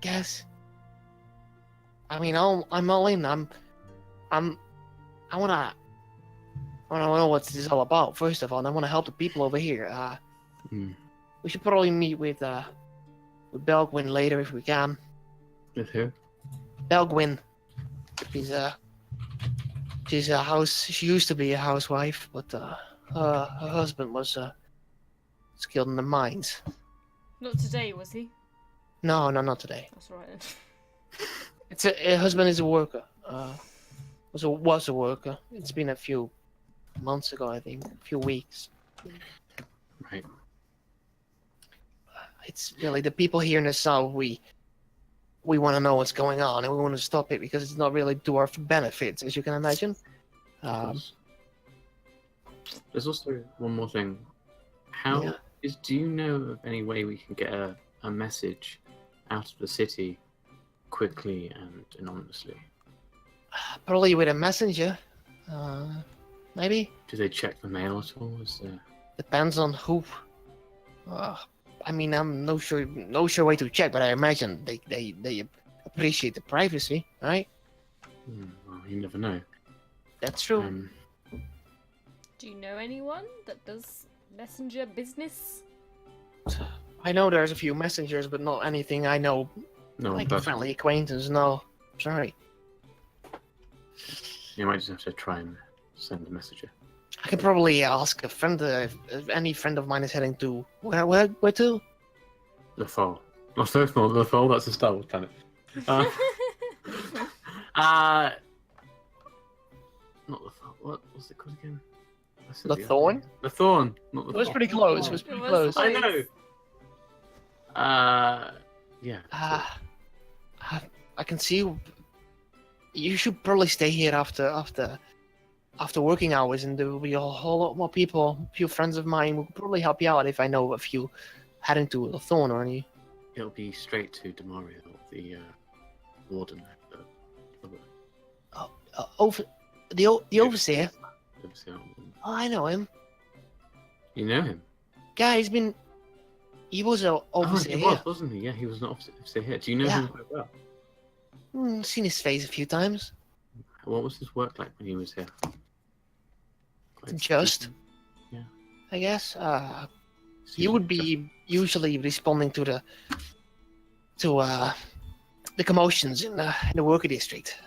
C: Guess. I mean, I'm all in. I wanna know what this is all about. First of all, and I wanna help the people over here.
B: Hmm.
C: We should probably meet with Belgwin later if we can.
B: With who?
C: Belgwin. She's a house. She used to be a housewife, but her husband was skilled in the mines.
A: Not today, was he?
C: No, not today.
A: That's right.
C: Her husband is a worker. Was a worker. It's been a few months ago, I think, a few weeks.
B: Right.
C: It's really the people here in the south. We want to know what's going on, and we want to stop it because it's not really to our benefits, as you can imagine.
B: There's also one more thing. How
C: Yeah.
B: do you know of any way we can get a message out of the city quickly and anonymously?
C: Probably with a messenger. Maybe.
B: Do they check the mail at all? Is there...
C: Depends on who. I mean, I'm no sure way to check, but I imagine they appreciate the privacy, right?
B: Well, you never know.
C: That's true.
A: Do you know anyone that does messenger business?
C: I know there's a few messengers, but not anything I know,
B: No,
C: like
B: but
C: friendly acquaintance. No, sorry.
B: you might just have to try and send a messenger.
C: I can probably ask a friend if any friend of mine is heading to where to?
B: The Fall. Oh, first of all, the Fall. That's a Star Wars planet. Not the Fall. What was it called again? I said
C: The
B: other
C: Thorn?
B: one. The Thorn. Not the
C: It was
B: Fall.
C: pretty close. It was
A: It
C: pretty
A: was
C: close.
B: I know. Yeah.
C: I can see. You should probably stay here after after working hours, and there will be a whole lot more people. A few friends of mine will probably help you out if I know if you heading to Thorn or any.
B: It'll be straight to Demario, the warden.
C: Over the overseer.
B: Overseer.
C: Oh, I know him.
B: You know him?
C: Yeah, he was an
B: Oh,
C: overseer.
B: he was, wasn't he? Yeah, he was an officer here. Do you know
C: Yeah.
B: him quite well?
C: Seen his face a few times.
B: What was his work like when he was here? Quite
C: Just.
B: decent? Yeah.
C: I guess. He
B: Seems
C: would
B: like
C: be usually responding to the commotions in the worker district.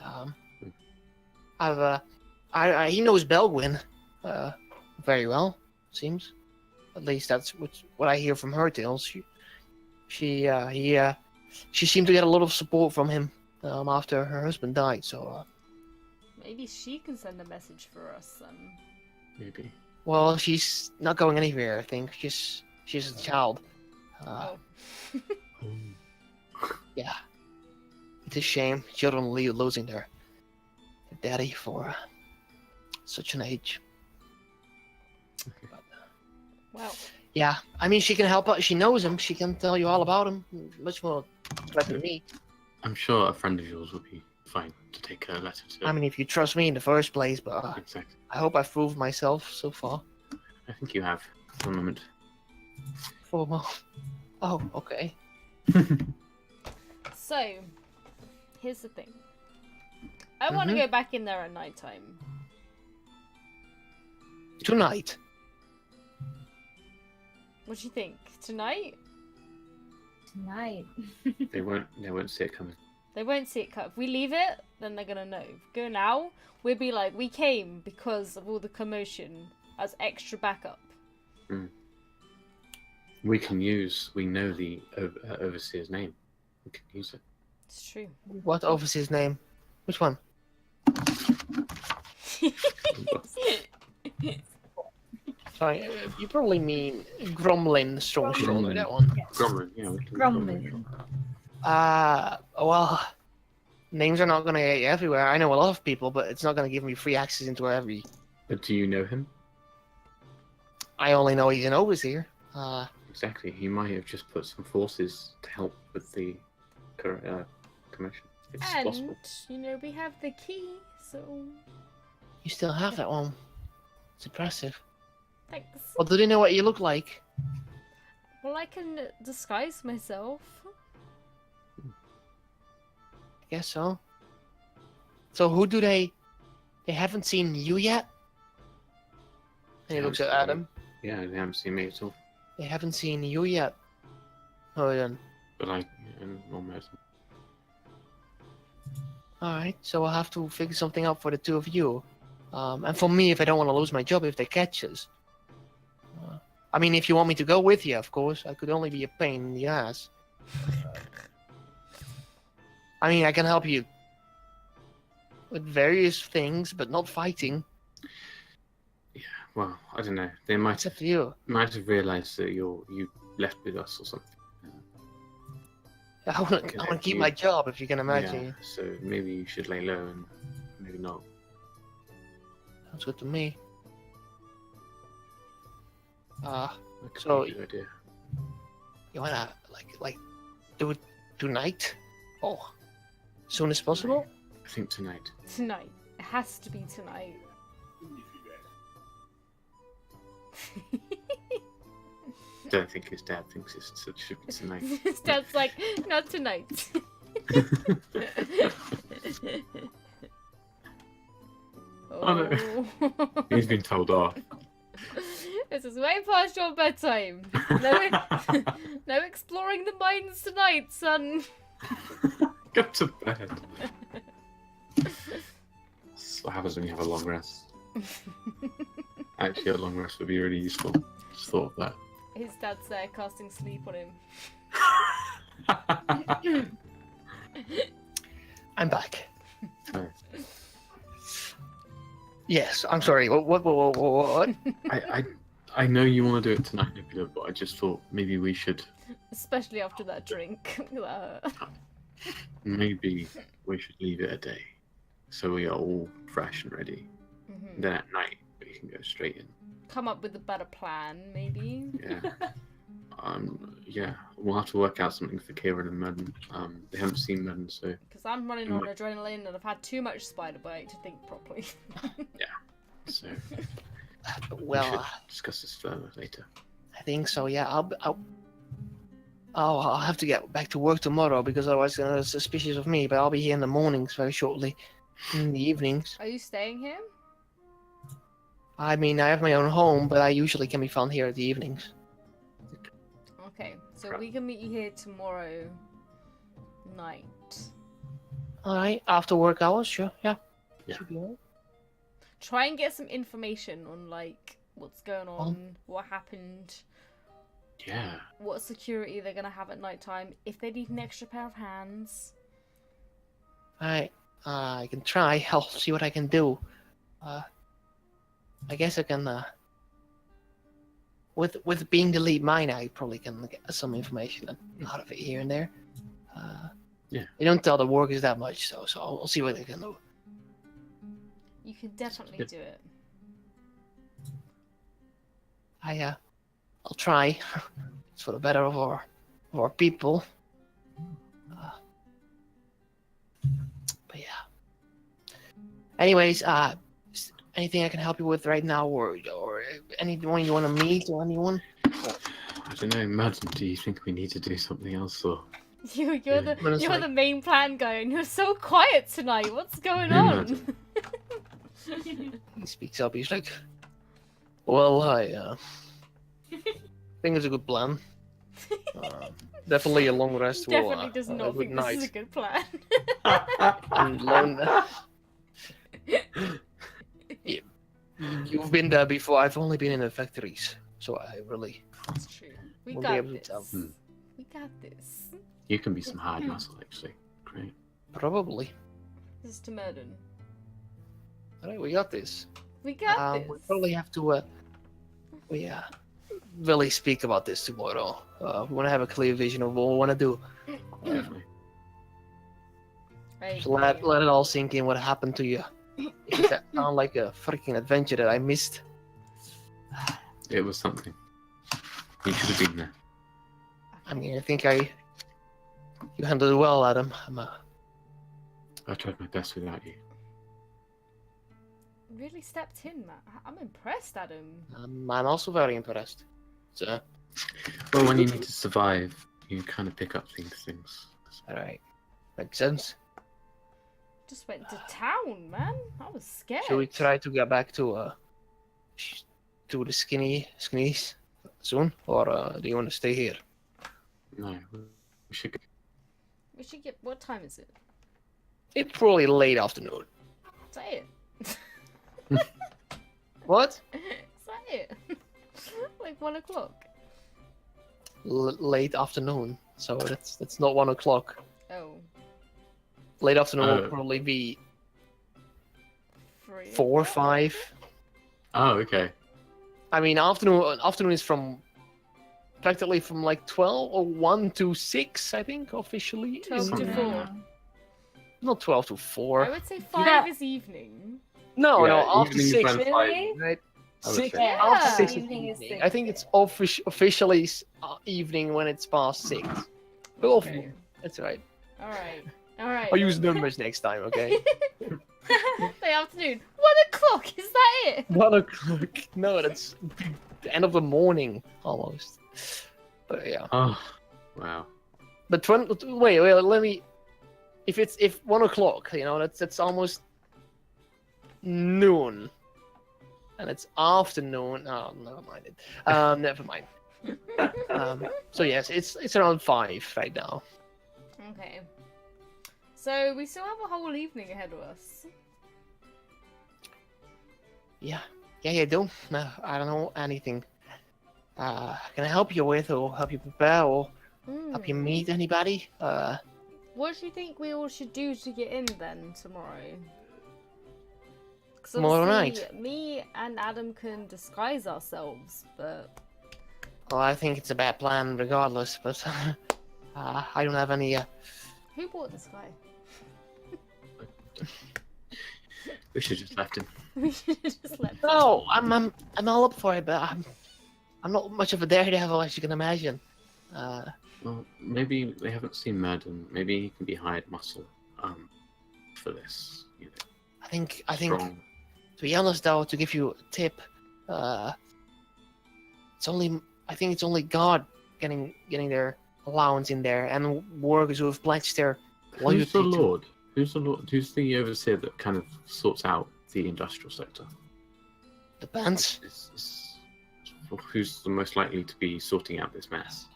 C: He knows Belwyn very well. Seems, at least that's what I hear from her tales. She seemed to get a lot of support from him after her husband died. So,
A: Maybe she can send a message for us.
B: maybe.
C: well, she's not going anywhere. I think she's a child.
A: Oh.
C: Yeah, it's a shame children losing their daddy for such an age.
A: Well,
C: Yeah, I mean, she can help out. She knows him. She can tell you all about him. Much more better than me.
B: I'm sure a friend of yours would be fine to take a letter to.
C: I mean, if you trust me in the first place, but
B: Exactly.
C: I hope I've proved myself so far.
B: I think you have. For a moment.
C: For more. Oh, okay.
A: so here's the thing. I want to
C: Mhm.
A: go back in there at night time.
C: Tonight.
A: What do you think? Tonight?
D: Tonight.
B: They won't see it coming.
A: They won't see it cut. If we leave it, then they're gonna know. If we go now, we'll be like, we came because of all the commotion as extra backup.
B: We know the overseer's name. We can use it.
A: It's true.
C: What overseer's name? Which one? Sorry, you probably mean Gromlin Strong Shoulder,
B: Gromlin.
C: that one.
B: Gromlin, yeah. We can
D: Gromlin.
C: Well, names are not going to get you everywhere. I know a lot of people, but it's not going to give me free access into every.
B: But do you know him?
C: I only know he's an overseer.
B: Exactly. He might have just put some forces to help with the commotion. It's
A: And,
B: possible.
A: you know, we have the key, so
C: You still have that one. It's impressive.
A: thanks.
C: Well, do they know what you look like?
A: Well, I can disguise myself.
C: I guess so. So who do they haven't seen you yet? And he looks at Adam.
B: Yeah, they haven't seen me at all.
C: They haven't seen you yet. Oh, then.
B: But I'm almost.
C: Alright, so I'll have to figure something out for the two of you. And for me, if I don't want to lose my job if they catch us. I mean, if you want me to go with you, of course. I could only be a pain in the ass. I mean, I can help you with various things, but not fighting.
B: Well, I don't know. They might
C: It's up to you.
B: have realised that you left with us or something.
C: I want to keep my job, if you can imagine.
B: Yeah, so maybe you should lay low and maybe not.
C: Sounds good to me.
B: That could
C: So-
B: be a good idea.
C: You wanna like do it tonight? Oh, soon as possible.
B: I think tonight.
A: Tonight. It has to be tonight.
B: Don't think his dad thinks it should be tonight.
A: His dad's like, not tonight.
B: Oh, no. He's been told off.
A: This is way past your bedtime. No, no exploring the mines tonight, son.
B: Go to bed. That's what happens when you have a long rest. Actually, a long rest would be really useful. Just thought of that.
A: His dad's there casting sleep on him.
C: I'm back.
B: Sorry.
C: Yes, I'm sorry. What?
B: I know you want to do it tonight, Nicola, but I just thought maybe we should.
A: Especially after that drink.
B: Maybe we should leave it a day, so we are all fresh and ready. Then at night we can go straight in.
A: Come up with a better plan, maybe.
B: Yeah, we'll have to work out something for Kieran and Madden. They haven't seen Madden, so
A: Because I'm running on adrenaline and I've had too much spider bite to think properly.
B: we should
C: Well,
B: discuss this further later.
C: I think so. Yeah, I'll have to get back to work tomorrow because otherwise they're suspicious of me. But I'll be here in the mornings very shortly. In the evenings.
A: Are you staying here?
C: I mean, I have my own home, but I usually can be found here at the evenings.
A: Okay, so we can meet you here tomorrow night.
C: All right, after work hours, sure. Yeah.
B: Yeah.
C: Should be all right.
A: Try and get some information on like what's going on, what happened,
B: Yeah.
A: what security they're gonna have at night time, if they need an extra pair of hands.
C: All right. I can try. I'll see what I can do. I guess I can. With being the lead mine, I probably can get some information out of it here and there.
B: Yeah.
C: They don't tell the workers that much, so I'll see what I can do.
A: You can definitely
B: good.
A: do it.
C: I'll try. It's for the better of our people. But yeah. Anyways, anything I can help you with right now, or anyone you want to meet, or anyone?
B: I don't know, Madden, do you think we need to do something else, or...
A: You're
C: Honestly.
A: the main plan guy, and you're so quiet tonight. What's going
B: Yeah,
A: on?
C: He speaks up. He's like, "Well, I think it's a good plan. Definitely a long rest.
A: Definitely does
C: a
A: not
C: good
A: think
C: night.
A: this is a good plan.
C: And long. You've been there before. I've only been in the factories, so I really
A: That's true. We
C: won't be
A: got
C: able to
A: this.
C: tell.
A: We got this.
B: You can be some hard muscle, actually. Great.
C: Probably.
A: This is to Murden.
C: All right, we got this.
A: We got this.
C: We probably have to. Really speak about this tomorrow. We want to have a clear vision of what we want to do.
B: Definitely.
A: Right.
C: So let it all sink in. What happened to you? It sound like a freaking adventure that I missed.
B: It was something. You should have been there.
C: I mean, I think you handled it well, Adam.
B: I tried my best without you.
A: Really stepped in, Matt. I'm impressed, Adam.
C: I'm also very impressed. So,
B: Well, when you need to survive, you kind of pick up things.
C: all right, makes sense.
A: Just went to town, man. I was scared.
C: Should we try to get back to the skinnies soon, or do you want to stay here?
B: No, we should go.
A: We should get. What time is it?
C: It's probably late afternoon.
A: Say it.
C: What?
A: Say it. Like 1 o'clock.
C: Late afternoon. So that's not 1 o'clock.
A: Oh.
C: Late afternoon will probably be
A: 3.
C: 4 or 5.
B: Oh, okay.
C: I mean, afternoon is practically from like 12 or 1 to 6, I think, officially.
A: 12 to
C: Isn't-
A: 4.
C: Not 12 to
A: I
C: 4.
A: would say 5
D: Yeah.
A: is evening.
C: No,
B: Yeah,
C: after
B: evening
C: 6.
B: time
D: Really?
C: Right?
B: I would
C: 6
B: say.
C: after
A: Yeah.
C: 6 is
D: Evening is
C: evening.
D: 6,
C: I think it's officially evening when it's past 6. But
A: Okay.
C: that's right.
A: Alright. Alright.
C: I'll use numbers next time, okay?
A: The afternoon. 1 o'clock, is that it?
C: 1 o'clock. No, that's the end of the morning almost. But yeah.
B: Oh, wow.
C: But wait, let me. If 1 o'clock, that's almost noon, and it's afternoon. Oh, never mind it. Never mind. So yes, it's around 5 right now.
A: Okay. So we still have a whole evening ahead of us.
C: Yeah, you do. No, I don't know anything. Can I help you with, or help you prepare, or help you meet anybody?
A: What do you think we all should do to get in then tomorrow? 'Cause
C: Tomorrow
A: obviously
C: night?
A: Me and Adam can disguise ourselves, but
C: Well, I think it's a bad plan regardless, but I don't have any.
A: who bought this guy?
B: We should just left him.
A: We should have just left.
C: No, I'm all up for it, but I'm not much of a daredevil, as you can imagine.
B: Well, maybe they haven't seen Murden. Maybe he can be hired muscle for this. You know,
C: I think
B: strong.
C: to be honest though, to give you a tip, I think it's only God getting their allowance in there, and workers who have pledged their loyalty.
B: Who's the Lord? Who's the Lord? Who's the overseer that kind of sorts out the industrial sector?
C: Depends.
B: Who's the most likely to be sorting out this mess?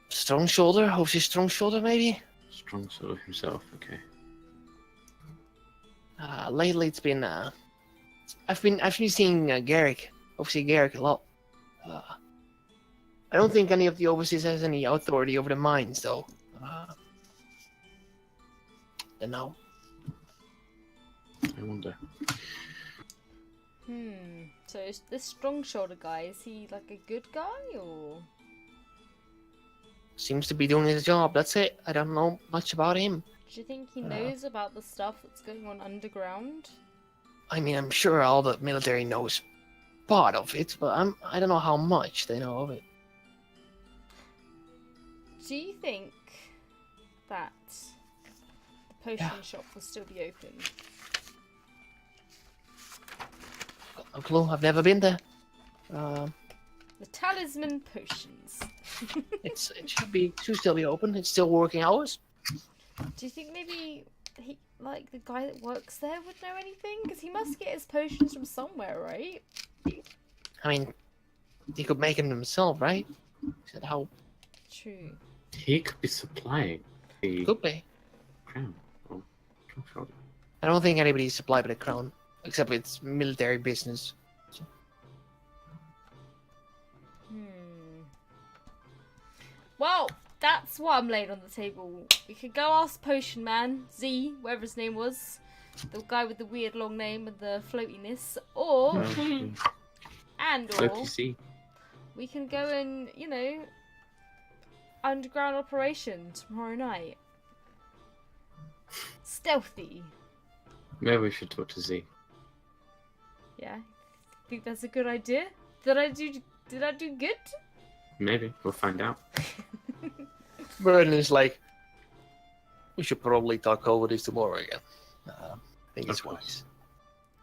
C: Strong Shoulder, Hosea Strong Shoulder, maybe.
B: Strong sort of himself. Okay.
C: Lately, it's been I've been seeing Garrick, obviously Garrick a lot. I don't think any of the overseers has any authority over the mines, though. Don't know.
B: I wonder.
A: So is this strong shoulder guy, is he like a good guy or?
C: Seems to be doing his job. That's it. I don't know much about him.
A: Do you think he knows about the stuff that's going on underground?
C: I mean, I'm sure all the military knows part of it, but I don't know how much they know of it.
A: Do you think that the potion shop will still be open?
C: Got no clue. I've never been there.
A: The talisman potions.
C: It should still be open. It's still working hours.
A: Do you think maybe he, like the guy that works there, would know anything? Because he must get his potions from somewhere, right?
C: I mean, he could make them himself, right? Said how
A: True.
B: He could be supplying the
C: could be.
B: crown. Or Strong Shoulder.
C: I don't think anybody's supplied by the crown, except it's military business.
A: Well, that's what I'm laying on the table. We could go ask Potion Man, Z, whatever his name was, the guy with the weird long name and the floatiness, or
B: Loki C.
A: we can go and, you know, underground operation tomorrow night. Stealthy.
B: Maybe we should talk to Z.
A: Yeah. Think that's a good idea? Did I do good?
B: Maybe we'll find out.
C: Burden is like, we should probably talk over this tomorrow again. I think it's
B: Of course.
C: wise.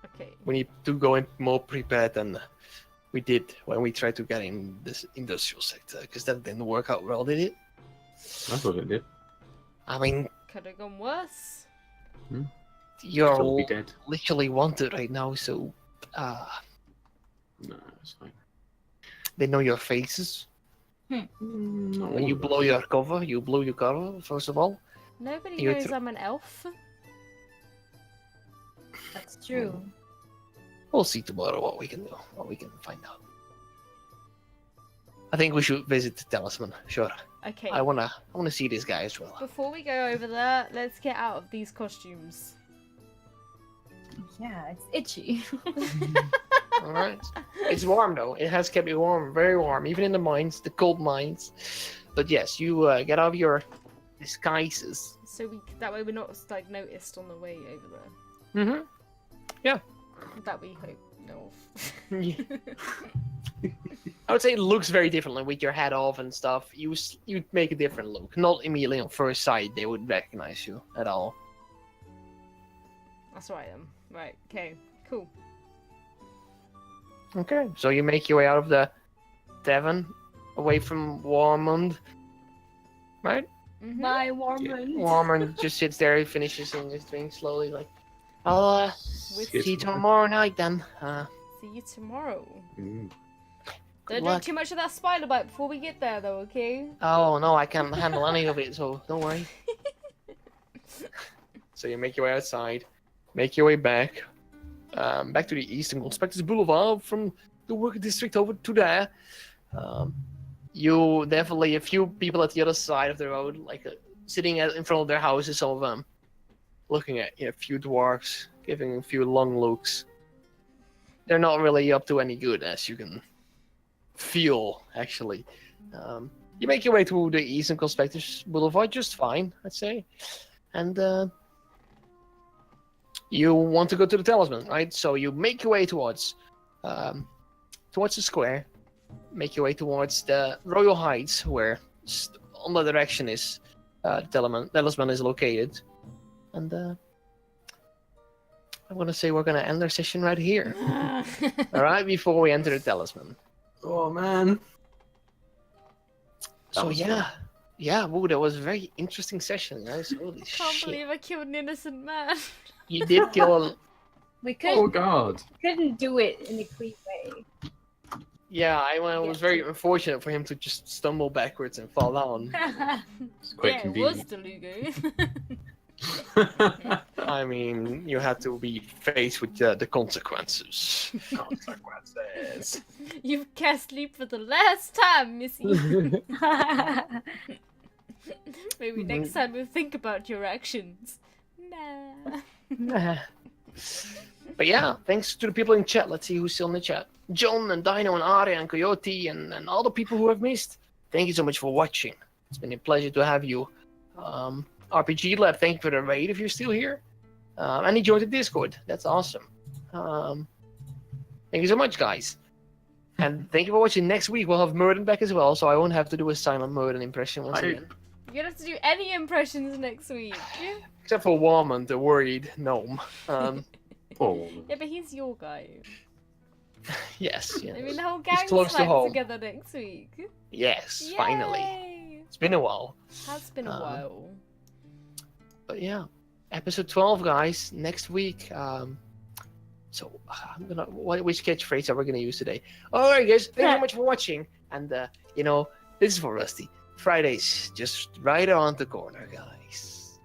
A: Okay.
C: We need to go in more prepared than we did when we tried to get in this industrial sector, because that didn't work out well, did it?
B: I thought it did.
C: I mean,
A: Could have gone worse.
C: you're
B: Still
C: all
B: be dead.
C: literally wanted right now, so
B: No, it's fine.
C: they know your faces.
B: Not
C: When
B: all
C: you
B: of
C: blow
B: us.
C: your cover, you blow your cover, first of all.
A: Nobody
C: You're
A: knows
C: thr-
A: I'm an elf.
D: That's true.
C: We'll see tomorrow what we can do, what we can find out. I think we should visit the talisman, sure.
A: Okay.
C: I wanna see this guy as well.
A: Before we go over there, let's get out of these costumes.
D: Yeah, it's itchy.
C: Alright. It's warm though. It has kept me warm, very warm, even in the mines, the cold mines. But yes, you get out of your disguises.
A: So that way we're not like noticed on the way over there.
C: Mm-hmm.
A: That we hope. No.
C: I would say it looks very differently with your hat off and stuff. You make a different look. Not immediately on first sight they would recognize you at all.
A: That's right then. Right. Okay. Cool.
C: Okay, so you make your way out of the Devon, away from Warmond, right?
A: Mhm.
D: Bye, Warmond.
C: Warmond just sits there, he finishes his drink slowly, like, I'll
A: With
C: see you tomorrow night then.
A: See you tomorrow.
B: Mm.
A: Don't
C: luck.
A: drink too much of that spider bite before we get there, though. Okay.
C: Oh no, I can't handle any of it, so don't worry. So you make your way outside, make your way back to the Eastern Inspectors Boulevard from the work district over to there. You definitely a few people at the other side of the road, like sitting in front of their houses, some of them looking at a few dwarves, giving a few long looks. They're not really up to any good, as you can feel, actually. You make your way to the Eastern Inspectors Boulevard just fine, I'd say. And you want to go to the talisman, right? So you make your way towards the square, make your way towards the Royal Heights, where on the direction is the talisman is located, and I'm gonna say we're gonna end our session right here. All right, before we enter the talisman.
B: Oh man.
C: So
B: was
C: yeah, woo, that was a very interesting session, guys. Holy
A: Can't
C: shit!
A: believe I killed an innocent man.
C: You did kill.
D: We
B: Oh god.
D: couldn't do it in a clean way.
C: Yeah, it was very unfortunate for him to just stumble backwards and fall down.
B: It's quite
A: Yeah, it was
B: convenient.
A: Delugo.
C: I mean, you had to be faced with the consequences.
B: Consequences.
A: You've cast sleep for the last time, Missy. Maybe next time you'll think about your actions. Nah.
C: But yeah, thanks to the people in chat. Let's see who's still in the chat. John and Dino and Aria and Coyote and all the people who have missed. Thank you so much for watching. It's been a pleasure to have you. RPG Lab, thank you for the raid if you're still here. And he joined the Discord. That's awesome. Thank you so much, guys. And thank you for watching. Next week we'll have Murden back as well, so I won't have to do a silent Murden impression once again.
A: You don't have to do any impressions next week.
C: Except for Warman, the worried gnome.
B: Oh.
A: Yeah, but he's your guy.
C: Yes.
A: I mean, the whole
C: He's
A: gang's
C: close to
A: back
C: home.
A: together next week.
C: Yes, finally.
A: Yay!
C: It's been a while.
A: Has been a while.
C: But yeah, episode 12, guys, next week. So I'm gonna. Which catchphrase are we gonna use today? All right, guys. Thank you so much for watching. And this is for Rusty. Fridays just right around the corner, guys.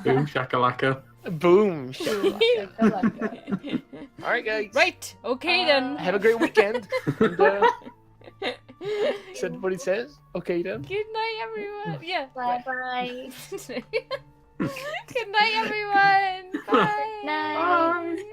B: Boom shakalaka.
C: Boom. shakalaka. All right, guys.
A: Right. Okay then.
C: Have a great weekend. And, is that what it says? Okay then.
A: Good night, everyone. Yeah.
D: Bye bye.
A: Good night, everyone. Bye.
D: Night.